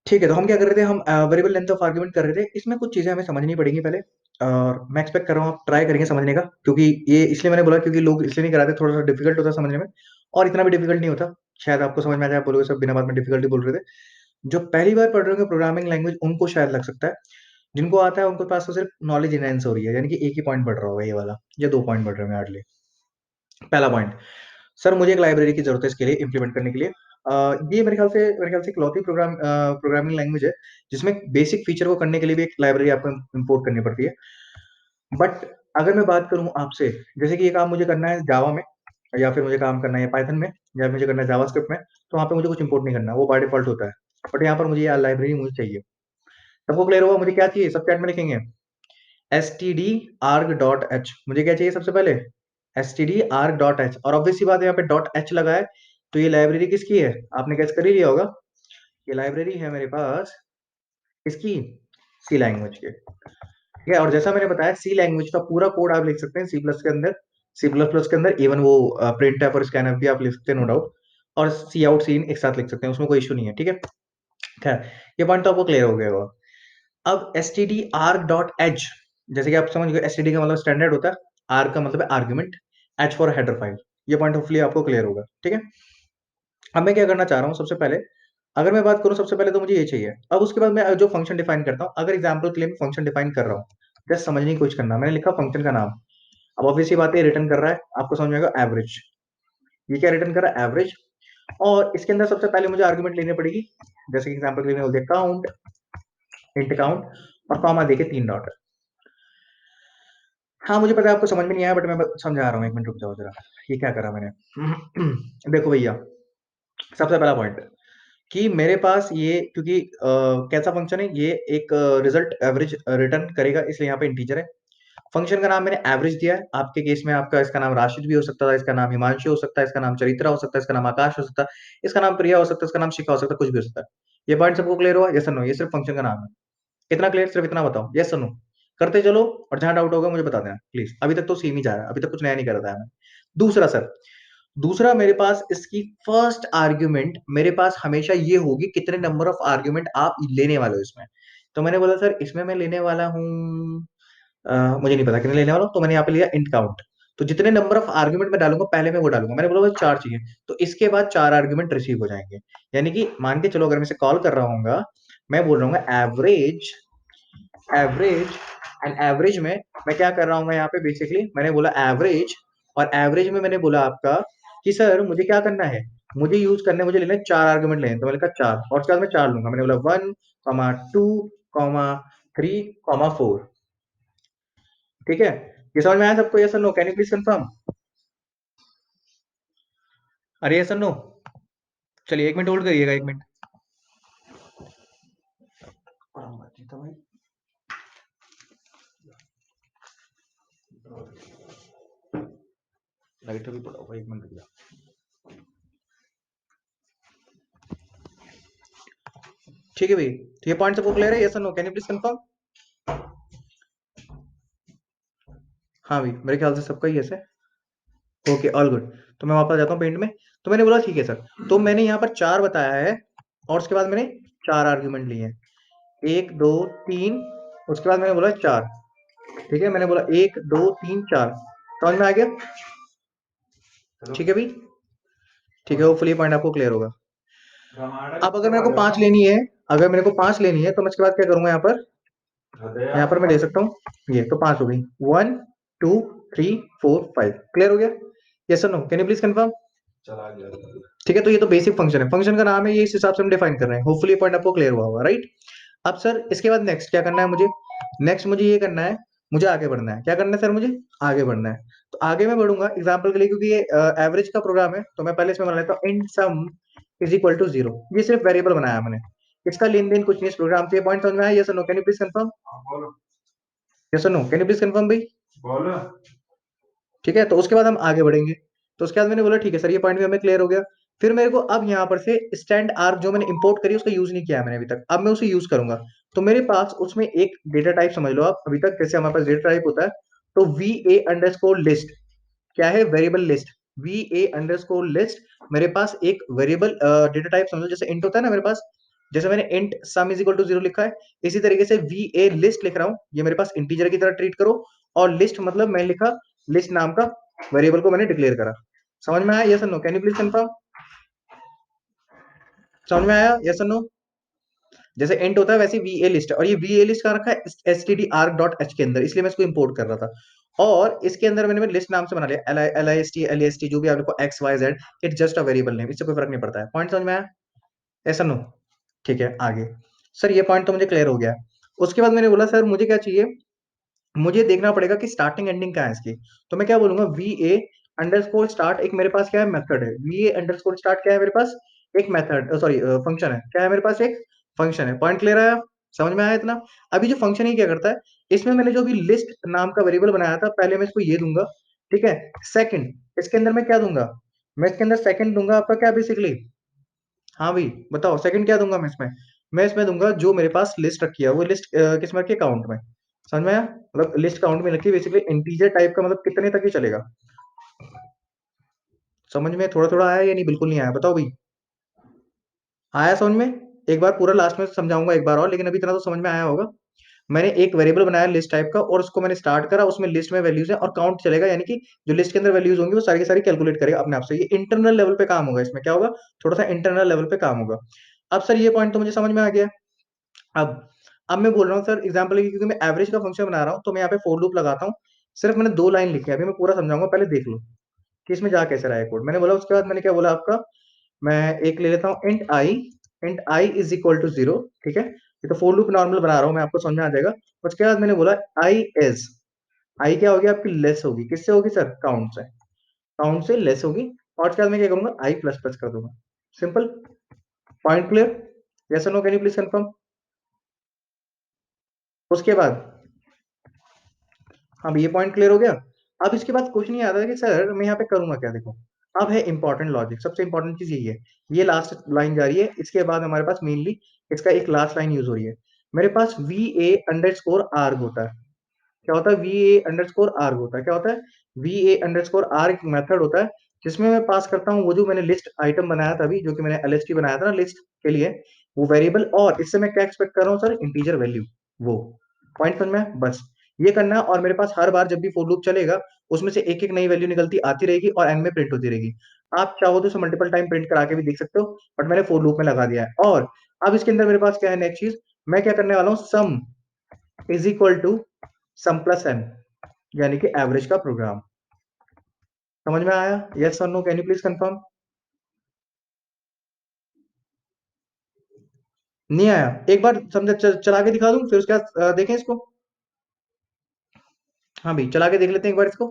ठीक है, तो हम क्या कर रहे थे, हम वेरिएबल लेंथ ऑफ आर्गुमेंट कर रहे थे। इसमें कुछ चीजें हमें समझनी पड़ेंगी पहले, और मैं एक्सपेक्ट कर रहा हूँ आप ट्राई करेंगे समझने का। क्योंकि ये इसलिए मैंने बोला क्योंकि लोग इसलिए नहीं कराते, थोड़ा सा डिफिकल्ट होता है समझने में, और इतना भी डिफिकल्ट नहीं होता। शायद आपको समझ में आ जाए, आप बोलोगे सब बिना बात में डिफिकल्टी बोल रहे थे। जो पहली बार पढ़ रहे होंगे प्रोग्रामिंग लैंग्वेज उनको शायद लग सकता है, जिनको आता है उनके पास तो सिर्फ नॉलेज इनहेंस हो रही है, यानी कि एक ही पॉइंट बढ़ रहा होगा ये वाला, या 2 पॉइंट बढ़ रहे हैं हार्डली। पहला पॉइंट, सर मुझे एक लाइब्रेरी की जरूरत है इसके लिए इंप्लीमेंट करने के लिए। ये मेरे ख्याल से इकलौती प्रोग्रामिंग लैंग्वेज है जिसमें बेसिक फीचर को करने के लिए भी एक लाइब्रेरी आपको इंपोर्ट करनी पड़ती है। बट अगर मैं बात करूं आपसे, जैसे कि ये काम मुझे करना है जावा में, या फिर मुझे काम करना है पाइथन में, या मुझे करना है जावास्क्रिप्ट में, तो वहाँ पे मुझे कुछ इंपोर्ट नहीं करना, वो बाय डिफॉल्ट होता है। बट यहाँ पर मुझे यार लाइब्रेरी मुझे चाहिए। सबको क्लियर होगा मुझे क्या चाहिए? सब चैट में लिखेंगे std_arg.h। मुझे क्या चाहिए सबसे पहले? std_arg.h। और ऑब्वियस सी बात है, यहाँ पे डॉट एच लगा है, तो ये लाइब्रेरी किसकी है? आपने कैसे कर ही लिया होगा, ये लाइब्रेरी है मेरे पास इसकी, सी लैंग्वेज के। ठीक है, और जैसा मैंने बताया सी लैंग्वेज का पूरा कोड आप लिख सकते हैं सी प्लस के अंदर, सी प्लस प्लस के अंदर। इवन वो प्रिंट एफ और स्कैन भी आप लिख सकते हैं, नो डाउट। और सी आउट सी इन एक साथ लिख सकते हैं, उसमें कोई इशू नहीं है। ठीक है, खैर ये पॉइंट तो आपको क्लियर हो गया होगा। अब std_arg.h, जैसे कि आप समझ गए std का मतलब स्टैंडर्ड होता है, r का मतलब है argument, h for header file. ये पॉइंट होपफुली आपको क्लियर होगा। ठीक है, अब मैं क्या करना चाह रहा हूँ सबसे पहले, अगर मैं बात करूँ सबसे पहले तो मुझे ये चाहिए। अब उसके बाद मैं जो फंक्शन डिफाइन करता हूँ, अगर एग्जाम्पल के लिए मैं फंक्शन डिफाइन कर रहा हूँ, जस्ट समझने की कोशिश करना। मैंने लिखा फंक्शन का नाम, अब ऑब्वियसली बात है रिटर्न कर रहा है, आपको समझ में आएगा एवरेज। ये क्या रिटर्न कर रहा है? एवरेज। और इसके अंदर सबसे पहले मुझे आर्गुमेंट लेनी पड़ेगी, जैसे कि एग्जाम्पल के लिए मैं बोल दिया काउंट, इंट काउंट, और कॉमा देके 3 डॉट। हाँ मुझे पता है आपको समझ में नहीं आया, बट मैं समझा रहा हूँ, एक मिनट रुक जाओ जरा। ये क्या करा मैंने देखो भैया, सबसे पहला पॉइंट कि मेरे पास ये, क्योंकि कैसा फंक्शन है ये, एक रिजल्ट एवरेज रिटर्न करेगा, इसलिए यहाँ पे इंटीजर है। फंक्शन का नाम मैंने एवरेज दिया है। आपके केस में आपका इसका नाम राशिद भी हो सकता था, इसका नाम हिमांशु हो सकता है, इसका नाम चरित्रा हो सकता है, इसका नाम आकाश हो सकता है, इसका नाम प्रिया हो सकता है, इसका नाम शिखा हो सकता है, कुछ भी हो सकता है। ये पॉइंट सबको क्लियर हुआ? यस और नो? ये सिर्फ फंक्शन का नाम है। कितना क्लियर? सिर्फ इतना बताओ, यस और नो। करते चलो, और जहां डाउट होगा मुझे बता देना प्लीज। अभी तक तो सेम ही जा रहा है, अभी तक कुछ नया नहीं कर रहा था मैं। दूसरा सर, दूसरा मेरे पास इसकी फर्स्ट आर्ग्यूमेंट मेरे पास हमेशा ये होगी, कितने नंबर ऑफ आर्ग्यूमेंट आप लेने वाले हो इसमें। तो मैंने बोला सर इसमें मैं लेने वाला हूँ, मुझे नहीं पता कितने लेने वाला हूँ, तो मैंने यहाँ पे लिया इंट काउंट। तो जितने नंबर ऑफ आर्ग्यूमेंट मैं डालूंगा पहले मैं वो डालूंगा। मैंने बोला 4 चाहिए, तो इसके बाद 4 आर्ग्यूमेंट रिसीव हो जाएंगे। यानी कि मान के चलो अगर मैं इसे कॉल कर रहा हूँ, मैं बोल रहा हूँ एवरेज, एवरेज, एंड एवरेज में मैं क्या कर रहा हूँ यहाँ पे, बेसिकली मैंने बोला एवरेज, और एवरेज में मैंने बोला आपका कि सर मुझे क्या करना है, मुझे यूज करने, मुझे लेने 4 आर्गुमेंट लेने, तो मैंने कहा 4, और उसके बाद मैं 4 लूंगा। मैंने बोला 1, 2, 3, 4। ठीक है, ये समझ में आया सबको? यस और no? Can you please confirm? अरे यस और नो? चलिए 1 मिनट होल्ड करिएगा, 1 मिनट। लाइटर भी पड़ा होगा, 1 मिनट रुक जाओ। ठीक है भाई, तो ये पॉइंट सबको क्लियर है? यस और no? Can you please confirm? हाँ भाई, मेरे ख्याल से सबका ही यस है। Okay, all good. तो मैं वापस जाता हूँ पेंट में। तो मैंने बोला ठीक है सर, तो मैंने यहाँ पर 4 बताया है, और उसके बाद मैंने 4 आर्ग्यूमेंट लिए हैं, 1, 2, 3, उसके बाद मैंने बोला 4। ठीक है, मैंने बोला 1, 2, 3, 4। समझ में आ गया? ठीक है भाई, ठीक है, होपफुली पॉइंट आपको क्लियर होगा। अब अगर मेरे को 5 लेनी है, अगर मेरे को 5 लेनी है, तो मैं इसके बाद क्या करूंगा, यहाँ पर मैं ले सकता हूँ ये, तो 5 हो गई, 1, 2, 3, 4, 5। क्लियर हो गया? यस और no? Can you please confirm? ठीक है, तो ये तो बेसिक फंक्शन है, फंक्शन का नाम है ये, इस हिसाब से हम डिफाइन कर रहे हैं। होपफुली पॉइंट आपको क्लियर हुआ होगा, राइट? अब सर इसके बाद नेक्स्ट क्या करना है मुझे? नेक्स्ट मुझे ये करना है, मुझे आगे बढ़ना है। क्या करना है सर? मुझे आगे बढ़ना है। तो आगे मैं बढ़ूंगा एग्जाम्पल के लिए, क्योंकि ये एवरेज का प्रोग्राम है, तो मैं पहले इसमें बना लेता हूँ int sum is equal to 0। ये सिर्फ वेरिएबल बनाया मैंने, इसका लेन देन कुछ नहीं इस प्रोग्राम से। पॉइंट समझ में आया? यस और no? Can you please confirm? Yes और no? Can you please confirm भाई? ठीक है, तो उसके बाद हम आगे बढ़ेंगे। तो उसके बाद मैंने बोला ठीक है सर, ये पॉइंट भी हमें क्लियर हो गया। फिर मेरे को अब यहाँ पर से स्टैंड आर्क जो मैंने इंपोर्ट करी उसका यूज नहीं किया है मैंने अभी तक, अब मैं उसे यूज करूंगा। तो मेरे पास उसमें एक डेटा टाइप समझ लो आप, अभी तक जैसे हमारे पास डेटा टाइप होता है, तो वी ए अंडरस्कोर लिस्ट क्या है? Variable list. V A underscore list मेरे पास एक वेरिएबल डेटा टाइप समझ लो, जैसे इंट होता है ना मेरे पास, जैसे मैंने int sum is equal to 0 लिखा है, इसी तरीके से वी ए लिस्ट लिख रहा हूँ, ये मेरे पास इंटीजर की तरह ट्रीट करो। और लिस्ट मतलब मैं लिखा, लिस्ट नाम का वेरिएबल को मैंने डिक्लेयर करा। समझ में आया? यस और no? Can you please confirm? समझ में आया? यस और नो? जैसे इंट होता है वैसे वी ए लिस्ट है, और ये वी ए लिस्ट का रखा है S T D arc dot H के अंदर, इसलिए मैं इसको इंपोर्ट कर रहा था। और इसके अंदर मैंने लिस्ट नाम से बना लिया, L I S T, L S T, जो भी आप लिखो, X Y Z, it's just a variable name, इससे कोई फर्क नहीं पड़ता है। पॉइंट समझ में आया? ऐसा नो? ठीक है, आगे। सर ये पॉइंट तो मुझे क्लियर हो गया। उसके बाद मैंने बोला सर मुझे क्या चाहिए, मुझे देखना पड़ेगा कि स्टार्टिंग एंडिंग कहाँ है इसकी। तो मैं क्या बोलूंगा, वी ए अंडरस्कोर स्टार्ट एक मेरे पास क्या है, मेथड है। वीए अंडरस्कोर स्टार्ट क्या है मेरे पास, एक मेथड, सॉरी फंक्शन है। क्या है मेरे पास, एक फंक्शन है। पॉइंट क्लियर है, समझ में आया इतना? अभी जो फंक्शन ही क्या करता है, इसमें मैंने जो भी लिस्ट नाम का वेरिएबल बनाया था, पहले मैं इसको ये दूंगा, ठीक है। सेकंड, इसके अंदर मैं क्या दूंगा, मैं इसके अंदर सेकंड दूंगा आपका क्या बेसिकली, हाँ भाई बताओ सेकंड क्या दूंगा मैं इसमें दूंगा जो मेरे पास लिस्ट रखी है, वो लिस्ट किस में रखी है, काउंट में। समझ में आया? मतलब लिस्ट काउंट में रखी है बेसिकली, इंटीजर टाइप का, मतलब कितने तक ही चलेगा। समझ में थोड़ा थोड़ा आया या नहीं, बिल्कुल नहीं आया, बताओ भाई। आया समझ में? एक बार पूरा लास्ट में समझाऊंगा एक बार और, लेकिन अभी इतना तो समझ में आया होगा। मैंने एक वेरिएबल बनाया लिस्ट टाइप का, और उसको मैंने स्टार्ट करा, उसमें लिस्ट में वैल्यूज है और काउंट चलेगा, यानी कि जो लिस्ट के अंदर वैल्यूज होंगी वो सारी की सारी कैलकुलेट करेगा अपने आप से। ये इंटरनल लेवल पे काम होगा, इसमें क्या होगा, थोड़ा सा इंटरनल लेवल पे काम होगा। अब सर ये पॉइंट तो मुझे समझ में आ गया। अब अब मैं बोल रहा हूँ सर एग्जाम्पल के लिए, क्योंकि मैं एवरेज का फंक्शन बना रहा हूँ, तो मैं यहाँ पे फोर लूप लगाता हूँ। सिर्फ मैंने 2 लाइन लिखी है, अभी मैं पूरा समझाऊंगा, पहले देख लो कि इसमें जा कैसे रहा है कोड। मैंने बोला, उसके बाद मैंने क्या बोला आपका, मैं एक ले लेता हूँ int I is equal to 0, ठीक है। ये तो फोर लूप नॉर्मल बना रहा हूँ मैं, आपको समझ में आ जाएगा। उसके बाद मैंने बोला आई इज, आई क्या होगी आपकी, लेस होगी, किससे होगी सर, काउंट से, काउंट से लेस होगी। और उसके बाद मैं क्या करूंगा, आई प्लस प्लस कर दूंगा। सिंपल। Point clear? यस और no, can you please confirm? उसके बाद, हाँ ये पॉइंट क्लियर हो गया। अब इसके बाद कुछ नहीं आता कि सर मैं यहाँ पे करूंगा क्या, देखो। अब है इंपॉर्टेंट लॉजिक, सबसे इंपॉर्टेंट चीज यही है। ये लास्ट लाइन जा रही है, इसके बाद हमारे पास मेनली इसका एक लास्ट लाइन यूज हो रही है। मेरे पास V A underscore arg होता है। क्या होता है, V A underscore arg होता है, क्या होता है, V A underscore arg method होता है, जिसमें मैं पास करता हूँ वो जो मैंने लिस्ट आइटम बनाया था अभी, जो कि मैंने एलएसटी बनाया था ना लिस्ट के लिए, वो वेरिएबल। और इससे मैं क्या एक्सपेक्ट कर रहा हूँ सर, इंटीजर वैल्यू। वो पॉइंट समझ में आया? बस ये करना है। और मेरे पास हर बार जब भी फॉर लूप चलेगा, उसमें से एक एक नई वैल्यू निकलती आती रहेगी और एंड में प्रिंट होती रहेगी। आप चाहो तो इसे मल्टीपल टाइम प्रिंट करा के भी देख सकते हो, बट मैंने फॉर लूप में लगा दिया है। और अब इसके अंदर मेरे पास क्या है, नेक्स्ट चीज मैं क्या करने वाला हूँ, sum is equal to sum plus n, यानी कि एवरेज का प्रोग्राम। समझ में आया? यस और no, can you please confirm? नहीं आया? एक बार समझ चला के दिखा दूं, फिर उसके बाद देखें इसको। हाँ भाई चला के देख लेते हैं एक बार इसको,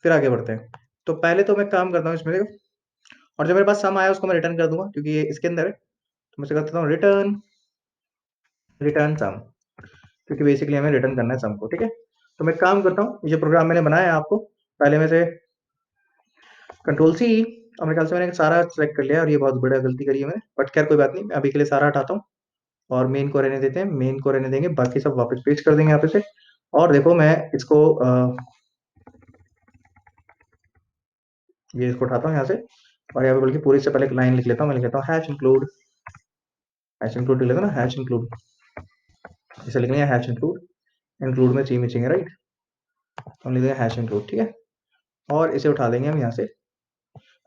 फिर आगे बढ़ते हैं। तो पहले तो मैं काम करता हूँ इसमें देखो, और जो मेरे पास सम आया उसको मैं रिटर्न कर दूंगा, क्योंकि ये इसके अंदर है। तो मैं इसे कर देता हूँ रिटर्न, रिटर्न सम, क्योंकि बेसिकली हमें रिटर्न करना है सम को, ठीक है। तो मैं काम करता हूँ, ये प्रोग्राम मैंने बनाया है आपको, पहले में से कंट्रोल सी, और मेरे ख्याल से मैंने सारा सेलेक्ट कर लिया, और ये बहुत बड़ा गलती करी है मैंने, बट खैर कोई बात नहीं, मैं अभी के लिए सारा हटाता हूँ। और मेन को रहने देते हैं, मेन को रहने देंगे, बाकी सब वापस पेस्ट कर देंगे यहाँ पे से। और देखो मैं इसको ये इसको उठाता हूँ यहाँ से, और यहाँ पे बल्कि पूरी से पहले एक लाइन लिख लेता हूँ, मैं लिख लेता हूँ हैश इंक्लूड लिख लेता हूँ ना, हैश इंक्लूड, इसे लिख लिया हैश इंक्लूड, इंक्लूड में ची मिचिंग है राइट, हम लिख देंगे हैश इंक्लूड, ठीक है। और इसे उठा देंगे हम यहाँ से।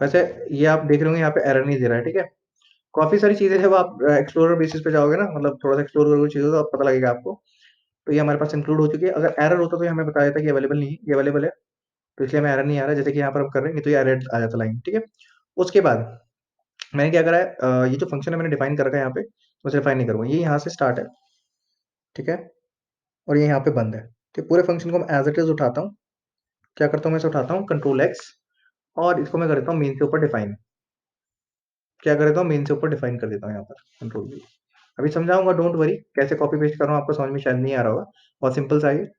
वैसे ये आप देख रहे होंगे यहाँ पे एरर नहीं दे रहा है, ठीक है। काफी सारी चीजें जब आप एक्सप्लोरर बेसिस पे जाओगे ना, मतलब थोड़ा सा एक्सप्लोर करोगे चीजों तो पता लगेगा आपको। तो ये हमारे पास इंक्लूड हो चुकी है, अगर एरर होता तो ये हमें बताया था कि अवेलेबल नहीं है, ये अवेलेबल है। तो इसलिए हमें एरर नहीं आ रहा है, जैसे कि यहाँ पर हम कर रहे हैं, नहीं तो ये एरर आ जाता लाइन, ठीक है। उसके बाद मैंने क्या करा है, ये जो फंक्शन है मैंने डिफाइन कर रखा है यहाँ पे, तो उसे डिफाइन नहीं करूंगा, ये यहाँ से स्टार्ट है, ठीक है, और ये यहाँ पे बंद है। तो पूरे फंक्शन को मैं एज इट इज उठाता हूँ, क्या करता हूँ मैं इसे उठाता हूँ कंट्रोल एक्स, और इसको मैं कर देता हूँ मेन के ऊपर डिफाइन। क्या कर देता हूँ, मेन से ऊपर डिफाइन कर देता हूँ यहाँ पर कंट्रोल भी। अभी समझाऊंगा, डोंट वरी, कैसे कॉपी पेस्ट कर रहा हूँ आपको समझ में शायद नहीं आ रहा होगा, बहुत सिंपल सा है।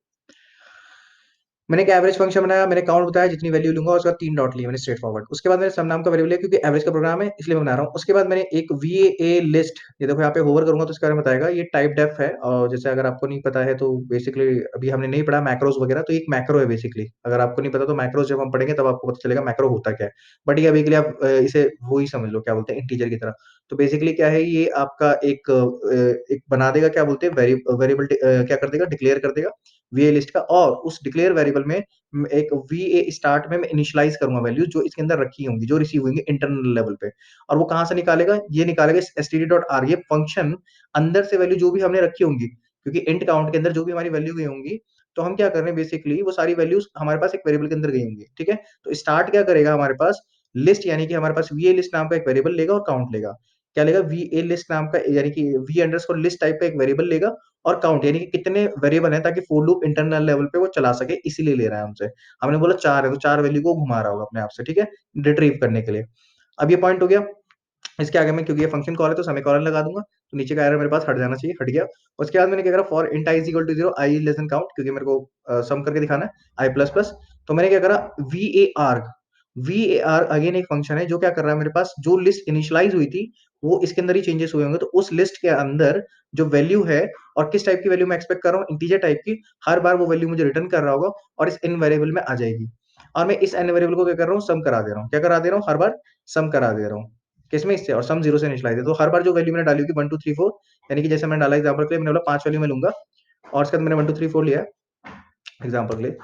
मैंने एक एवरेज फंक्शन बनाया, मैंने काउंट बताया जितनी वैल्यू लूंगा, उसके बाद 3 डॉट लिए मैंने स्ट्रेट फॉरवर्ड। उसके बाद मैंने सम नाम का वेरिएबल लिया, क्योंकि एवरेज का प्रोग्राम है इसलिए मैं बना रहा हूँ। उसके बाद मैंने एक वी ए लिस्ट, ये देखो यहाँ पे होवर करूंगा तो इसके बारे में बताएगा, ये टाइप डेफ है। और जैसे अगर आपको नहीं पता है तो बेसिकली अभी हमने नहीं पढ़ा मैक्रोज वगैरह, तो एक मैक्रो है बेसिकली। अगर आपको नहीं पता तो मैक्रोज जब हम पढ़ेंगे तब आपको पता चलेगा मैक्रो होता क्या है। बट ये अभी के लिए आप इसे वो ही समझ लो, क्या बोलते हैं, इंटीजर की तरह। तो बेसिकली क्या है, ये आपका एक बना देगा, क्या बोलते हैं, वेरिएबल क्या कर देगा, डिक्लेयर कर देगा वी ए लिस्ट का। और उस डिक्लेयर वेरिएबल में एक वी ए स्टार्ट में मैं इनिशियलाइज करूंगा वैल्यू जो इसके अंदर रखी होंगी, जो रिसीव होंगी इंटरनल लेवल पे। और वो कहां से निकालेगा, ये निकालेगा std डॉट आर, ये फंक्शन अंदर से वैल्यू जो भी हमने रखी होंगी, क्योंकि इंट काउंट के अंदर जो भी हमारी वैल्यू गई होंगी, तो हम क्या कर रहे हैं बेसिकली, वो सारी वैल्यूज हमारे पास एक वेरिएबल के अंदर गई होंगी, ठीक है। तो स्टार्ट क्या करेगा हमारे पास, लिस्ट, यानी कि हमारे पास वी ए लिस्ट नाम का एक वेरिएबल लेगा और काउंट लेगा। क्या लेगा, वी ए लिस्ट नाम का, यानी कि वी अंडरस्कोर लिस्ट टाइप का एक वेरिएबल लेगा, और काउंट यानी कि कितने वेरिएबल हैं, ताकि फॉर लूप इंटरनल लेवल पे वो चला सके, इसीलिए ले रहा है हमसे। हमने बोला 4 है, तो 4 वैल्यू को घुमा रहा होगा अपने आप से, ठीक है, रिट्रीव करने के लिए। अब ये पॉइंट हो गया। इसके आगे मैं, क्योंकि ये फंक्शन कॉल है तो सेमीकोलन लगा दूंगा, तो नीचे का एरर मेरे पास हट जाना चाहिए, हट गया। उसके बाद मैंने क्या करा, for int I is equal to 0, I less than count, क्योंकि मेरे को सम करके दिखाना है, आई प्लस प्लस। तो मैंने क्या करा, V A R, V A R again एक फंक्शन है जो क्या कर रहा है, मेरे पास जो लिस्ट इनिशियलाइज हुई थी वो इसके अंदर ही चेंजेस हुए होंगे, तो उस लिस्ट के अंदर जो वैल्यू है, और किस टाइप की वैल्यू मैं एक्सपेक्ट कर रहा हूँ, इंटीजर टाइप की, हर बार वो वैल्यू मुझे रिटर्न कर रहा होगा, और इस इन वेरिएबल में आ जाएगी। और मैं इस एन वेरिएबल को क्या कर रहा हूँ, सम करा दे रहा हूँ, क्या करा दे रहा हूँ, हर बार सम करा दे रहा हूँ, किसमें, इससे, और सम 0 से इनिशियलाइज है, तो हर बार जो वैल्यू मैंने डाली होगी 1 2 3 4, यानी कि जैसे मैंने डाला एग्जांपल के लिए, मैंने बोला 5 वैल्यू मैं लूंगा, और उसके बाद मैंने 1 2 3 4 लिया एग्जांपल के लिए,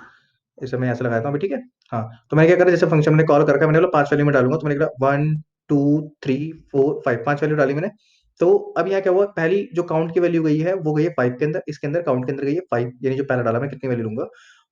इसे मैं ऐसे लगाता हूँ अभी, ठीक है। हाँ, तो मैंने क्या करा, जैसे फंक्शन मैंने कॉल करके मैंने बोला 5 वैल्यू में डालूंगा, तो मैंने कहा 1 2 3 4 5, 5 वैल्यू डाली मैंने। तो अब यहाँ क्या हुआ, पहली जो काउंट की वैल्यू गई है वो गई है 5 के अंदर, इसके अंदर काउंट के अंदर गई है 5, यानी जो पहला डाला मैं कितनी वैल्यू लूंगा,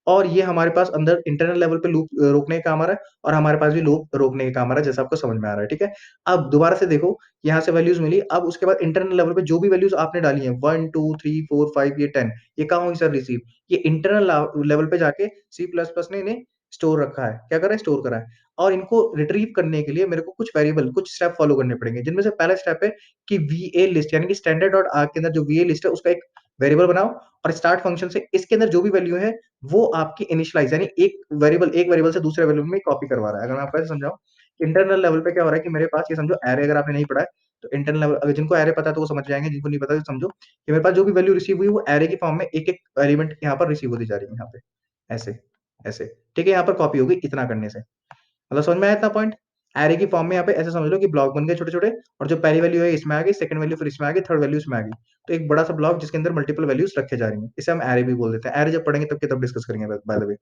और ये हमारे पास अंदर इंटरनल लेवल पे लूप रोकने का काम आ रहा है, और हमारे पास भी लूप रोकने का काम आ रहा है, जैसा आपको समझ में आ रहा है, ठीक है। अब दोबारा से देखो, यहाँ से वैल्यूज मिली, अब उसके बाद इंटरनल लेवल पे जो भी वैल्यूज आपने डाली है 1 2 3 4 5 ये 10, ये कहाँ हुई सर, रिसीव, ये इंटरनल लेवल पे जाके सी प्लस प्लस ने इन्हें स्टोर रखा है, क्या करा है, स्टोर करा है। और इनको रिट्रीव करने के लिए मेरे को कुछ वेरिएबल, कुछ स्टेप फॉलो करने पड़ेंगे, जिनमें से पहला स्टेप है कि वीए लिस्ट, यानी कि स्टैंडर्ड डॉट आर के अंदर जो वीए लिस्ट है उसका एक वेरिएबल बनाओ, और स्टार्ट फंक्शन से इसके अंदर जो भी वैल्यू है वो आपकी इनिशियलाइज, यानी एक वेरिएबल से दूसरे वेरिएबल में कॉपी करवा रहा है। अगर मैं आपको ऐसे समझाऊं, इंटरनल लेवल पे क्या हो रहा है कि मेरे पास, ये समझो एरे, अगर आपने नहीं पढ़ा है तो इंटरनल लेवल, अगर जिनको एरे पता है तो वो समझ जाएंगे, जिनको नहीं पता तो समझो कि मेरे पास जो भी वैल्यू रिसीव हुई वो एरे की फॉर्म में एक एक एलिमेंट यहाँ पर रिसीव होती जा रही है, यहाँ पे ऐसे, ऐसे, ठीक है, यहाँ पर कॉपी होगी इतना करने से, मतलब समझ में आया इतना पॉइंट। एरे की फॉर्म में यहाँ पे ऐसे समझ लो कि ब्लॉक बन गए छोटे छोटे, और जो पहली वैल्यू है इसमें आ गई, सेकंड वैल्यू फिर इसमें आ गई, थर्ड वैल्यू इसमें आ गई, तो एक बड़ा सा ब्लॉक जिसके अंदर मल्टीपल वैल्यूज रखे जा रही हैं, इसे हम एरे भी बोल देते हैं। एरे जब पढ़ेंगे तब के तब डिस्कस करेंगे, बाय द वे।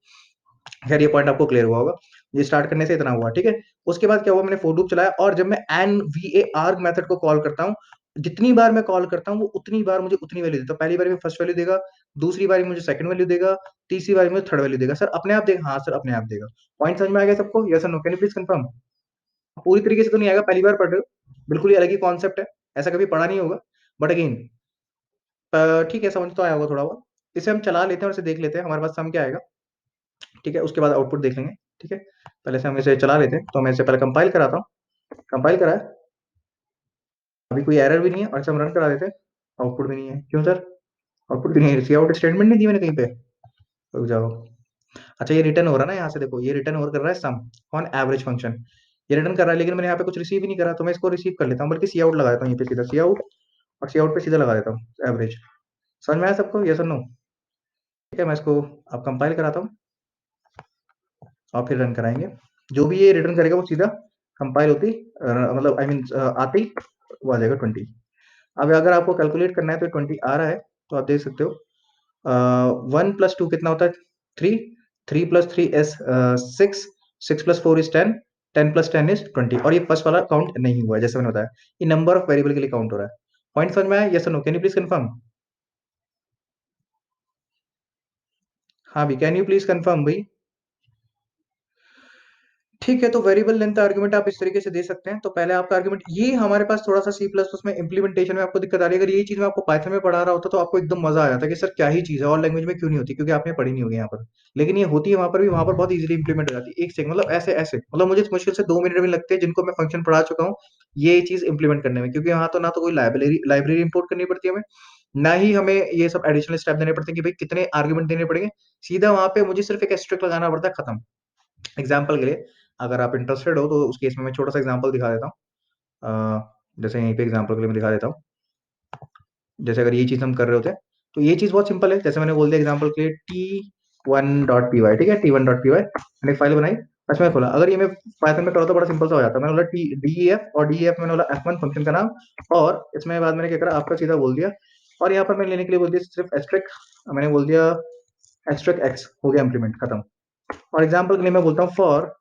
खैर ये पॉइंट आपको क्लियर हुआ होगा, ये स्टार्ट करने से इतना हुआ, ठीक है। उसके बाद क्या हुआ, मैंने फॉर लूप चलाया, और जब मैं एन वी ए आर्ग मेथड को कॉल करता हूँ, जितनी बार मैं कॉल करता हूँ वो उतनी बार मुझे उतनी वैल्यू देता है। पहली बार में फर्स्ट वैल्यू देगा, दूसरी बार मुझे सेकंड वैल्यू देगा, तीसरी बार मुझे थर्ड वैल्यू देगा। सर अपने आप देगा, हाँ सर अपने आप देगा। पॉइंट समझ में आ गया सबको, यस और no, can you please confirm. पूरी तरीके से तो नहीं आएगा, पहली बार पढ़ रहे हो, बिल्कुल ही अलग ही कॉन्सेप्ट है, ऐसा कभी पढ़ा नहीं होगा, बट अगेन ठीक है, समझ तो आया होगा थोड़ा बहुत। इसे हम चला लेते हैं और इसे देख लेते हैं हमारे पास सम क्या आएगा, ठीक है, उसके बाद आउटपुट देख लेंगे, ठीक है। पहले से हम इसे चला लेते हैं, तो मैं इसे पहले कंपाइल कराता हूँ, कंपाइल करा है, अभी कोई एरर भी नहीं है, और इसे हम रन करा देते हैं, आउटपुट भी नहीं है, क्यों सर, आउटपुट भी नहीं है, सी आउट स्टेटमेंट नहीं दी मैंने कहीं पे, रुक जाओ। अच्छा ये रिटर्न हो रहा है ना, यहाँ से देखो, ये रिटर्न और कर रहा है सम ऑन एवरेज फंक्शन, ये रिटर्न कर रहा है, लेकिन मैंने यहाँ पे कुछ रिसीव ही नहीं करा, तो मैं इसको रिसीव कर लेता हूँ, बल्कि सी आउट लगा देता हूँ, ये पे सीधा सी आउट, और सी आउट पे सीधा लगा देता हूँ एवरेज। समझ में आया सबको, यस और नो। ठीक है, मैं इसको अब कंपाइल कराता हूँ, और फिर रन कराएंगे। जो भी ये रिटर्न करेगा वो सीधा कंपाइल होती, मतलब आई मीन आते ही वो आ जाएगा 20। अब अगर आपको कैलकुलेट करना है तो 20 आ रहा है, तो आप देख सकते हो, 1 + 2 कितना होता है, 3, 3 + 3 is 6, 6 + 4 is 10, 10 + 10 is 20, और ये फर्स्ट वाला काउंट नहीं हुआ है, जैसे मैंने बताया, ये नंबर ऑफ वेरिएबल के लिए काउंट हो रहा है। पॉइंट समझ में आया, यस और no, can you please confirm. हाँ भी, कैन यू प्लीज कंफर्म भाई। ठीक है, तो वेरिएबल लेंथ आर्गुमेंट आप इस तरीके से दे सकते हैं। तो पहले आपका आर्गुमेंट, ये हमारे पास थोड़ा सा सी प्लस प्लस में इंप्लीमेंटेशन में आपको दिक्कत आ रही है, अगर ये चीज मैं आपको पाइथन में पढ़ा रहा होता तो आपको एकदम मजा आ जाता कि सर क्या ही चीज है, और लैंग्वेज में क्यों नहीं होती, क्योंकि आपने पढ़ी नहीं होगी यहाँ पर। लेकिन ये होती है वहां पर भी, वहां पर बहुत इजीली इंप्लीमेंट हो जाती है, एक सेकंड, मतलब ऐसे ऐसे, मतलब मुझे मुश्किल से 2 मिनट भी लगते हैं, जिनको मैं फंक्शन पढ़ा चुका हूँ ये चीज इंप्लीमेंट करने में, क्योंकि यहाँ तो ना तो कोई लाइब्रेरी लाइब्रेरी इंपोर्ट करनी पड़ती है हमें, ना ही हमें ये सब एडिशनल स्टेप देने पड़ते हैं कि भाई कितने आर्गुमेंट देने पड़ेंगे। सीधा वहां पे मुझे सिर्फ एक एस्ट्रिक लगाना पड़ता है, खत्म। एग्जाम्पल के लिए, अगर आप इंटरेस्टेड हो तो उस केस में मैं छोटा सा एग्जाम्पल दिखा देता हूँ। जैसे यहीं पे एग्जाम्पल के लिए मैं दिखा देता हूँ, जैसे अगर ये चीज हम कर रहे होते हैं, तो ये चीज बहुत सिंपल है, जैसे मैंने बोल दिया एग्जाम्पल के लिए t1.py, ठीक है, t1.py मैंने एक फाइल बनाई, अच्छा मैं खोला, अगर ये मैं पाइथन में करा तो बड़ा सिंपल सा हो जाता, मैंने बोला टी डीईएफ, और डीईएफ मैंने बोला f1 फंक्शन का नाम, और इसमें बाद मैंने क्या करा, आपका सीधा बोल दिया, और यहाँ पर मैंने लेने के लिए बोल दिया सिर्फ एस्ट्रिक, मैंने बोल दिया एस्ट्रिक एक्स, हो गया इंप्लीमेंट, खत्म। और एग्जाम्पल के लिए मैं बोलता हूँ फॉर,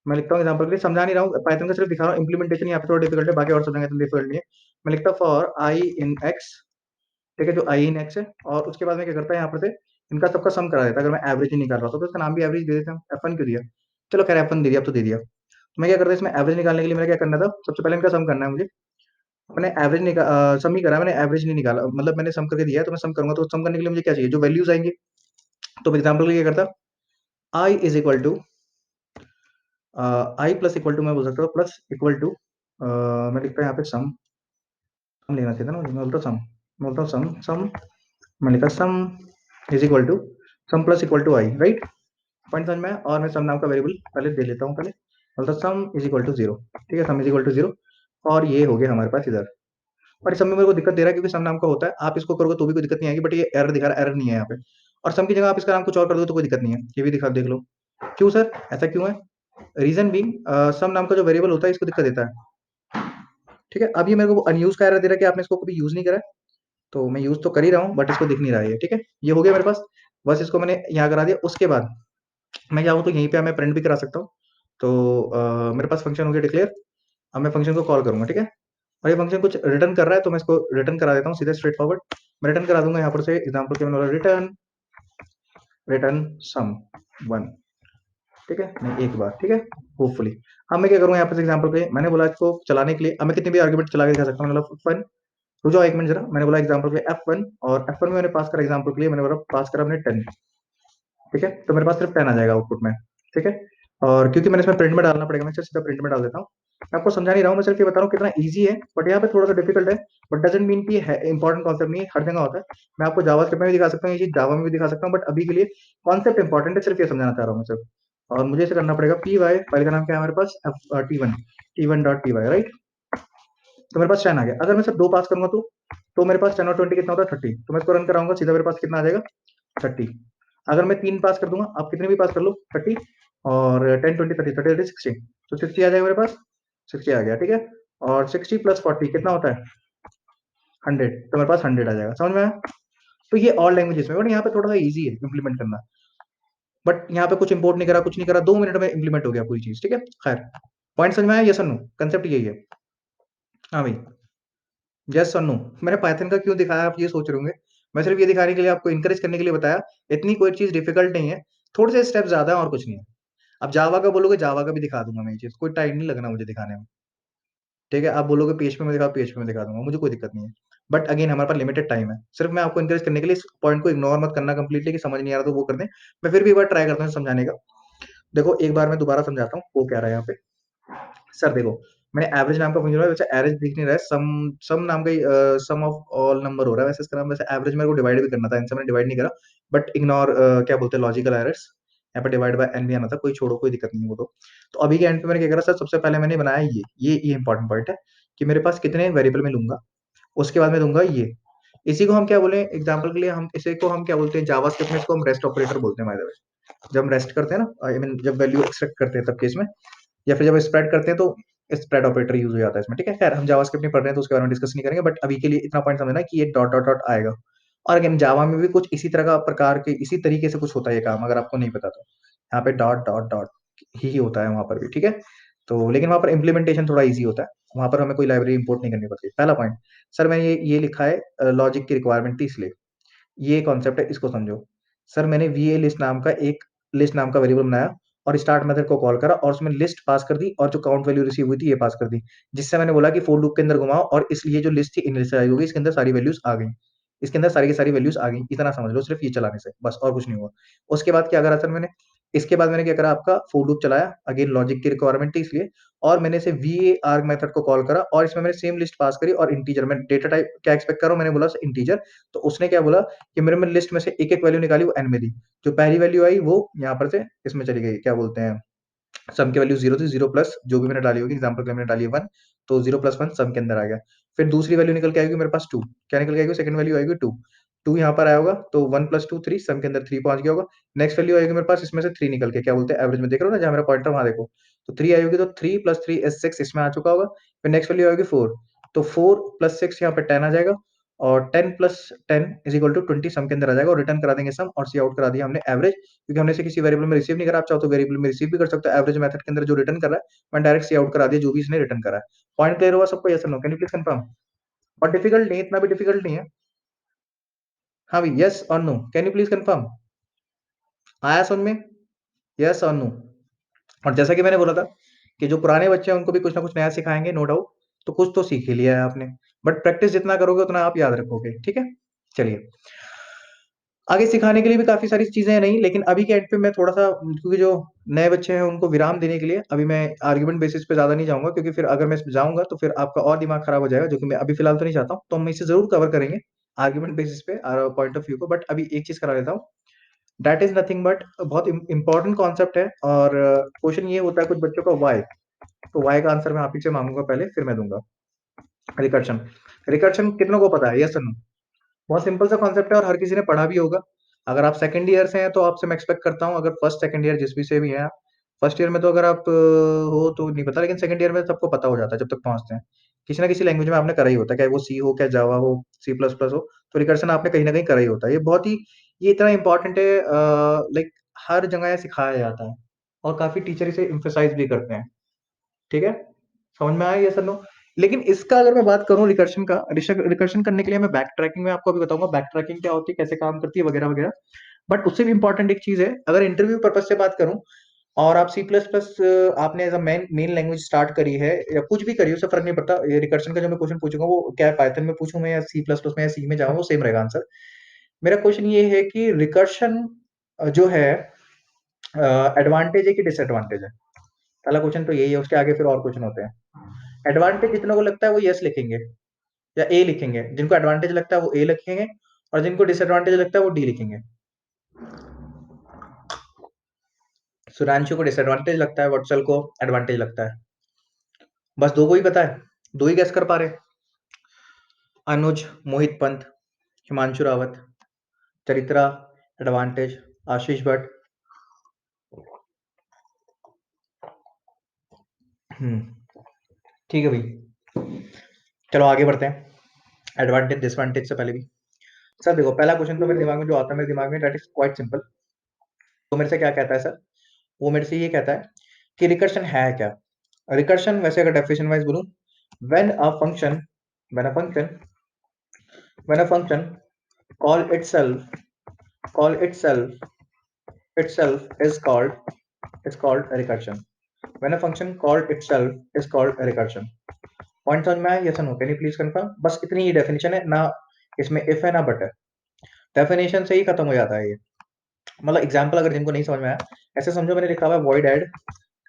मैं लिखता हूँ एग्जाम्पल के लिए, समझा नहीं रहा हूँ, पाइथन का सिर्फ दिखा रहा हूँ, इंप्लीमेंटेशन यहाँ पे थोड़ा डिफिकल्ट है, बाकी और समझाएंगे तो डिफिकल्ट नहीं है। मैं लिखता हूँ फॉर आई इन एक्स, ठीक है, जो आई इन एक्स है, और उसके बाद में क्या करता है, यहाँ पर से इनका सबका सम करा देता है, अगर मैं एवरेज ही नहीं कर रहा था तो इसका नाम भी एवरेज दे देता हूँ, F1 क्यों दिया, चलो खैर F1 दे दिया, अब तो दे दिया। तो मैं क्या करता हूँ, इसमें एवरेज निकालने के लिए मेरा क्या करना था, सबसे पहले इनका सम करना है मुझे, मैंने सम ही करा, मैंने एवरेज नहीं निकाला, मतलब मैंने सम करके दिया है तो मैं सम करूंगा, तो सम करने के लिए मुझे क्या चाहिए, जो वैल्यूज आएंगे। तो एग्जाम्पल के लिए क्या करता, I is equal to I plus equal to, मैं बोल सकता हूँ प्लस इक्वल टू, मैं लिखता हूँ यहाँ पे सम, सम लेना चाहिए था ना मुझे, मैं बोलता हूँ सम, मैं बोलता हूँ सम सम, मैं लिखा sum is equal to sum plus equal to I, right. Point समझ में आया? और मैं सम नाम का वेरिएबल पहले दे लेता हूँ, पहले बोलता sum is equal to zero, ठीक है, sum is equal to zero. और ये हो गया हमारे पास इधर। और इस सम में मेरे को दिक्कत दे रहा है क्योंकि सम नाम का होता है, आप इसको करोगे तो भी कोई दिक्कत नहीं आएगी, बट ये एरर दिखा रहा है, एरर नहीं है यहाँ पे। और सम की जगह आप इसका नाम कुछ और कर दो तो कोई दिक्कत नहीं है, ये भी दिखा देख लो। क्यों सर, ऐसा क्यों है? रीजन बीइंग, सम नाम का जो वेरिएबल होता है इसको दिक्कत देता है, ठीक है। अब ये मेरे को अनयूज का एरर दे रहा है कि आपने इसको कभी यूज नहीं करा है। तो मैं यूज तो कर ही रहा हूँ बट इसको दिख नहीं रहा है ये, ठीक है। ये हो गया मेरे पास, बस इसको मैंने यहाँ करा दिया। उसके बाद मैं चाहूँ तो यहीं पे मैं प्रिंट भी करा सकता हूँ। तो मेरे पास फंक्शन हो गया डिक्लेयर। अब मैं फंक्शन को कॉल करूंगा, ठीक है। और ये फंक्शन कुछ रिटर्न कर रहा है तो मैं इसको रिटर्न करा देता हूँ सीधे स्ट्रेट फॉरवर्ड। मैं रिटर्न करा दूंगा यहाँ पर से एग्जाम्पल के, मैंने रिटर्न रिटर्न सम वन, ठीक है, नहीं एक बार, ठीक है, होपफुली। अब मैं क्या करूंगा यहाँ पर एग्जाम्पल पे, मैंने बोला इसको चलाने के लिए, अब मैं कितने भी आर्ग्यूमेंट चला के दिखा सकता हूँ, मतलब फन। रुक जाओ एक मिनट जरा, मैंने बोला एग्जाम्पल पे F1, और F1 में मैंने पास करा एग्जाम्पल के लिए, मैंने बोला पास करा मैंने 10, ठीक है। तो मेरे पास सिर्फ 10 आ जाएगा आउटपुट में, ठीक है। और क्योंकि मैंने इसमें प्रिंट में डालना पड़ेगा, मैं सिर्फ सीधा प्रिंट में डाल देता हूँ। मैं आपको समझा नहीं रहा हूँ, मैं सिर्फ ये बता रहा हूँ कितना ईजी है, बट यहाँ पे थोड़ा सा डिफिकल्ट है। बट डजंट मीन कि है इंपॉर्टेंट कॉन्सेप्ट नहीं है, हर जगह होता है। मैं आपको जावास्क्रिप्ट में भी दिखा सकता हूँ ये चीज, जावा में भी दिखा सकता हूँ, बट अभी के लिए कॉन्सेप्ट इंपॉर्टेंट है, सिर्फ ये समझाना चाह रहा हूँ मैं सिर्फ। और मुझे इसे करना पड़ेगा पी वाई, फाइल का नाम क्या है हमारे पास, T one dot P Y, right. तो मेरे पास 10 आ गया। अगर मैं सिर्फ दो पास करूंगा तो मेरे पास 10 और 20 कितना होता है, 30। तो मैं इसको रन कराऊंगा, सीधा मेरे पास कितना आ जाएगा, 30। अगर मैं तीन पास कर दूंगा, आप कितने भी पास कर लो, 30 और 10 20 30 30 60, तो 60 आ जाएगा मेरे पास, 60 आ गया, ठीक है। और 60 प्लस 40 कितना होता है, 100, तो मेरे पास 100 आ जाएगा, समझ में आया? तो ये और लैंग्वेजेस में, बट यहाँ पे थोड़ा सा ईजी है इंप्लीमेंट करना। बट यहाँ पे कुछ इंपोर्ट नहीं करा, कुछ नहीं करा, 2 मिनट में इंप्लीमेंट हो गया पूरी चीज, ठीक है। खैर, पॉइंट समझ में आया, यस और नो, कंसेप्ट यही है। हाँ भाई, यस और नो। मैंने पाइथन का क्यों दिखाया आप ये सोच रहे होंगे, मैं सिर्फ ये दिखाने के लिए, आपको इंकरेज करने के लिए बताया। इतनी कोई चीज डिफिकल्ट नहीं है, थोड़े से स्टेप ज्यादा है और कुछ नहीं है। अब जावा का बोलोगे, जावा का भी दिखा दूंगा मैं, ये चीज कोई टाइम नहीं लगना मुझे दिखाने में, ठीक है। आप बोलोगे पीएचपी में दिखा, पीएचपी में दिखा दूंगा, मुझे कोई दिक्कत नहीं है। बट अगेन हमारे पास लिमिटेड टाइम है, सिर्फ मैं आपको इंकरेज करने के लिए, इस पॉइंट को इग्नोर मत करना कंप्लीटली कि समझ नहीं आ रहा तो वो कर दें। मैं फिर भी एक बार ट्राई करता हूँ समझाने का। देखो एक बार मैं दोबारा समझाता हूँ वो क्या रहा है यहाँ पे। सर देखो, मैंने एवरेज नाम का फंक्शन, वैसे एवरेज दिख नहीं रहा है, सम सम नाम का सम ऑफ ऑल नंबर हो रहा है वैसे इसका नाम। वैसे एवरेज मेरे को डिवाइड भी करना था, इनसे मैंने डिवाइड नहीं करा। बट इग्नोर, क्या बोलते हैं, लॉजिकल एरर्स। यहाँ पे डिवाइड बाय एन भी आना था, कोई छोड़ो, कोई दिक्कत नहीं है वो तो अभी के एंड पे मैंने क्या करा सर, सबसे पहले मैंने बनाया ये इंपॉर्टेंट पॉइंट है कि मेरे पास कितने वेरिएबल में लूंगा। उसके बाद मैं दूंगा ये, इसी को हम क्या बोले एग्जाम्पल के लिए, हम इसे को हम क्या बोलते हैं जावास्क्रिप्ट में, इसको हम रेस्ट ऑपरेटर बोलते हैं बाय द वे। जब हम रेस्ट करते हैं ना, आई मीन जब वैल्यू एक्सट्रैक्ट करते हैं तब केस में, या फिर जब स्प्रेड करते हैं तो स्प्रेड ऑपरेटर यूज हो जाता है इसमें, ठीक है। खैर हम जावास्क्रिप्ट नहीं पढ़ रहे हैं तो उसके बारे में डिस्कस नहीं करेंगे, बट अभी के लिए इतना पॉइंट समझना कि ये डॉट डॉट डॉट आएगा। और अगेन जावा में भी कुछ इसी तरह का प्रकार के, इसी तरीके से कुछ होता है ये काम, अगर आपको नहीं पता तो यहाँ पे डॉट डॉट डॉट ही होता है वहां पर भी, ठीक है। तो लेकिन वहां पर इम्प्लीमेंटेशन थोड़ा इजी होता है, वहां पर हमें कोई लाइब्रेरी इंपोर्ट नहीं करनी पड़ती। पहला पॉइंट, सर मैंने ये लिखा है लॉजिक की रिक्वायरमेंट थी इसलिए, ये कॉन्सेप्ट है, इसको समझो। सर मैंने वी ए लिस्ट नाम का एक लिस्ट नाम का वेरिएबल बनाया और स्टार्ट मेथड को कॉल करा और उसमें लिस्ट पास कर दी और जो काउंट वैल्यू रिसीव हुई थी ये पास कर दी, जिससे मैंने बोला कि फोर लूप के अंदर घुमाओ और इसलिए जो लिस्ट थी इनिशियलाइज हो गई, इसके अंदर सारी वैल्यूज आ गई, इसके अंदर सारी की सारी वैल्यूज आ गई, इतना समझ लो सिर्फ ये चलाने से, बस और कुछ नहीं हुआ। उसके बाद क्या करा सर मैंने, इसके बाद मैंने क्या करा, आपका फोर लूप चलाया, अगेन लॉजिक की रिक्वायरमेंट थी इसलिए, और मैंने इसे वी ए आर्ग मेथड को कॉल करा और इसमें मैंने सेम लिस्ट पास करी और इंटीजर, मैं डेटा टाइप क्या एक्सपेक्ट कर रहा हूँ, मैंने बोला इंटीजर। तो उसने क्या बोला कि मेरे में लिस्ट में से एक एक वैल्यू निकाली, वो एन में दी। जो पहली वैल्यू आई वो यहाँ पर से इसमें चली गई, क्या बोलते हैं, सम की वैल्यू जीरो थी, जीरो प्लस जो भी मैंने डाली होगी, एग्जाम्पल के लिए मैंने डाली है वन, तो जीरो प्लस वन सम के अंदर आ गया। फिर दूसरी वैल्यू निकल के आएगी मेरे पास टू, क्या निकल के आएगी, सेकंड वैल्यू आएगी टू, टू यहाँ पर आया होगा तो वन प्लस टू थ्री, सम के अंदर थ्री पहुंच गया होगा। नेक्स्ट वैल्यू आएगी मेरे पास इसमें से थ्री निकल के, क्या बोलते हैं एवरेज में, देख रहे हो ना जहाँ मेरा पॉइंटर वहां देखो, तो थ्री आई होगी, तो three plus three is six इसमें आ चुका होगा। फिर नेक्स्ट वैल्यू आएगी फोर, तो फोर प्लस सिक्स यहाँ पे टेन आ जाएगा, और ten plus ten is equal to twenty sum के अंदर आ जाएगा, और रिटर्न करा देंगे सम, और सी आउट करा दिया हमने एवरेज, क्योंकि हमने इसे किसी वेरिएबल में रिसीव नहीं करा। आप चाहो तो वेरिएबल में रिसीव भी कर सकते हो, एवरेज मेथड के अंदर जो रिटर्न कर रहा है मैंने डायरेक्ट सी आउट करा दिया जो भी इसने रिटर्न करा है। पॉइंट क्लियर हुआ सबको, yes no, can you please confirm? और डिफिकल्ट नहीं, इतना भी डिफिकल्ट नहीं है। हाँ भाई, यस और no, can you please confirm? आया सुन में, यस और नो। और जैसा कि मैंने बोला था कि जो पुराने बच्चे हैं उनको भी कुछ ना कुछ नया सिखाएंगे, नो डाउट। तो कुछ तो सीख ही लिया है आपने, बट प्रैक्टिस जितना करोगे उतना आप याद रखोगे। ठीक है, चलिए। आगे सिखाने के लिए भी काफी सारी चीजें हैं नहीं, लेकिन अभी के एंड पे मैं थोड़ा सा, क्योंकि जो नए बच्चे हैं उनको विराम देने के लिए अभी मैं आर्ग्यूमेंट बेसिस पे ज्यादा नहीं जाऊंगा, क्योंकि फिर अगर मैं इस पे जाऊंगा तो फिर आपका और दिमाग खराब हो जाएगा, जो कि मैं अभी फिलहाल तो नहीं चाहता हूँ। तो हम इसे जरूर कवर करेंगे आर्ग्यूमेंट बेसिस पे पॉइंट ऑफ व्यू को, बट अभी एक चीज करा लेता हूँ। दैट इज नथिंग बट बहुत इंपॉर्टेंट कॉन्सेप्ट है, और क्वेश्चन ये होता है कुछ बच्चों का वाई। तो वाई का आंसर मैं आप ही से मांगूंगा पहले, फिर मैं दूंगा। रिकर्शन, रिकर्शन कितनों को पता है, यस नो? बहुत सिंपल सा कॉन्सेप्ट है और हर किसी ने पढ़ा भी होगा। अगर आप सेकंड ईयर से हैं तो आपसे मैं एक्सपेक्ट करता हूँ, अगर फर्स्ट सेकंड ईयर जिस भी से भी हैं आप, फर्स्ट ईयर में तो अगर आप हो तो नहीं पता, लेकिन सेकंड ईयर में सबको पता हो जाता है जब तक पहुंचते हैं। किसी ना किसी लैंग्वेज में आपने करा ही होता है, चाहे वो सी हो, क्या जावा हो, सी प्लस प्लस हो, तो रिकर्शन आपने कहीं ना कहीं करा ही होता है। ये बहुत ही, ये इतना इंपॉर्टेंट है, लाइक हर जगह ये सिखाया जाता है और काफी टीचर इसे इम्फेसाइज भी करते हैं। ठीक है, समझ में आया ये सर नो? लेकिन इसका अगर मैं बात करूं रिकर्शन का, रिकर्शन करने के लिए मैं बैक ट्रैकिंग में आपको अभी बताऊंगा बैक ट्रैकिंग क्या होती है, कैसे काम करती है, वगैरह वगैरह। बट उससे भी इंपॉर्टेंट एक चीज है, अगर इंटरव्यू पर्पज से बात करूं और आप सी प्लस प्लस आपने as a main main language start करी है या कुछ भी करी है, उससे फर्क नहीं पड़ता। ये रिकर्शन का जो मैं क्वेश्चन पूछूंगा वो क्या पाइथन में पूछूं मैं या सी प्लस प्लस में या सी में जाऊं, वो सेम रहेगा आंसर। मेरा क्वेश्चन ये है कि रिकर्शन जो है एडवांटेज है कि डिसएडवांटेज है? पहला क्वेश्चन तो यही है, उसके आगे फिर और क्वेश्चन होते हैं। एडवांटेज जितनों को लगता है वो यस लिखेंगे या ए लिखेंगे, जिनको एडवांटेज लगता है वो ए लिखेंगे, और जिनको डिसएडवांटेज लगता है वो डी लिखेंगे। सुरांशु को डिसएडवांटेज लगता है, वत्सल को एडवांटेज लगता है। बस दो को ही पता है, दो ही गैस कर पा रहे। अनुज, मोहित पंत, हिमांशु रावत, चरित्रा एडवांटेज, आशीष भट्ट। ठीक है भाई, चलो आगे बढ़ते हैं एडवांटेज डिसएडवांटेज से पहले भी। सर देखो, पहला क्वेश्चन तो मेरे दिमाग में जो आता है, मेरे दिमाग में दैट इज क्वाइट सिंपल। तो मेरे से क्या कहता है सर? वो मेरे से ये कहता है कि रिकर्शन है क्या। रिकर्शन वैसे अगर डेफिनेशन वाइज बोलूं, when a function when a function when a function call call itself is called a recursion. When a function called itself is called a recursion. Point समझ में आया? Yes no? Can you please confirm? बस इतनी ही definition है ना, इसमें if है ना बट है। डेफिनेशन से ही खत्म हो जाता है ये। मतलब एग्जांपल अगर जिनको नहीं समझ में आया, ऐसे समझो मैंने लिखा हुआ है वॉइड ऐड।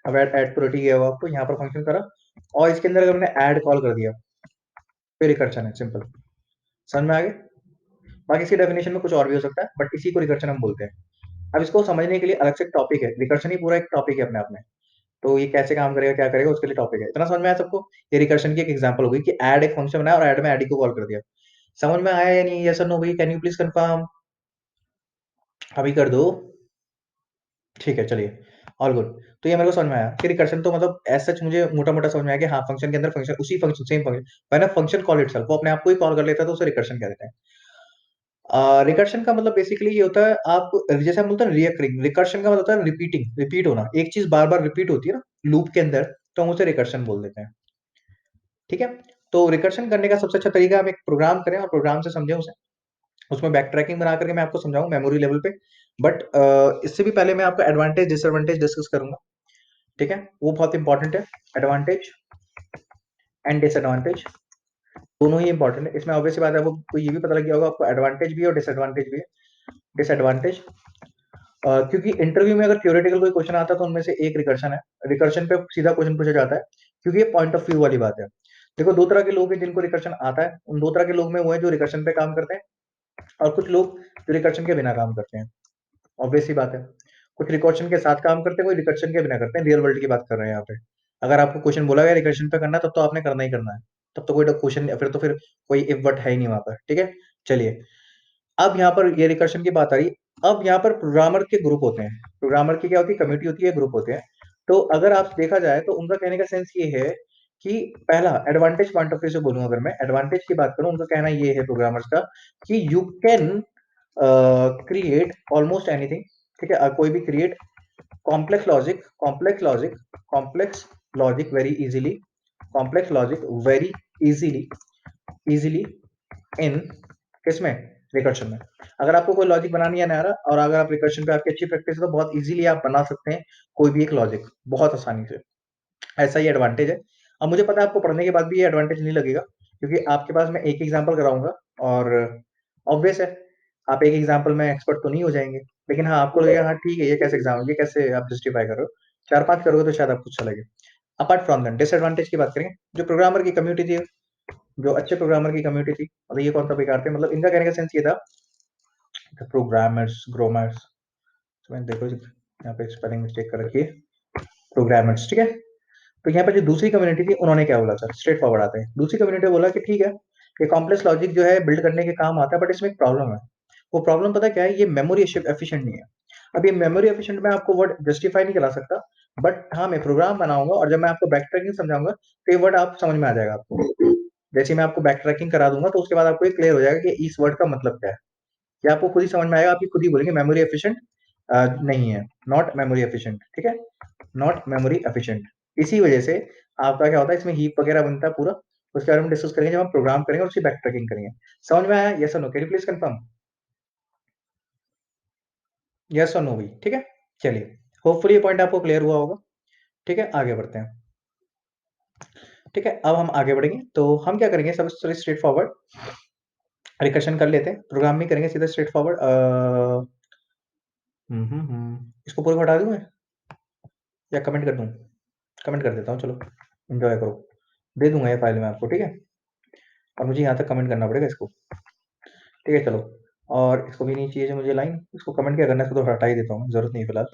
अब ऐड प्रोटी गया हुआ आपको, यहाँ पर फंक्शन करा और इसके अंदर अगर मैंने ऐड कॉल कर दिया, फिर रिकर्शन है, सिंपल। समझ में आ गया? बाकी इसकी डेफिनेशन में कुछ और भी हो सकता है, बट इसी को रिकर्शन हम बोलते हैं। अब इसको समझने के लिए अलग से टॉपिक है, रिकर्शन ही पूरा एक टॉपिक है अपने आप में। तो ये कैसे काम करेगा, क्या करेगा, उसके लिए टॉपिक है। इतना समझ में आया सबको? ये रिकर्शन की एक एग्जांपल हो गई कि ऐड एक फंक्शन बनाया और ऐड में ऐड को कॉल कर दिया। समझ में आया या नहीं? यस और नो भाई? Can you please confirm? अभी कर दो। ठीक है, चलिए, ऑल गुड। तो ये मेरे को समझ में आया कि रिकर्शन तो मतलब एज सच मुझे मोटा मोटा समझ में आया कि हाँ, फंक्शन के अंदर फंक्शन, उसी फंक्शन सेम फंक्शन, वरना फंक्शन कॉल इटसेल्फ, वो अपने आप को ही कॉल कर लेता है, तो उसे रिकर्शन कहते हैं। रिकर्शन का मतलब बेसिकली ये होता है, आप जैसे हम बोलते हैं रिकरिंग, रिकर्शन का मतलब होता है रिपीटिंग, रिपीट होना। एक चीज बार बार रिपीट होती है ना लूप के अंदर, तो हम उसे रिकर्शन बोल देते हैं। ठीक है, तो रिकर्शन करने का सबसे अच्छा तरीका, हम एक प्रोग्राम करें और प्रोग्राम से समझें उसे, उसमें बैक ट्रैकिंग बना करके मैं आपको समझाऊं मेमोरी लेवल पे। बट इससे भी पहले मैं आपका एडवांटेज डिसएडवांटेज डिस्कस करूंगा। ठीक है, वो बहुत इंपॉर्टेंट है। एडवांटेज एंड डिसएडवांटेज दोनों ही इंपॉर्टेंट है। इसमें ऑब्वियस बात है, आपको ये भी पता लग गया होगा, आपको एडवांटेज भी और डिसएडवांटेज भी है। डिसएडवांटेज क्योंकि इंटरव्यू में अगर थ्योरेटिकल कोई क्वेश्चन आता है तो उनमें से एक रिकर्शन है, रिकर्शन पे सीधा क्वेश्चन पूछा जाता है, क्योंकि ये पॉइंट ऑफ व्यू वाली बात है। देखो, दो तरह के लोग हैं जिनको रिकर्शन आता है, उन दो तरह के लोग में वो है जो रिकर्शन पे काम करते हैं, और कुछ लोग जो रिकर्शन के बिना काम करते हैं। ऑब्वियस सी बात है, कुछ रिकर्शन के साथ काम करते हैं, कोई रिकर्शन के बिना करते हैं। रियल वर्ल्ड की बात कर रहे हैं यहाँ पे। अगर आपको क्वेश्चन बोला गया रिकर्शन पे करना, तब तो आपने करना ही करना है, तब तो कोई क्वेश्चन, फिर कोई इफ बट है ही नहीं वहां पर। ठीक है, चलिए। अब यहाँ पर ये रिकर्शन की बात आ रही। अब यहाँ पर प्रोग्रामर के ग्रुप होते हैं, प्रोग्रामर की क्या होती है, कम्युनिटी होती है, ग्रुप होते हैं। तो अगर आप देखा जाए तो उनका कहने का सेंस ये है कि पहला एडवांटेज पॉइंट ऑफ व्यू से बोलूं, अगर मैं एडवांटेज की बात करूं, उनका कहना ये है प्रोग्रामर्स का कि you can create almost anything. ठीक है, कोई भी create complex logic complex logic very easily, complex logic very easily easily in किसमें, रिकर्शन में। अगर आपको कोई लॉजिक बनानी है ना, और अगर आप रिकर्शन पे आपकी अच्छी प्रैक्टिस है, तो बहुत इजीली आप बना सकते हैं कोई भी एक लॉजिक बहुत आसानी से। ऐसा ही एडवांटेज है। अब मुझे पता है आपको पढ़ने के बाद भी ये एडवांटेज नहीं लगेगा, क्योंकि आपके पास मैं एक एग्जाम्पल कराऊंगा, और ऑब्वियस है आप एक एग्जाम्पल में एक्सपर्ट तो नहीं हो जाएंगे, लेकिन हाँ आपको लगेगा हाँ ठीक है ये कैसे एग्जाम, ये कैसे आप जस्टिफाई कर रहे हो, 4-5 करोगे तो शायद आपको अच्छा लगे। अपार्ट फ्रॉम दैट डिसएडवांटेज की बात करेंगे, जो प्रोग्रामर की कम्युनिटी थी, जो अच्छे प्रोग्रामर की कम्युनिटी थी, मतलब ये कौन सा बेकार थे, मतलब इनका कहने का सेंस ये था, प्रोग्रामर्स ग्रोमर्स, देखो यहाँ पे स्पेलिंग मिस्टेक कर रखी है, प्रोग्रामर्स, ठीक है। तो यहाँ पे जो दूसरी कम्युनिटी थी उन्होंने क्या बोला सर, स्ट्रेट फॉरवर्ड आते हैं, दूसरी कम्युनिटी ने बोला कि ठीक है ये कॉम्प्लेक्स लॉजिक जो है बिल्ड करने के काम आता है, बट इसमें एक प्रॉब्लम है। वो प्रॉब्लम पता क्या है, ये मेमोरी एफिशिएंट नहीं है। अब ये मेमोरी एफिशिएंट मैं आपको वर्ड जस्टिफाई नहीं करा सकता, बट हाँ मैं प्रोग्राम बनाऊंगा और जब मैं आपको बैक ट्रैकिंग समझाऊंगा तो ये वर्ड आप समझ में आ जाएगा आपको। जैसे मैं आपको बैक ट्रैकिंग करा दूंगा तो उसके बाद आपको ये क्लियर हो जाएगा कि इस वर्ड का मतलब क्या है, ये आपको खुद ही समझ में आएगा, आप ये खुद ही बोलेंगे मेमोरी एफिशिएंट नहीं है, नॉट मेमोरी एफिशिएंट, ठीक है, नॉट मेमोरी एफिशिएंट। इसी वजह से आपका क्या होता है, इसमें हीप वगैरह बनता है पूरा, उसके बारे में डिस्कस करेंगे जब हम प्रोग्राम करेंगे और उसकी बैक ट्रैकिंग करेंगे। समझ में आया, यस और no, can you please confirm, yes और नो भी, ठीक है। चलिए होपफुली ये पॉइंट आपको क्लियर हुआ होगा, ठीक है, आगे बढ़ते हैं। ठीक है, अब हम आगे बढ़ेंगे तो हम क्या करेंगे, सब स्ट्रेट फॉरवर्ड रिकर्शन कर लेते हैं, प्रोग्राम में करेंगे सीधा स्ट्रेट फॉरवर्ड। इसको पूरा हटा दूं मैं या कमेंट कर दूं, कमेंट कर देता हूँ, चलो एंजॉय करो, दे दूंगा ये फाइल में आपको, ठीक है, और मुझे यहाँ तक कमेंट करना पड़ेगा इसको, ठीक है चलो। और इसको भी नहीं चाहिए जो मुझे लाइन, इसको कमेंट क्या करना है, इसको तो हटा ही देता हूँ, जरूरत नहीं है फिलहाल,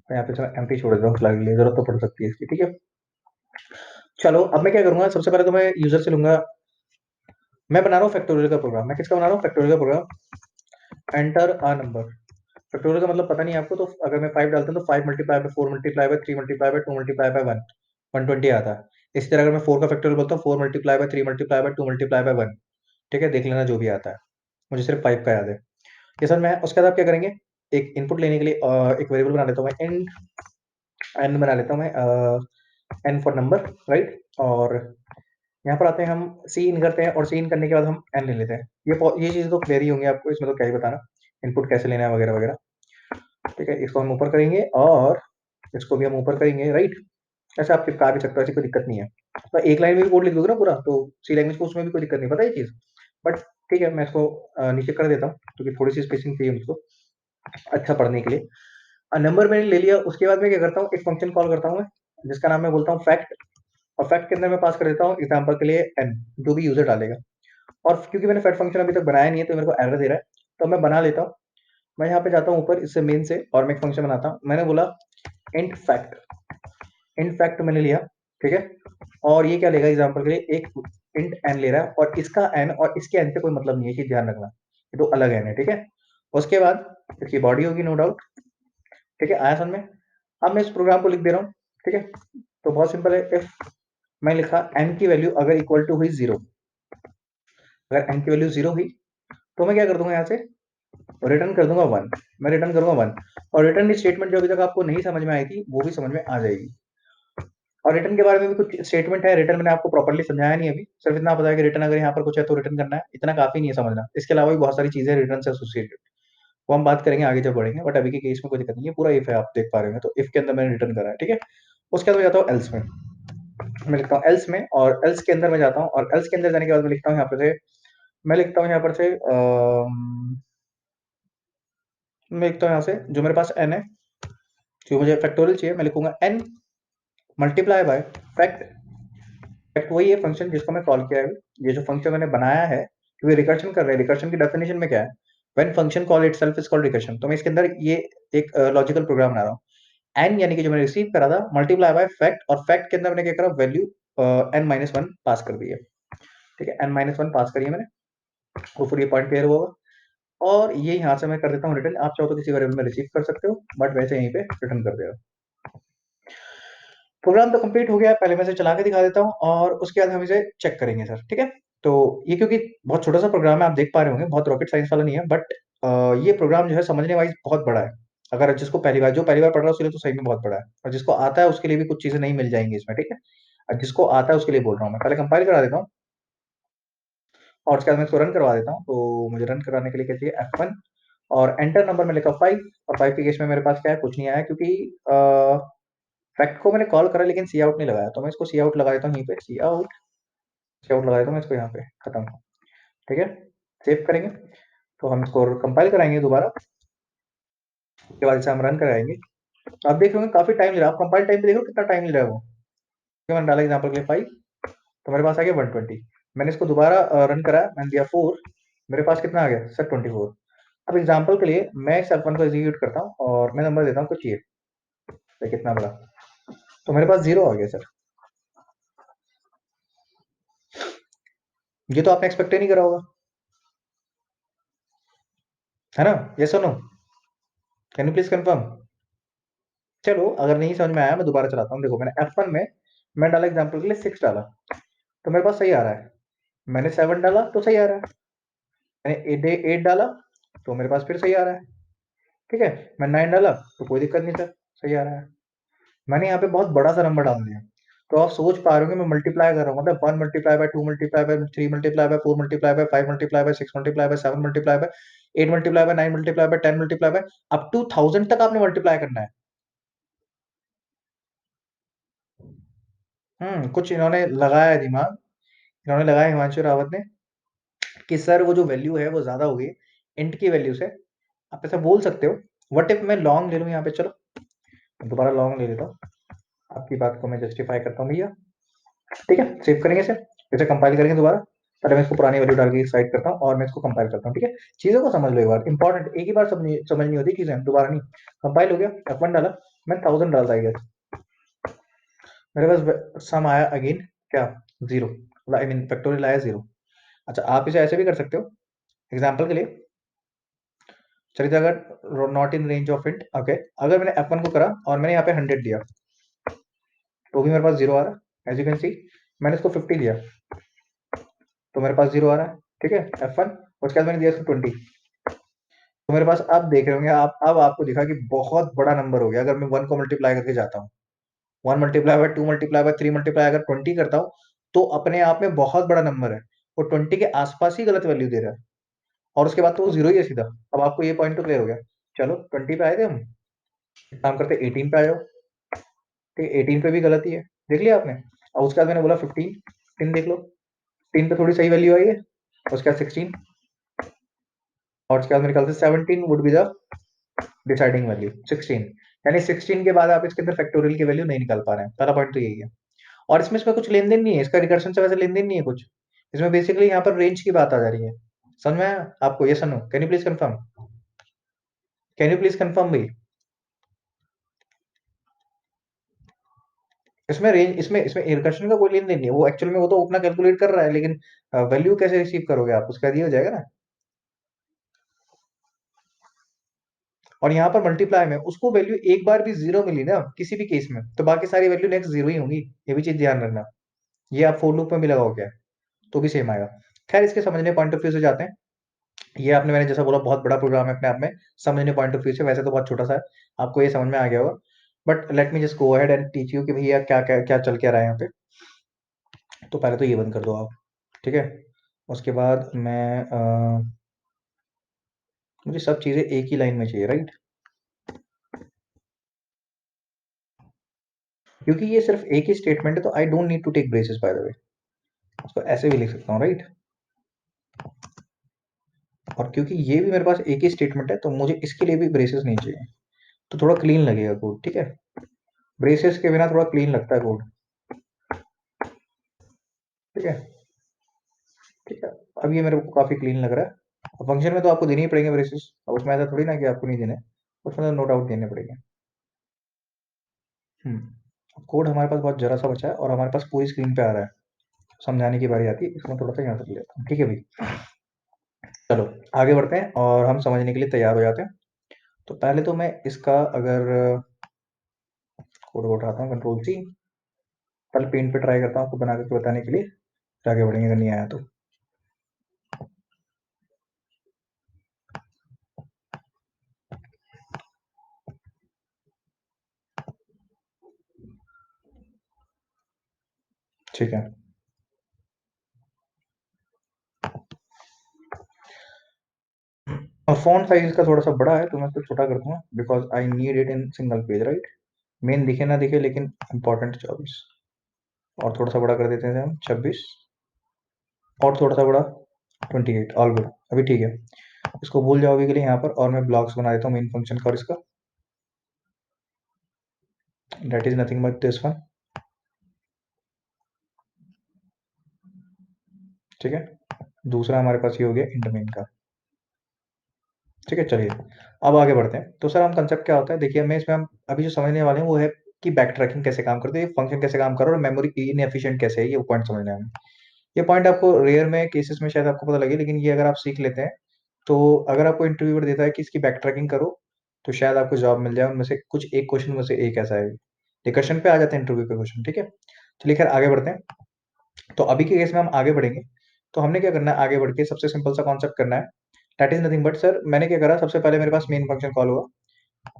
मैं यहाँ पे चलो एम्प्टी छोड़ देता हूँ फिलहाल के लिए, जरूरत तो पड़ सकती है इसकी, ठीक है। चलो अब मैं क्या करूंगा, सबसे पहले तो मैं यूजर से लूंगा, मैं बना रहा हूँ फैक्टोरियल का प्रोग्राम, मैं किसका बना रहा हूँ, फैक्टोरियल का प्रोग्राम। एंटर आ नंबर, फैक्टोरियल का मतलब पता नहीं आपको, तो अगर मैं 5 डालता हूँ तो 5 multiply by 4 multiply by 3 multiply by 2 multiply bye 1, 120 आता है। इसी तरह अगर मैं 4 का फैक्टोरियल बोलता हूँ 4 multiply by 3 multiply by 2 multiply bye 1, ठीक है, देख लेना जो भी आता है, मुझे सिर्फ 5 का याद है। ये सर मैं उसके बाद आप क्या करेंगे, एक इनपुट लेने के लिए एक वेरिएबल बना लेता हूँ मैं, एन बना लेता हूँ मैं, एन फॉर नंबर, राइट। और यहाँ पर आते हैं, हम सी इन करते हैं और सी इन करने के बाद हम एन ले लेते हैं। ये चीज़ तो क्लियर ही होंगी आपको, इसमें तो क्या ही बताना, इनपुट कैसे लेना है वगैरह वगैरह, ठीक है। इसको हम ऊपर करेंगे और इसको भी हम ऊपर करेंगे, राइट। ऐसे आप चिपका भी सकते हो, ऐसी कोई दिक्कत नहीं है, तो एक लाइन में भी कोड लिख दोगे ना पूरा, तो सी लैंग्वेज को उसमें भी कोई दिक्कत नहीं, पता है ये चीज़, बट ठीक है मैं इसको नीचे कर देता हूँ क्योंकि थोड़ी सी स्पेसिंग चाहिए मुझको अच्छा पढ़ने के लिए। नंबर मैंने ले लिया, उसके बाद मैं क्या करता हूँ, एक फंक्शन कॉल करता हूँ मैं, जिसका नाम मैं बोलता हूँ फैक्ट, और फैक्ट के अंदर मैं पास कर देता हूँ एग्जाम्पल के लिए एन, जो भी यूजर डालेगा। और क्योंकि मैंने फैक्ट फंक्शन अभी तक बनाया नहीं है तो मेरे को एरर दे रहा है, तो मैं बना लेता हूँ। मैं यहाँ पे जाता हूँ ऊपर इससे मेन से और मैं एक फंक्शन बनाता हूँ, मैंने बोला इंट फैक्ट, इंट फैक्ट मैंने लिया, ठीक है। और ये क्या लेगा, एग्जाम्पल के लिए एक इंट एन ले रहा है, और इसका एन और इसके एन से कोई मतलब नहीं है, कि ध्यान रखना ये तो अलग एन है, ठीक है। उसके बाद इसकी बॉडी होगी नो डाउट, ठीक है, आया समझ में। अब मैं इस प्रोग्राम को लिख दे रहा हूँ, ठीक है। तो बहुत सिंपल है, इफ मैं लिखा एन की वैल्यू अगर इक्वल टू हुई जीरो, अगर एन की वैल्यू जीरो हुई तो मैं क्या कर दूंगा, यहाँ से रिटर्न कर दूंगा वन, मैं रिटर्न करूंगा वन। और रिटर्न की स्टेटमेंट जो अभी तक आपको नहीं समझ में आई थी वो भी समझ में आ जाएगी। और रिटर्न के बारे में भी कुछ स्टेटमेंट है, रिटर्न मैंने आपको प्रॉपर्ली समझाया नहीं अभी, सिर्फ इतना पता है कि रिटर्न अगर यहाँ पर कुछ है तो रिटर्न करना है, इतना काफी नहीं है समझना, इसके अलावा भी बहुत सारी चीजें रिटर्न से एसोसिएटेड, वो हम बात करेंगे आगे जब बढ़ेंगे, बट अभी के केस में कोई दिक्कत नहीं है, पूरा इफ है आप देख पा रहे हो, तो इफ के अंदर मैंने रिटर्न करा है, ठीक है। उसके बाद मैं जाता हूँ एल्स में, मैं लिखता हूँ एल्स में, और एल्स के अंदर मैं जाता हूँ, और एल्स के अंदर जाने के बाद मैं लिखता हूँ यहाँ पर से, मैं लिखता हूँ यहाँ पर से मैं लिखता हूँ यहाँ से जो मेरे पास एन है, जो मुझे फैक्टोरियल चाहिए, मैं लिखूंगा n multiply by fact, fact वही है फंक्शन जिसको मैं कॉल किया है, ये जो फंक्शन मैंने बनाया है, क्योंकि रिकर्शन कर रहे हैं, रिकर्शन की डेफिनेशन में क्या है, when function call itself is called recursion, तो मैं इसके अंदर ये एक लॉजिकल प्रोग्राम बना रहा हूँ। एन यानी कि जो मैंने रिसीव करा था मल्टीप्लाई बाय फैक्ट, और फैक्ट के अंदर मैंने क्या करा, value n minus one pass कर दी है, ठीक है, एन माइनस वन पास करी है मैंने, होपफुली ये पॉइंट क्लियर होगा। और ये यहाँ से मैं कर देता हूँ रिटर्न, आप चाहो तो किसी वेरिएबल में रिसीव कर सकते हो, बट वैसे यहीं पे रिटर्न कर दे रहा हूँ। प्रोग्राम तो कंप्लीट हो गया है, पहले मैं इसे चला के दिखा देता हूँ और उसके बाद हम इसे चेक करेंगे सर, ठीक है। तो ये क्योंकि बहुत छोटा सा प्रोग्राम है, आप देख पा रहे होंगे, बहुत रॉकेट साइंस वाला नहीं है, बट ये प्रोग्राम जो है समझने वाइज बहुत बड़ा है, अगर जिसको पहली बार, जो पहली बार पढ़ रहा है उसके लिए तो सही में बहुत बड़ा है, और जिसको आता है उसके लिए भी कुछ चीजें नहीं मिल जाएंगी इसमें, ठीक है। और जिसको आता है उसके लिए बोल रहा हूँ, मैं पहले कंपाइल करा देता हूँ और उसके बाद मैं इसको रन करवा देता हूँ। तो मुझे रन कराने के लिए क्या चाहिए, F1, और एंटर नंबर में लिखा 5, और 5 के केस में मेरे पास क्या है, कुछ नहीं आया, क्योंकि फैक्ट को मैंने कॉल करा लेकिन सी आउट नहीं लगाया, तो मैं इसको सी आउट लगा देता हूँ यहीं पे, सी आउट लगा देता हूँ मैं इसको यहाँ पे, खत्म। ठीक है, सेव करेंगे तो हम इसको कंपाइल कराएंगे दोबारा, उसके बाद इसे हम रन कराएंगे। तो आप देख रहे होंगे काफी टाइम ले रहा है, आप कंपाइल टाइम पे देख रहे हो कितना टाइम ले रहा है वो। मैंने डाला एग्जाम्पल के लिए 5, तो मेरे पास आ गया 120। मैंने इसको दोबारा रन कराया, मैंने दिया 4, मेरे पास कितना आ गया सर 24। अब एग्जाम्पल के लिए मैं इस F1 को एग्जीक्यूट करता हूँ और मैं नंबर देता हूँ कुछ ये, तो कितना बड़ा, तो मेरे पास 0 आ गया सर। ये तो आपने एक्सपेक्ट ही नहीं करा होगा, है ना? यस और no? Can you please confirm? चलो अगर नहीं समझ में आया मैं दोबारा चलाता हूँ। देखो मैंने F1 में मैं डाला एग्जाम्पल के लिए 6 डाला, तो मेरे पास सही आ रहा है। मैंने 7 डाला तो सही आ रहा है। मैंने 8 डाला तो मेरे पास फिर सही आ रहा है। ठीक है, मैं 9 डाला तो कोई दिक्कत नहीं सर, सही आ रहा है। मैंने यहाँ पे बहुत बड़ा सा नंबर डाल दिया, तो आप सोच पा रहे हो कि मैं मल्टीप्लाई कर रहा हूँ, मतलब 1 multiply by 2 multiply by 3 multiply by 4 multiply by 5 multiply by 6 multiply by 7 multiply by 8 multiply by 9 multiply by 10 multiply by up to 1000 तक आपने मल्टीप्लाई करना है। कुछ इन्होंने लगाया है दिमाग, इन्होंने लगाया हिमांशु रावत ने, कि सर वो जो वैल्यू है वो ज्यादा होगी इंट की वैल्यू से। आप ऐसा बोल सकते हो। व्हाट इफ मैं लॉन्ग ले लूँ यहाँ पे, चलो दोबारा लॉन्ग ले लेता हूँ, आपकी बात को मैं जस्टिफाई करता हूँ भैया। ठीक है, सेव करेंगे इसे कंपाइल करेंगे दोबारा। पहले मैं इसको पुरानी वैल्यू डाल के साइड करता हूँ और मैं इसको कंपाइल करता हूँ। ठीक है, चीजों को समझ लो एक बार, इंपॉर्टेंट, एक ही बार समझनी होती है चीजें, दोबारा नहीं। कंपाइल हो गया, F1 डाला, मैं 1000 डालता गया, मेरे पास सम आया अगेन क्या, 0, आई मीन फैक्टोरियल आया 0। अच्छा आप इसे ऐसे भी कर सकते हो, एग्जाम्पल के लिए, चलिए अगर not in range of it, okay, अगर मैंने F1 को करा और मैंने यहाँ पे 100 दिया, तो भी मेरे पास 0 आ रहा है, एज यू कैन सी। मैंने इसको 50 दिया तो मेरे पास 0 आ रहा है। ठीक है, F1, उसके बाद मैंने दिया इसको 20, तो मेरे पास, आप देख रहे होंगे, आप अब आपको दिखा कि बहुत बड़ा नंबर हो गया। अगर मैं 1 को मल्टीप्लाई करके जाता हूँ, 1 multiply by 2 multiply by 3 multiply अगर 20 करता हूँ, तो अपने आप में बहुत बड़ा नंबर है। वो 20 के आसपास ही गलत वैल्यू दे रहा है, और उसके बाद तो वो 0 ही है सीधा। अब आपको ये पॉइंट तो क्लियर हो गया। चलो 20 पे आए थे हम, एक काम करते 18 पे आ जाओ। ठीक है, 18 पे भी गलती है, देख लिया आपने। और उसके बाद मैंने बोला 15, 15 देख लो, 15 पे थोड़ी सही वैल्यू आई है। उसके बाद 16, और उसके बाद मेरे ख्याल से 17 would be the deciding value, 16। यानी 16 के बाद आप इसके अंदर फैक्टोरियल की वैल्यू नहीं निकाल पा रहे हैं, पहला पॉइंट तो यही है। और इसमें कुछ लेन देन नहीं है, इसका रिकर्शन से वैसे लेन देन नहीं है कुछ। इसमें बेसिकली यहाँ पर रेंज की बात आ जा रही है। समझ में आया आपको? ये सुनो, can you please confirm? Can you please confirm भाई? इसमें रेंज, इसमें इसमें रिकर्शन का कोई लेन देन नहीं है। वो एक्चुअल में वो तो अपना कैलकुलेट कर रहा है, लेकिन वैल्यू कैसे रिसीव करोगे आप, उसका दिया हो जाएगा ना। और यहाँ पर मल्टीप्लाई में उसको वैल्यू एक बार भी 0 मिली ना किसी भी केस में, तो बाकी सारी वैल्यू नेक्स्ट 0 ही होंगी। ये भी चीज ध्यान रखना। ये आप फोर लूप में भी लगाओ क्या, तो भी सेम आएगा। खैर इसके समझने पॉइंट ऑफ व्यू से जाते हैं। ये आपने, मैंने जैसा बोला, बहुत बड़ा प्रोग्राम है अपने आप में, समझने पॉइंट ऑफ व्यू से वैसे तो बहुत छोटा सा है। आपको ये समझ में आ गया होगा, but let me just go ahead and teach you कि भैया क्या क्या क्या चल क्या रहा है यहाँ पे। तो पहले तो ये बंद कर दो आप। ठीक है, उसके बाद मुझे सब चीजें एक ही लाइन में चाहिए, राइट? क्योंकि ये सिर्फ एक ही स्टेटमेंट है, तो I don't need to take braces by the way. उसको ऐसे भी लिख सकता हूँ, राइट? और क्योंकि ये भी मेरे पास एक ही स्टेटमेंट है, तो मुझे इसके लिए भी ब्रेसेस नहीं चाहिए, तो थोड़ा क्लीन लगेगा कोड। ठीक है, ब्रेसेस के बिना थोड़ा क्लीन लगता है कोड। ठीक है, ठीक है, अब ये मेरे को काफी क्लीन लग रहा है। फंक्शन में तो आपको देने ही पड़ेंगे ब्रेसेस, अब उसमें ऐसा थोड़ी ना कि आपको नहीं देने, उसमें तो नो डाउट देने पड़ेंगे। कोड हमारे पास बहुत जरा सा बचा है और हमारे पास पूरी स्क्रीन पे आ रहा है, समझाने की बारी आती है, इसमें थोड़ा सा यहाँ तक ले लेता हूँ। ठीक है भाई, चलो आगे बढ़ते हैं और हम समझने के लिए तैयार हो जाते हैं। तो पहले तो मैं इसका अगर कोड को उठाता हूँ, Ctrl+C, पहले पेंट पे ट्राई करता हूँ आपको बना करके बताने के लिए, फिर आगे बढ़ेंगे अगर नहीं आया तो। ठीक है, और फॉन्ट साइज इसका थोड़ा सा बड़ा है, तो मैं इसको छोटा कर दूंगा, because I need it in single page, right? Main दिखे ना दिखे लेकिन इंपॉर्टेंट 24, और थोड़ा सा बड़ा कर देते हैं हम 26, और थोड़ा सा बड़ा 28। ऑल गुड, अभी ठीक है। इसको भूल जाओगे के लिए यहाँ पर, और मैं ब्लॉक्स बना देता हूँ मेन फंक्शन का और इसका, that is nothing but this one. ठीक है, दूसरा हमारे पास ये हो गया इंट मेन का। ठीक है, चलिए अब आगे बढ़ते हैं। तो सर हम कंसेप्ट क्या होता है, देखिए हमें इसमें हम अभी जो समझने वाले हैं वो है कि बैक ट्रैकिंग कैसे काम करती है, फंक्शन कैसे काम कर रहा है, और मेमोरी इनएफिशिएंट कैसे है, ये पॉइंट समझना है हमें। ये पॉइंट आपको रेयर में केसेस में शायद आपको पता लगे, लेकिन ये अगर आप सीख लेते हैं तो अगर आपको इंटरव्यूअर देता है कि इसकी बैक ट्रैकिंग करो, तो शायद आपको जॉब मिल जाए। उनमें से कुछ एक क्वेश्चन में से एक ऐसा है, ये क्वेश्चन पे आ जाते हैं इंटरव्यू पे क्वेश्चन। ठीक है, चलिए खैर आगे बढ़ते हैं। तो अभी के केस में हम आगे बढ़ेंगे। तो हमने क्या करना है, आगे बढ़ के सबसे सिंपल सा कॉन्सेप्ट करना है, that is nothing but sir मैंने क्या करा, सबसे पहले मेरे पास मेन फंक्शन कॉल हुआ,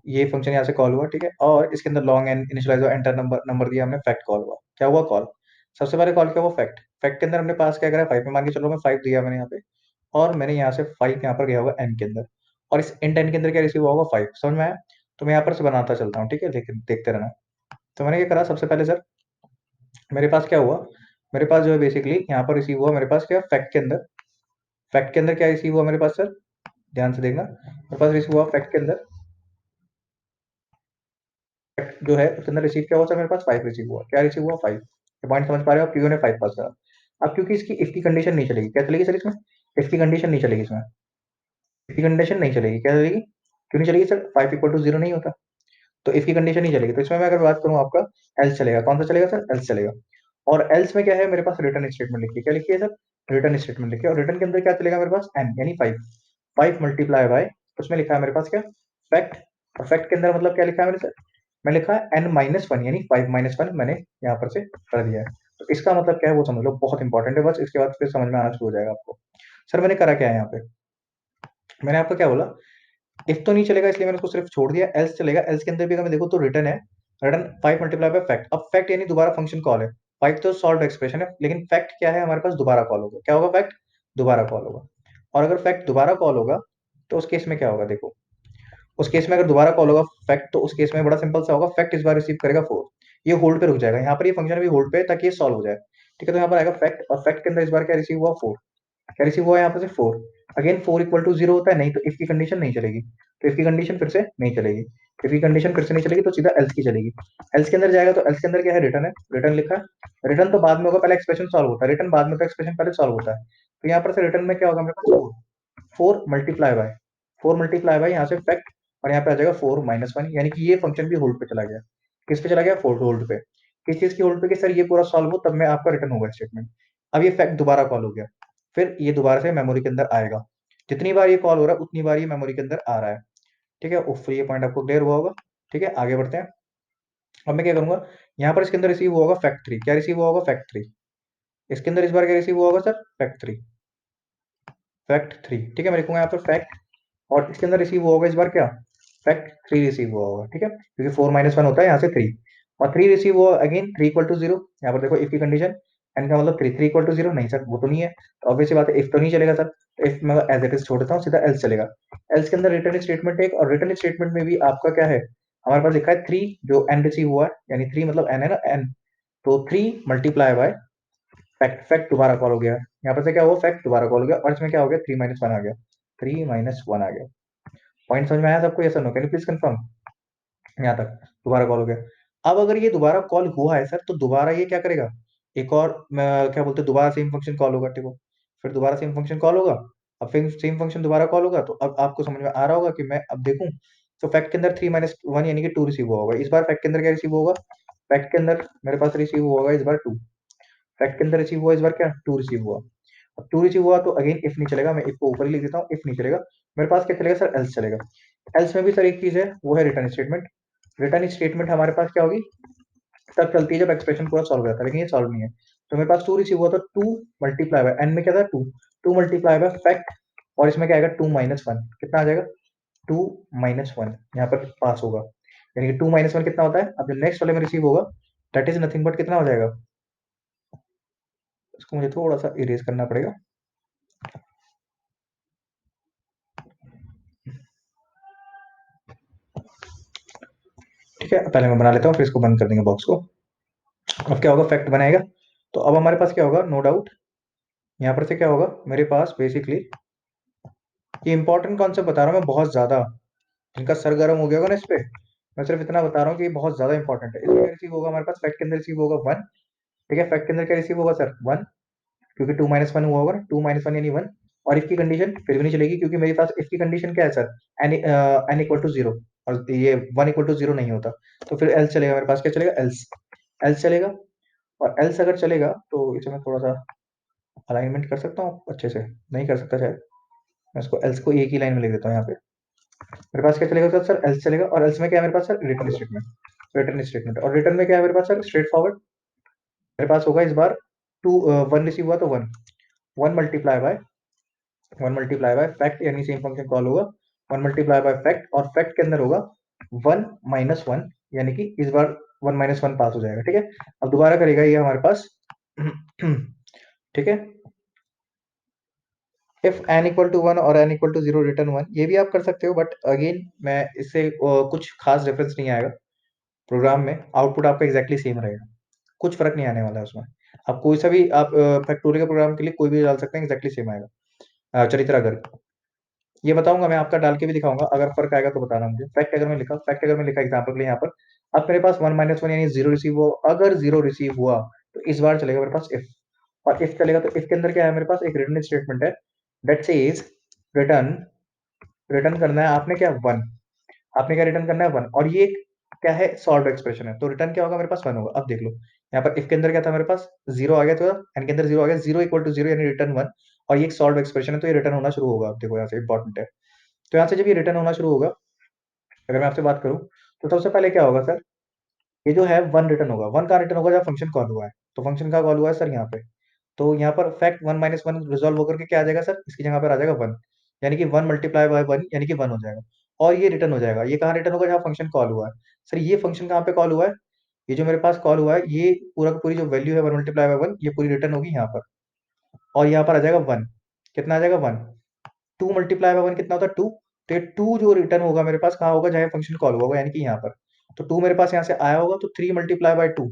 ये फंक्शन यहाँ से कॉल हुआ। ठीक है, और इसके अंदर लॉन्ग एंड इनिशियलाइज हुआ, एंटर नंबर नंबर दिया हमने, फैक्ट कॉल हुआ। क्या हुआ, कॉल। सबसे पहले कॉल किया वो फैक्ट, फैक्ट के अंदर हमने पास क्या करा, 5 में मान के चलो, मैं 5 दिया मैंने यहाँ पे, और मैंने यहाँ से 5 यहाँ पर गया होगा एन के अंदर, और इस इंट एन के अंदर क्या रिसीव हुआ होगा, 5। समझ में आया। तो मैं यहाँ पर से बनाता चलता हूँ। ठीक है, देखते रहना। तो मैंने क्या करा, सबसे पहले सर मेरे पास क्या हुआ, मेरे पास जो है बेसिकली यहाँ पर रिसीव हुआ मेरे पास क्या, फैक्ट के अंदर, फैक्ट के अंदर क्या रिसीव हुआ मेरे पास सर, ध्यान से देखना, मेरे पास रिसीव हुआ फैक्ट के अंदर, जो है उसके अंदर रिसीव क्या हुआ सर, मेरे पास 5 रिसीव हुआ। क्या रिसीव हुआ, 5। ये पॉइंट समझ पा रहे हो आप, क्यों ने 5 पास करा। अब क्योंकि इसकी इफ की कंडीशन नहीं चलेगी, क्या चलेगी सर इसमें, इफ की कंडीशन नहीं चलेगी इसमें, इफ की कंडीशन नहीं चलेगी, क्या चलेगी, क्यों नहीं चलेगी सर, 5 इक्वल टू 0 नहीं होता, तो इफ की कंडीशन नहीं चलेगी। तो इसमें मैं अगर बात करूँ आपका, एल्स चलेगा, कौन सा चलेगा सर, एल्स चलेगा। और एल्स में क्या है, मेरे पास रिटर्न स्टेटमेंट लिखी है, क्या लिखी है सर, रिटर्न स्टेटमेंट लिखी है, और रिटर्न के अंदर क्या चलेगा मेरे पास, एन यानी 5, 5 मल्टीप्लाई बाय, उसमें लिखा है मेरे पास क्या, फैक्ट। और फैक्ट के अंदर मतलब क्या लिखा है मेरे सर, मैं लिखा है एन माइनस वन, यानी 5 - 1 मैंने यहाँ पर से कर दिया है। तो इसका मतलब क्या है वो समझ लो, बहुत इंपॉर्टेंट है, बस इसके बाद फिर समझ में आना शुरू हो जाएगा आपको। सर मैंने करा क्या है यहाँ पे, मैंने आपको क्या बोला, इफ तो नहीं चलेगा इसलिए मैंने उसको सिर्फ छोड़ दिया, एल्स चलेगा। एल्स के अंदर भी अगर मैं देखूँ तो रिटर्न है, रिटर्न 5 मल्टीप्लाई बाय फैक्ट। अब फैक्ट यानी दोबारा फंक्शन कॉल है, 5 तो सॉल्व एक्सप्रेशन है, लेकिन फैक्ट क्या है हमारे पास, दोबारा कॉल होगा। क्या होगा, फैक्ट दोबारा कॉल होगा। और अगर फैक्ट दोबारा कॉल होगा तो उस केस में क्या होगा, देखो उस केस में अगर दोबारा कॉल होगा फैक्ट, तो उस केस में बड़ा सिंपल सा होगा, फैक्ट इस बार रिसीव करेगा 4, ये होल्ड पे रुक जाएगा। यहाँ पर ये फंक्शन भी होल्ड पे है ताकि ये सॉल्व हो जाए। ठीक है, तो यहाँ पर आएगा फैक्ट, और फैक्ट के अंदर इस बार क्या रिसीव हुआ, 4। क्या रिसीव हुआ यहाँ पर से, 4। अगेन 4 इक्वल टू 0 होता है, नहीं तो इफ की कंडीशन नहीं चलेगी, तो इफ की कंडीशन फिर से नहीं चलेगी, इफ की कंडीशन फिर से नहीं चलेगी तो सीधा एल्स की चलेगी। एल्स के अंदर जाएगा तो एल्स के अंदर क्या है, रिटर्न है, रिटर्न लिखा है। रिटर्न तो बाद में होगा, पहले एक्सप्रेशन सॉल्व होता है, रिटर्न बाद में, तो एक्सप्रेशन पहले सॉल्व होता है। तो यहाँ पर से रिटर्न में क्या होगा मेरे पास, 4, 4 मल्टीप्लाई बाय, 4 मल्टीप्लाई बाय यहाँ से फैक्ट, और यहाँ पे आ जाएगा 4 - 1, यानी कि ये फंक्शन भी होल्ड पे चला गया। किस पे चला गया, फोर होल्ड पे। किस चीज की होल्ड पे, कि सर ये पूरा सॉल्व हो तब मैं आपका रिटर्न होगा स्टेटमेंट। अब ये फैक्ट दोबारा कॉल हो गया, फिर ये दोबारा से मेमोरी के अंदर आएगा, जितनी बार ये कॉल हो रहा है उतनी बार ये मेमोरी के अंदर आ रहा है। ठीक है, उफ, ये पॉइंट आपको क्लियर हुआ होगा। ठीक है, आगे बढ़ते हैं। अब मैं क्या करूंगा, यहाँ पर इसके अंदर रिसीव हुआ होगा फैक्ट 3। क्या रिसीव हुआ होगा, फैक्ट 3। इसके अंदर इस बार क्या रिसीव हुआ होगा सर, फैक्ट 3, फैक्ट 3। ठीक है, मैं लिखूंगा यहाँ पर फैक्ट, और इसके अंदर रिसीव हुआ होगा इस बार क्या, फैक्ट 3 रिसीव हुआ होगा। ठीक है, क्योंकि 4 - 1 होता है यहाँ से 3, और 3 रिसीव हुआ अगेन, 3 इक्वल टू 0। यहाँ पर देखो इफ की कंडीशन, एन का मतलब 3, 3 इक्वल टू 0, नहीं सर वो तो नहीं है, तो ऑब्वियस बात है इफ तो नहीं चलेगा सर, तो इफ मैं एज इट इज छोड़ देता हूँ, सीधा एल्स चलेगा। एल्स के अंदर रिटर्न स्टेटमेंट एक, और रिटर्न स्टेटमेंट में भी आपका क्या है, हमारे पास लिखा है 3, जो एन रिसीव हुआ है, यानी 3 मतलब एन है ना, एन, तो 3 मल्टीप्लाई बाय फैक्ट, फैक्ट दोबारा कॉल हो गया, यहाँ पर से क्या हुआ, फैक्ट दोबारा कॉल हो गया, और इसमें क्या हो गया, 3 - 1 आ गया, 3 - 1 आ गया। पॉइंट समझ में आया सबको, यस और no, can you please confirm, यहाँ तक दोबारा कॉल हो गया। अब अगर ये दोबारा कॉल हुआ है सर, तो दोबारा ये क्या करेगा, एक और क्या बोलते हैं, दोबारा सेम फंक्शन कॉल होगा। ठीक है, फिर दोबारा सेम फंक्शन कॉल होगा, अब फिर सेम फंक्शन दोबारा कॉल होगा, तो अब आपको समझ में आ रहा होगा कि मैं अब देखूं, तो फैक्ट के अंदर 3 - 1 यानी कि 2 रिसीव हुआ होगा। इस बार फैक्ट के अंदर क्या रिसीव होगा, फैक्ट के अंदर मेरे पास रिसीव हुआ होगा इस बार 2, फैक्ट के अंदर रिसीव हुआ इस बार क्या, 2 रिसीव हुआ। अब 2 रिसीव हुआ तो अगेन इफ नहीं चलेगा, मैं इफ को ऊपर ही लिख देता हूँ, इफ नहीं चलेगा, मेरे पास क्या चलेगा सर, एल्स चलेगा। एल्स में भी सर एक चीज है, वो है रिटर्न स्टेटमेंट। रिटर्न स्टेटमेंट हमारे पास क्या होगी, तब चलती है जब एक्सप्रेशन पूरा सॉल्व हो जाता है, लेकिन ये सॉल्व नहीं है। तो मेरे पास 2 रिसीव हुआ, तो 2 मल्टीप्लाई बाय, एन में क्या था, 2, 2 मल्टीप्लाई बाय फैक्ट, और इसमें क्या आएगा, 2 - 1, कितना आ जाएगा, 2 - 1, यहाँ पर पास होगा, यानी कि 2 - 1 कितना होता है। अब जो नेक्स्ट वाले में रिसीव होगा, दैट इज नथिंग बट कितना हो जाएगा, इसको मुझे थोड़ा सा इरेज करना पड़ेगा। ठीक ठीक है, पहले मैं बना लेता हूँ, फिर इसको बंद कर देंगे बॉक्स को। अब क्या होगा, फैक्ट बनाएगा। तो अब हमारे पास क्या होगा, नो डाउट यहाँ पर से क्या होगा मेरे पास बेसिकली, ये इंपॉर्टेंट कॉन्सेप्ट बता रहा हूँ मैं बहुत ज्यादा, जिनका सर गर्म हो गया होगा ना इस पे, मैं सिर्फ इतना बता रहा हूँ कि ये बहुत ज्यादा इंपॉर्टेंट है। इसमें क्या रिसीव होगा हमारे पास, फैक्ट के अंदर रिसीव होगा वन। ठीक है, फैक्ट के अंदर क्या रिसीव होगा सर, वन, क्योंकि टू माइनस वन हुआ होगा ना, टू माइनस वन यानी वन। और इफ की कंडीशन फिर भी नहीं चलेगी, क्योंकि मेरे पास इफ की कंडीशन क्या है sir, n equal to zero, और ये वन इक्वल टू जीरो नहीं होता। तो फिर एल्स चलेगा, मेरे पास क्या चलेगा, एल्स, एल्स चलेगा। और एल्स अगर चलेगा तो इसे मैं थोड़ा सा अलाइनमेंट कर सकता हूँ अच्छे से, नहीं कर सकता शायद, मैं इसको एल्स को एक ही लाइन में लिख देता हूँ यहाँ पे। मेरे पास क्या चलेगा सर, एल्स चलेगा। और एल्स में क्या है मेरे पास sir, return statement, return statement. और रिटर्न में क्या है मेरे पास सर, स्ट्रेट फॉरवर्ड। मेरे पास होगा इस बार टू, वन रिसीव हुआ तो one, one multiply by, one multiply by fact, यानी सेम फंक्शन कॉल होगा, वन मल्टीप्लाई बाय फैक्ट, और फैक्ट के अंदर होगा वन माइनस वन, यानी कि इस बार वन माइनस वन पास हो जाएगा। ठीक है, अब दोबारा करेगा ये हमारे पास। ठीक है, if N equal to one और N equal to zero return one, ये भी आप कर सकते हो, बट अगेन मैं इससे कुछ खास डिफरेंस नहीं आएगा प्रोग्राम में, आउटपुट आपका एग्जैक्टली सेम रहेगा, कुछ फर्क नहीं आने वाला है उसमें। आप कोई सा भी आप फैक्टोरियल प्रोग्राम के लिए कोई भी डाल सकते हैं, एग्जैक्टली सेम आएगा। चरित्रा गर्ग, ये बताऊंगा मैं, आपका डाल के भी दिखाऊंगा, अगर फर्क आएगा तो बताना मुझे। फैक्ट अगर मैं लिखा, फैक्ट अगर मैं लिखा एग्जाम्पल के लिए यहाँ पर, अब मेरे पास वन माइनस वन यानी जीरो रिसीव हुआ, अगर जीरो रिसीव हुआ तो इस बार चलेगा मेरे पास इफ, और इफ चलेगा तो इफ के अंदर क्या है मेरे पास, एक रिटर्न स्टेटमेंट है दैट सेज रिटर्न, रिटर्न करना है आपने क्या, वन, आपने क्या रिटर्न करना है, वन। और ये क्या है, सॉल्व एक्सप्रेशन है, तो रिटर्न क्या होगा मेरे पास, वन होगा। अब देख लो यहाँ पर इफ के अंदर क्या था मेरे पास, जीरो आ गया, तो एन के अंदर जीरो आ गया, जीरो इक्वल टू जीरो यानी रिटर्न वन। और ये एक सॉल्व एक्सप्रेशन है, तो ये रिटर्न होना शुरू होगा। अब देखो यहाँ से इंपॉर्टेंट है, तो यहाँ से जब ये रिटर्न होना शुरू होगा, अगर मैं आपसे बात करूं, तो सबसे पहले क्या होगा सर, ये जो है वन रिटर्न होगा, वन का रिटर्न होगा जब फंक्शन कॉल हुआ है। तो फंक्शन का कॉल हुआ है सर यहाँ पे, तो यहाँ पर fact one minus one resolve होकर के क्या आ जाएगा सर, इसकी जगह पर आ जाएगा वन, यानी कि वन मल्टीप्लाई बाय वन यानी कि वन हो जाएगा। और ये रिटर्न हो जाएगा, ये कहाँ रिटर्न होगा, जहाँ फंक्शन कॉल हुआ है। सर ये फंक्शन कहाँ पे कॉल हुआ है, ये जो मेरे पास कॉल हुआ है, ये पूरा का पूरी जो वैल्यू है वन मल्टीप्लाई बाय वन, ये पूरी रिटर्न होगी यहाँ पर। और यहाँ पर आ जाएगा वन, कितना आ जाएगा, one. To multiply by one कितना होता है, टू। तो ये टू जो रिटर्न होगा मेरे पास कहाँ होगा, जहाँ फंक्शन कॉल हुआ होगा, यानी कि यहाँ पर। तो टू मेरे पास यहाँ से आया होगा, तो थ्री मल्टीप्लाई बाय टू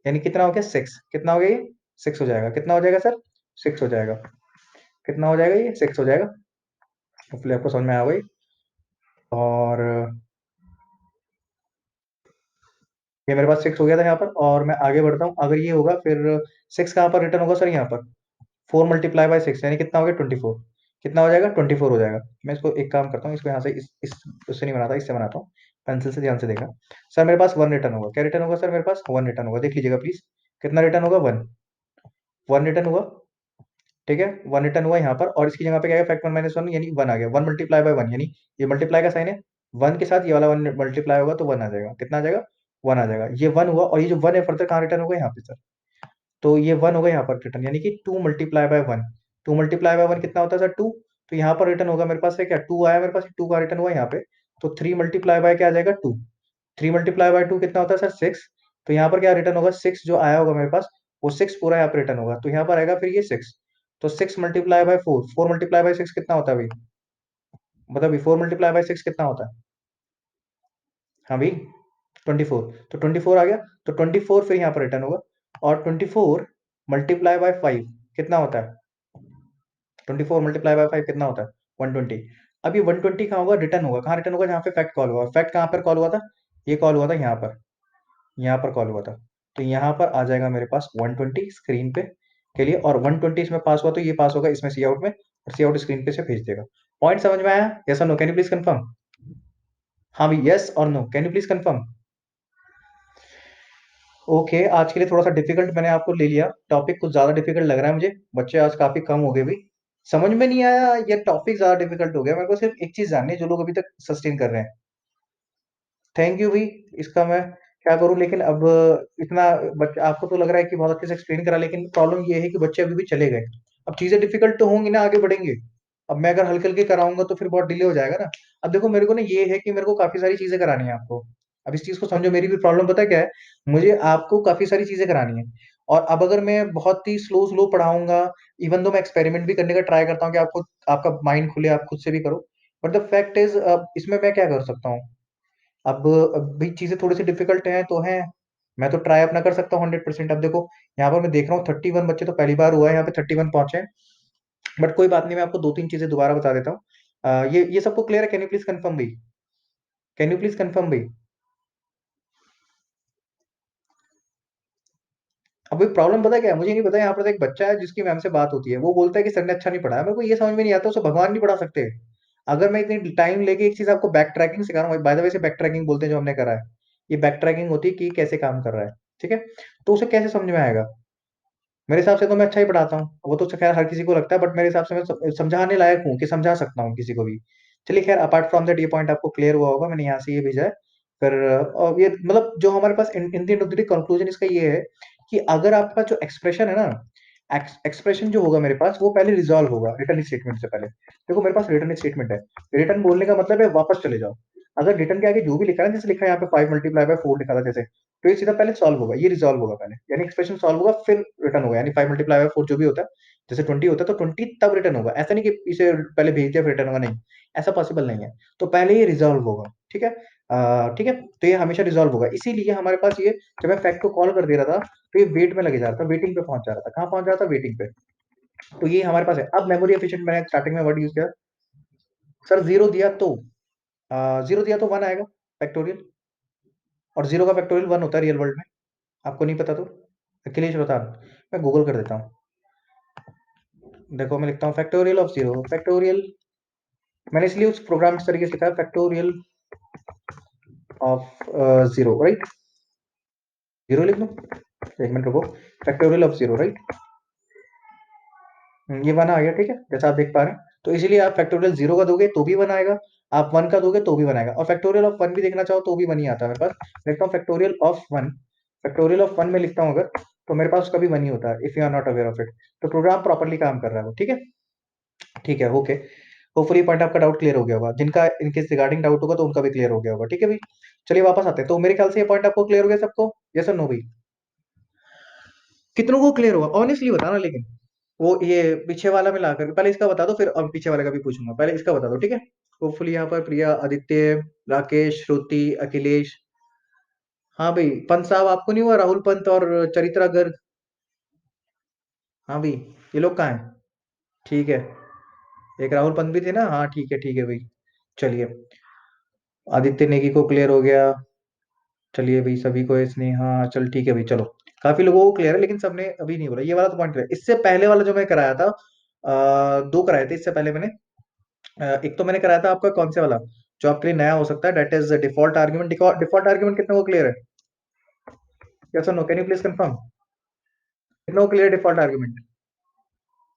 यानी कितना हो गया, सिक्स। कितना हो गया ये, सिक्स हो जाएगा। कितना हो जाएगा सर, सिक्स हो जाएगा। कितना हो जाएगा, ये सिक्स हो जाएगा। होपफुली आपको समझ में आ गई। और ये मेरे पास सिक्स हो गया था यहाँ पर, और मैं आगे बढ़ता हूँ। अगर ये होगा फिर सिक्स कहाँ पर रिटर्न होगा सर, यहाँ पर फोर मल्टीप्लाई बाय सिक्स यानी कितना हो गया, ट्वेंटी फोर। कितना हो जाएगा, ट्वेंटी फोर हो जाएगा। मैं इसको एक काम करता हूँ, इसको यहाँ से इस उससे नहीं बनाता, इससे बनाता हूँ, पेंसिल से ध्यान से देखा। सर मेरे पास वन रिटर्न होगा, क्या रिटर्न होगा सर, मेरे पास वन रिटर्न होगा, देख लीजिएगा प्लीज। कितना रिटर्न होगा, वन, वन रिटर्न हुआ। ठीक है, वन रिटर्न हुआ यहाँ पर, और इसकी जगह पे क्या है, फैक्ट वन माइनस वन यानी वन आ गया, वन मल्टीप्लाई बाय वन, यानी ये मल्टीप्लाई का साइन है, वन के साथ ये वाला वन मल्टीप्लाई होगा तो वन आ जाएगा। कितना आ जाएगा, वन आ जाएगा। ये वन हुआ, और ये जो वन है फर्दर कहाँ रिटर्न होगा, यहाँ पे सर। तो ये वन होगा यहाँ पर रिटर्न, यानी कि to multiply by one, to multiply by one कितना होता है सर, टू। तो यहाँ पर रिटर्न होगा मेरे पास है क्या, टू आया मेरे पास, टू का रिटर्न हुआ यहाँ पे। तो थ्री मल्टीप्लाई बाय क्या आ जाएगा, two. Three multiply by two कितना होता है सर, सिक्स। तो यहाँ पर क्या रिटर्न होगा, सिक्स जो आया होगा मेरे पास, वो सिक्स पूरा यहाँ पर रिटर्न होगा, तो यहाँ पर आएगा फिर ये सिक्स। तो six multiply by four, four multiply by six कितना होता है भाई, मतलब फोर मल्टीप्लाई बाय सिक्स कितना होता है, हाँ भाई, ट्वेंटी फोर। तो ट्वेंटी फोर आ गया, तो ट्वेंटी फोर फिर यहाँ पर रिटर्न होगा। और twenty four multiply by five कितना होता है, twenty four multiply by five कितना होता है, वन ट्वेंटी। अब ये वन ट्वेंटी कहाँ होगा, रिटर्न होगा, कहाँ रिटर्न होगा, जहाँ पे फैक्ट कॉल हुआ। फैक्ट कहाँ पर कॉल हुआ था, ये कॉल हुआ था यहाँ पर, यहाँ पर कॉल हुआ था। तो यहाँ पर आ जाएगा मेरे पास वन ट्वेंटी स्क्रीन पे के लिए, और वन ट्वेंटी इसमें पास हुआ तो ये पास होगा इसमें सी आउट में, और सी आउट स्क्रीन पे से भेज देगा। पॉइंट समझ में आया, यस और no, can you please confirm. हाँ भाई, यस और no, can you please confirm. Okay, आज के लिए थोड़ा सा डिफिकल्ट मैंने आपको ले लिया, टॉपिक कुछ ज्यादा डिफिकल्ट लग रहा है मुझे, बच्चे आज काफी कम हो गए भी। समझ में नहीं आया, ये टॉपिक ज्यादा डिफिकल्ट हो गया, मेरे को सिर्फ एक चीज जाननी है, जो लोग अभी तक सस्टेन कर रहे हैं। थैंक यू भी, इसका मैं क्या करूं, लेकिन अब इतना बच्चा आपको तो लग रहा है कि बहुत अच्छे से एक्सप्लेन करा, लेकिन प्रॉब्लम ये है कि बच्चे अभी भी चले गए। अब चीजें डिफिकल्ट तो होंगी ना, आगे बढ़ेंगे। अब मैं अगर हल्के हल्के कराऊंगा तो फिर बहुत डिले हो जाएगा ना। अब देखो मेरे को ना ये है कि मेरे को काफी सारी चीजें करानी है आपको। अब इस चीज को समझो, मेरी भी प्रॉब्लम पता है क्या है, मुझे आपको काफी सारी चीजें करानी है। और अब अगर मैं बहुत ही स्लो स्लो पढ़ाऊंगा, इवन दो मैं एक्सपेरिमेंट भी करने का ट्राई करता हूँ कि आपको, आपका माइंड खुले, आप खुद से भी करो, बट द फैक्ट इज इसमें मैं क्या कर सकता हूँ, अब भी चीजें थोड़ी सी डिफिकल्ट हैं तो हैं, मैं तो ट्राई अपना कर सकता हूँ 100%। अब देखो यहाँ पर मैं देख रहा हूँ 31 बच्चे तो पहली बार हुआ है यहाँ पे 31 पहुंचे हैं। बट कोई बात नहीं, मैं आपको दो तीन चीजें दोबारा बता देता हूँ। ये सबको क्लियर है? कैन यू प्लीज कंफर्म भाई? कैन यू प्लीज कंफर्म भाई? अब प्रॉब्लम पता है क्या है? मुझे नहीं पता। यहाँ पर तो एक बच्चा है जिसकी मैम से बात होती है, वो बोलता है कि सर ने अच्छा नहीं पढ़ाया। मेरे को ये समझ में नहीं आता, उसे भगवान नहीं पढ़ा सकते? अगर मैं इतनी टाइम लेके एक चीज आपको बैक ट्रैकिंग सिखा रहा हूँ, बाय द वे से बैक ट्रैकिंग बोलते हैं जो हमने करा है, ये बैक ट्रैकिंग होती है कि कैसे काम कर रहा है, ठीक है? तो उसे कैसे समझ में आएगा? मेरे हिसाब से तो मैं अच्छा ही पढ़ाता हूँ, वो तो खैर हर किसी को लगता है, बट मेरे हिसाब से मैं समझाने लायक हूँ कि समझा सकता हूँ किसी को भी। चलिए खैर, अपार्ट फ्रॉम दैट ये पॉइंट आपको क्लियर हुआ होगा, मैंने यहाँ से ये भेजा है। फिर और ये मतलब जो हमारे पास in the end of the day conclusion इसका ये है कि अगर आपका जो एक्सप्रेशन है ना, एक्सप्रेशन जो होगा मेरे पास, वो पहले रिजॉल्व होगा रिटर्न स्टेटमेंट से पहले। देखो मेरे पास रिटर्न स्टेटमेंट है। रिटर्न बोलने का मतलब है वापस चले जाओ। अगर रिटर्न के आगे जो भी लिखा है, जैसे लिखा है यहाँ पे 5 × 4 लिखा था जैसे, तो ये सीधा पहले सॉल्व होगा, ये रिजॉल्व होगा पहले, यानी एक्सप्रेशन सॉल्व होगा फिर रिटर्न होगा। यानी 5 × 4 जो भी होता है, जैसे 20 होता है तो 20 तब रिटर्न होगा। ऐसा नहीं कि इसे पहले भेज दिया फिर रिटर्न होगा, नहीं, ऐसा पॉसिबल नहीं है। तो पहले ये रिजॉल्व होगा, ठीक है? ठीक है, तो ये हमेशा रिजॉल्व होगा। इसीलिए हमारे पास ये, जब मैं फैक्ट को कॉल कर दे रहा था तो ये वेट में लगे जा रहा था, वेटिंग पे पहुंच जा रहा था। कहाँ पहुंच जा रहा था? वेटिंग पे। तो ये हमारे पास है। अब मेमोरी एफिशिएंट मैंने स्टार्टिंग में वर्ड यूज किया, सर जीरो दिया तो जीरो दिया तो वन आएगा फैक्टोरियल, और जीरो का फैक्टोरियल वन होता है रियल वर्ल्ड में। आपको नहीं पता तो अखिलेश बता, मैं गूगल कर देता हूँ। देखो मैं लिखता हूँ फैक्टोरियल ऑफ जीरो, फैक्टोरियल, मैंने इसलिए उस प्रोग्राम इस तरीके से लिखा है, factorial of zero, right? Zero लिख दो, एक मिनट रुको। Factorial of zero, right? ये वन आ गया, ठीक है, जैसा आप देख पा रहे हैं। तो इसीलिए आप फैक्टोरियल जीरो का दोगे तो भी वन आएगा, आप वन का दोगे तो भी वन आएगा, और फैक्टोरियल ऑफ वन भी देखना चाहो तो भी वन ही आता है मेरे पास। लिखता हूँ factorial of one, factorial of one में लिखता हूँ अगर, तो मेरे पास उसका भी वन ही होता है, if you are not aware of it. तो प्रोग्राम प्रॉपरली काम कर रहा है वो, ठीक है? ठीक है, ओके। होपफुली पॉइंट आपका डाउट क्लियर हो गया होगा, जिनका इनकेस रिगार्डिंग डाउट होगा तो उनका भी क्लियर हो गया होगा, ठीक है भाई? चलिए वापस आते हैं। तो मेरे ख्याल से ये पॉइंट आपको क्लियर हो गया सबको, यस और नो भाई? कितनों को क्लियर होगा ऑनेस्टली बताना, लेकिन वो ये पीछे वाला मिला कर पहले इसका बता दो, फिर अब पीछे वाले का भी पूछूंगा, पहले इसका बता दो, ठीक है? होपफुली यहाँ पर प्रिया, आदित्य, राकेश, श्रुति, अखिलेश। हाँ भाई, पंत साहब आपको नहीं हुआ? राहुल पंत और चरित्रा गर्ग। हाँ भाई, ये लोग कहाँ हैं? ठीक है, एक राहुल पंत भी थे ना, हाँ ठीक है भाई। चलिए, आदित्य नेगी को क्लियर हो गया। चलिए भाई, सभी को इसने, हाँ चल ठीक है भाई, चलो। काफी लोगों को क्लियर है, लेकिन सबने अभी नहीं बोला। ये वाला तो पॉइंट क्लियर। इससे पहले वाला जो मैं कराया था, दो कराए थे इससे पहले मैंने। एक तो मैंने कराया था आपका कौन से वाला, जो आपके लिए नया हो सकता है, that is default argument. Default argument कितने को क्लियर है? यस और no, can you please confirm? कितने को क्लियर डिफॉल्ट आर्ग्यूमेंट?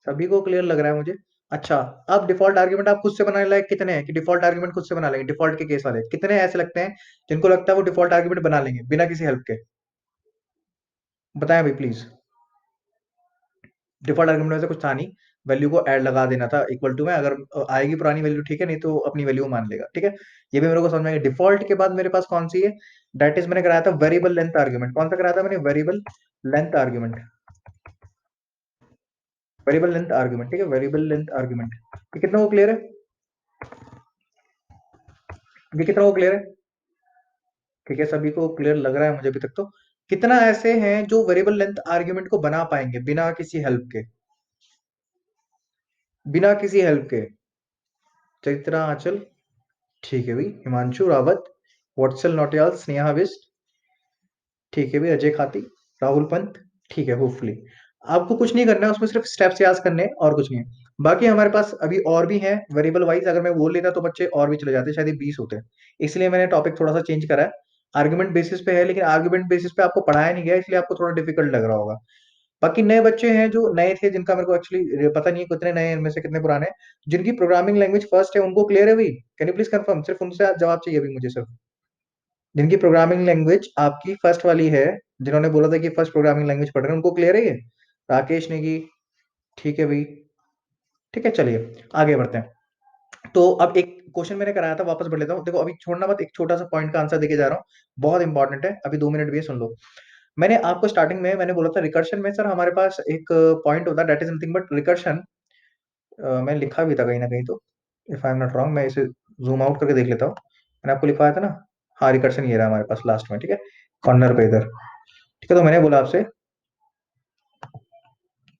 सभी को क्लियर लग रहा है मुझे। अच्छा, अब डिफॉल्ट आर्ग्यूमेंट आप खुद से बनाने लायक कितने हैं कि डिफॉल्ट आर्ग्यूमेंट खुद से बना लेंगे? डिफॉल्ट के केस वाले कितने ऐसे लगते हैं जिनको लगता है वो डिफॉल्ट आर्ग्यूमेंट बना लेंगे बिना किसी हेल्प के? बताएं भाई प्लीज। डिफॉल्ट आर्गुमेंट में से कुछ था नहीं, वैल्यू को ऐड लगा देना था इक्वल टू में, अगर आएगी पुरानी वैल्यू ठीक है, नहीं तो अपनी वैल्यू मान लेगा, ठीक है? ये भी मेरे को समझ में आएगा। डिफॉल्ट के बाद मेरे पास कौन सी है? दैट इज मैंने कराया था वेरिएबल लेंथ आर्ग्यूमेंट। कौन सा कराया था मैंने? Variable length argument. Variable length argument, ठीक है, वेरिएबल लेंथ आर्ग्यूमेंट। ये कितना को क्लियर है? ये कितना को क्लियर है? ठीक है, सभी को क्लियर लग रहा है मुझे अभी तक तो। कितना ऐसे हैं जो वेरिएबल लेंथ आर्ग्यूमेंट को बना पाएंगे बिना किसी हेल्प के? बिना किसी हेल्प के? चैत्रा, आंचल, ठीक है भाई, हिमांशु रावत, वत्सल नौटियाल, स्नेहा बिस्ट, ठीक है भाई, अजय खाती, राहुल पंत, ठीक है। होपफुली आपको कुछ नहीं करना है उसमें, सिर्फ स्टेप्स याद करने हैं और कुछ नहीं है। बाकी हमारे पास अभी और भी हैं वेरिएबल वाइज, अगर मैं बोल लेता तो बच्चे और भी चले जाते, शायद 20 होते हैं। इसलिए मैंने टॉपिक थोड़ा सा चेंज करा है। आर्गुमेंट बेसिस पे है, लेकिन आर्गुमेंट बेसिस पे आपको पढ़ाया नहीं गया, इसलिए आपको थोड़ा डिफिकल्ट लग रहा होगा। बाकी नए बच्चे हैं जो नए थे, जिनका मेरे को एक्चुअली पता नहीं है कितने नए हैं, इनमें से कितने पुराने हैं, जिनकी प्रोग्रामिंग लैंग्वेज फर्स्ट है, उनको क्लियर है भाई? Can you please confirm? सिर्फ उनसे जवाब चाहिए अभी मुझे, सिर्फ जिनकी प्रोग्रामिंग लैंग्वेज आपकी फर्स्ट वाली है, जिन्होंने बोला था कि फर्स्ट प्रोग्रामिंग लैंग्वेज पढ़ रहे हैं, उनको क्लियर है ये? राकेश ने की, ठीक है भाई, ठीक है। चलिए आगे बढ़ते हैं। तो अब एक क्वेश्चन मैंने कराया था, वापस बढ़ लेता हूँ। देखो अभी छोड़ना मत, एक छोटा सा पॉइंट का आंसर देके जा रहा हूँ, बहुत इंपॉर्टेंट है, अभी 2 मिनट भी है, सुन लो। मैंने आपको स्टार्टिंग में मैंने बोला था रिकर्शन में सर हमारे पास एक पॉइंट होता है, that is something but recursion. मैंने लिखा भी था कहीं ना कहीं तो, if I am not wrong, मैं इसे जूम आउट करके देख लेता हूँ। मैंने आपको लिखवाया था ना, हाँ, रिकर्शन ये रहा हमारे पास लास्ट में, ठीक है, कॉर्नर पे इधर। ठीक है, तो मैंने बोला आपसे,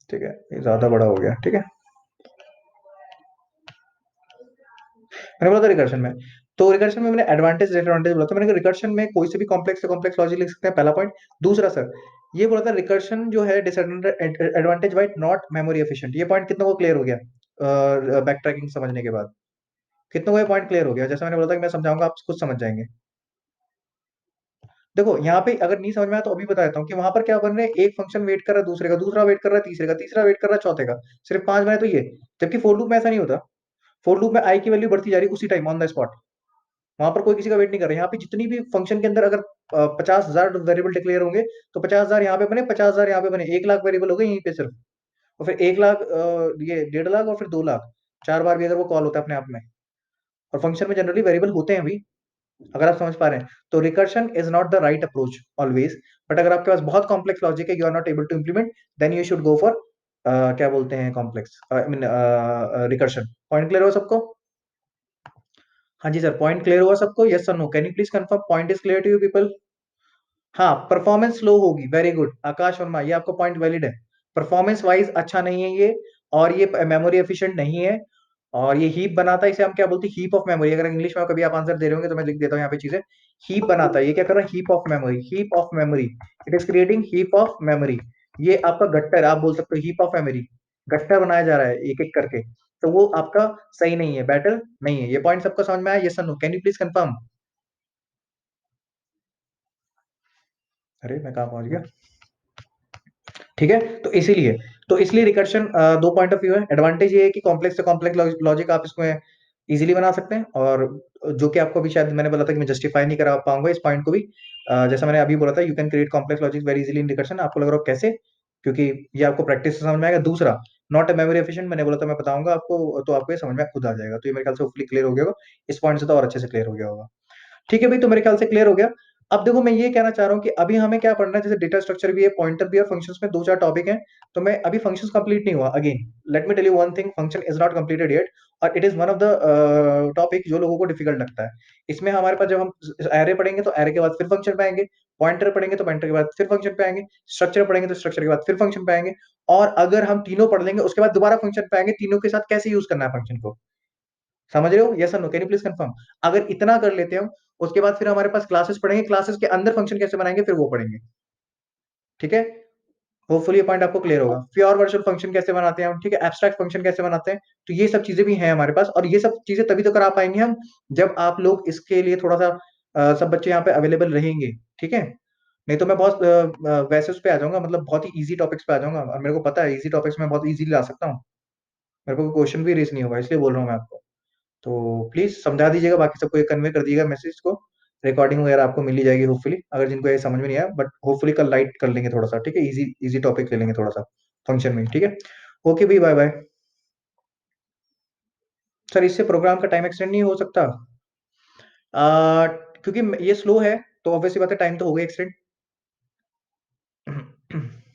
ठीक है, ये ज्यादा बड़ा हो गया, ठीक है, मैंने बोला था रिकर्शन में। तो रिकर्शन में मैंने एडवांटेज डिसएडवांटेज बोला था। मैंने कहा रिकर्शन में कोई से भी कॉम्प्लेक्स से कॉम्प्लेक्स लॉजिक लिख सकते हैं, पहला पॉइंट। दूसरा सर, ये बोला था रिकर्शन जो है disadvantage advantage wise not memory efficient. ये पॉइंट कितनों को क्लियर हो गया बैक ट्रैकिंग समझने के बाद? कितनों को ये पॉइंट क्लियर हो गया? जैसे मैंने बोला था कि मैं समझाऊंगा, आप खुद समझ जाएंगे। देखो यहाँ पे अगर नहीं समझ में आया तो अभी बता देता हूँ कि वहां पर क्या बन रहा है, एक फंक्शन वेट कर रहा है दूसरे का, दूसरा वेट कर रहा है तीसरे का, तीसरा वेट कर रहा है चौथे का। सिर्फ 5 बने तो ये। जबकि फोर लूप में ऐसा नहीं होता। फोर लूप में आई की वैल्यू बढ़ती जा रही है उसी टाइम ऑन द स्पॉट। वहां पर कोई किसी का वेट नहीं कर रहा है। यहाँ पे जितनी भी फंक्शन के अंदर अगर 50,000 वेरिएबल डिक्लेयर होंगे, तो 50,000 यहाँ पे बने, 50,000 यहाँ पे बने, 1 लाख वेरिएबल हो गए यहीं पे सिर्फ। और फिर 1 लाख, ये 1.5 लाख और फिर 2 लाख, 4 बार भी अगर वो कॉल होता है अपने आप में। और फंक्शन में जनरली वेरिएबल होते हैं भी, अगर आप समझ पा रहे हैं। तो recursion is not the right approach always. But अगर आपके पास बहुत कॉम्प्लेक्स लॉजिक है, you are not able to implement, then you should go for क्या बोलते हैं, complex I mean recursion. Point clear हुआ सबको? हाँ जी सर, पॉइंट क्लियर हुआ सबको? Yes sir, no, can you please confirm point is clear to you people? हाँ, परफॉर्मेंस स्लो होगी, वेरी गुड आकाश वर्मा, ये आपका पॉइंट वैलिड है। परफॉर्मेंस वाइज अच्छा नहीं है ये, और ये मेमोरी एफिशिएंट नहीं है, और ये हीप बनाता है। इसे हम क्या बोलते हैं, हीप ऑफ मेमोरी। अगर इंग्लिश में कभी आप आंसर दे रहे होंगे तो मैं लिख देता हूँ यहाँ पे चीजें। हीप बनाता है, ये क्या कर रहा है, heap of memory, heap of memory. It is creating heap of memory. ये आपका गट्टर आप बोल सकते हो, हीप ऑफ मेमोरी। गट्टर बनाया जा रहा है एक एक करके। तो वो आपका सही नहीं है, बैटल नहीं है। ये पॉइंट सबको समझ में आया? यस और no, can you please confirm? अरे मैं कहाँ पहुंच गया? ठीक है, तो इसलिए रिकर्शन दो पॉइंट ऑफ व्यू है। एडवांटेज ये है कि कॉम्प्लेक्स से कॉम्प्लेक्स लॉजिक आप इसमें इजीली बना सकते हैं, और जो कि आपको अभी शायद मैंने बोला था कि मैं जस्टिफाई नहीं करा पाऊंगा इस पॉइंट को भी। जैसा मैंने अभी बोला था, you can create complex logic very easily in recursion. आपको लग रहा हो कैसे? क्योंकि ये आपको प्रैक्टिस से समझ में आएगा। दूसरा, नॉट अ मेमोरी एफिशिएंट, मैंने बोला था मैं बताऊंगा आपको, तो आपको ये समझ में खुद आ जाएगा। तो ये मेरे ख्याल से होपफुली क्लियर हो गया होगा। इस पॉइंट से तो और अच्छे से क्लियर हो गया होगा। ठीक है भाई, तो मेरे ख्याल से क्लियर हो गया। अब देखो, मैं ये कहना चाह रहा हूँ कि अभी हमें क्या पढ़ना है, जैसे डेटा स्ट्रक्चर भी है, पॉइंटर भी है, फंक्शंस में दो चार टॉपिक हैं। तो मैं अभी फंक्शंस कंप्लीट नहीं हुआ। Again let me tell you one thing, function is not completed yet, और it is one of the topic जो लोगों को डिफिकल्ट लगता है। इसमें हमारे पास जब हम एरे पढ़ेंगे तो एरे के बाद फिर फंक्शन पे आएंगे, पॉइंटर पढ़ेंगे तो पॉइंटर के बाद फिर फंक्शन पे आएंगे, स्ट्रक्चर पढ़ेंगे तो स्ट्रक्चर के बाद फिर फंक्शन पे आएंगे, और अगर हम तीनों पढ़ लेंगे उसके बाद दोबारा फंक्शन पे आएंगे, तीनों के साथ कैसे यूज करना है फंक्शन को। समझ रहे हो? यस और no, can you please confirm? अगर इतना कर लेते हो, उसके बाद फिर हमारे पास क्लासेस पढ़ेंगे, क्लासेस के अंदर फंक्शन कैसे बनाएंगे फिर वो पढ़ेंगे। ठीक है, होपफुली ये पॉइंट आपको क्लियर होगा। प्योर वर्चुअल फंक्शन कैसे बनाते हैं हम, ठीक है, एब्स्ट्रैक्ट फंक्शन कैसे बनाते हैं। तो ये सब चीजें भी हैं हमारे पास, और ये सब चीजें तभी तो करा पाएंगे हम, जब आप लोग इसके लिए थोड़ा सा सब बच्चे यहाँ पे अवेलेबल रहेंगे। ठीक है, नहीं तो मैं बहुत वैसे उस पे आ जाऊंगा, मतलब बहुत ही इजी टॉपिक्स पे आ जाऊंगा, और मेरे को पता है इजी टॉपिक्स में बहुत इजीली ला सकता हूँ। मेरे को क्वेश्चन भी रेस नहीं होगा, इसलिए बोल रहा हूँ मैं आपको। तो प्लीज समझा दीजिएगा, बाकी सबको ये कन्वे कर दीजिएगा मैसेज को। रिकॉर्डिंग वगैरह आपको मिल ही जाएगी होपफुली, अगर जिनको ये समझ में नहीं आया, बट होपफुली कल लाइट कर लेंगे थोड़ा सा, ठीक है, इजी इजी टॉपिक ले लेंगे थोड़ा सा फंक्शन में, ठीक है। ओके भाई, बाय बाय। सर, इससे प्रोग्राम का टाइम एक्सटेंड नहीं हो सकता? क्योंकि ये स्लो है, तो ऑब्वियसली बात है, टाइम तो हो गई एक्सटेंड।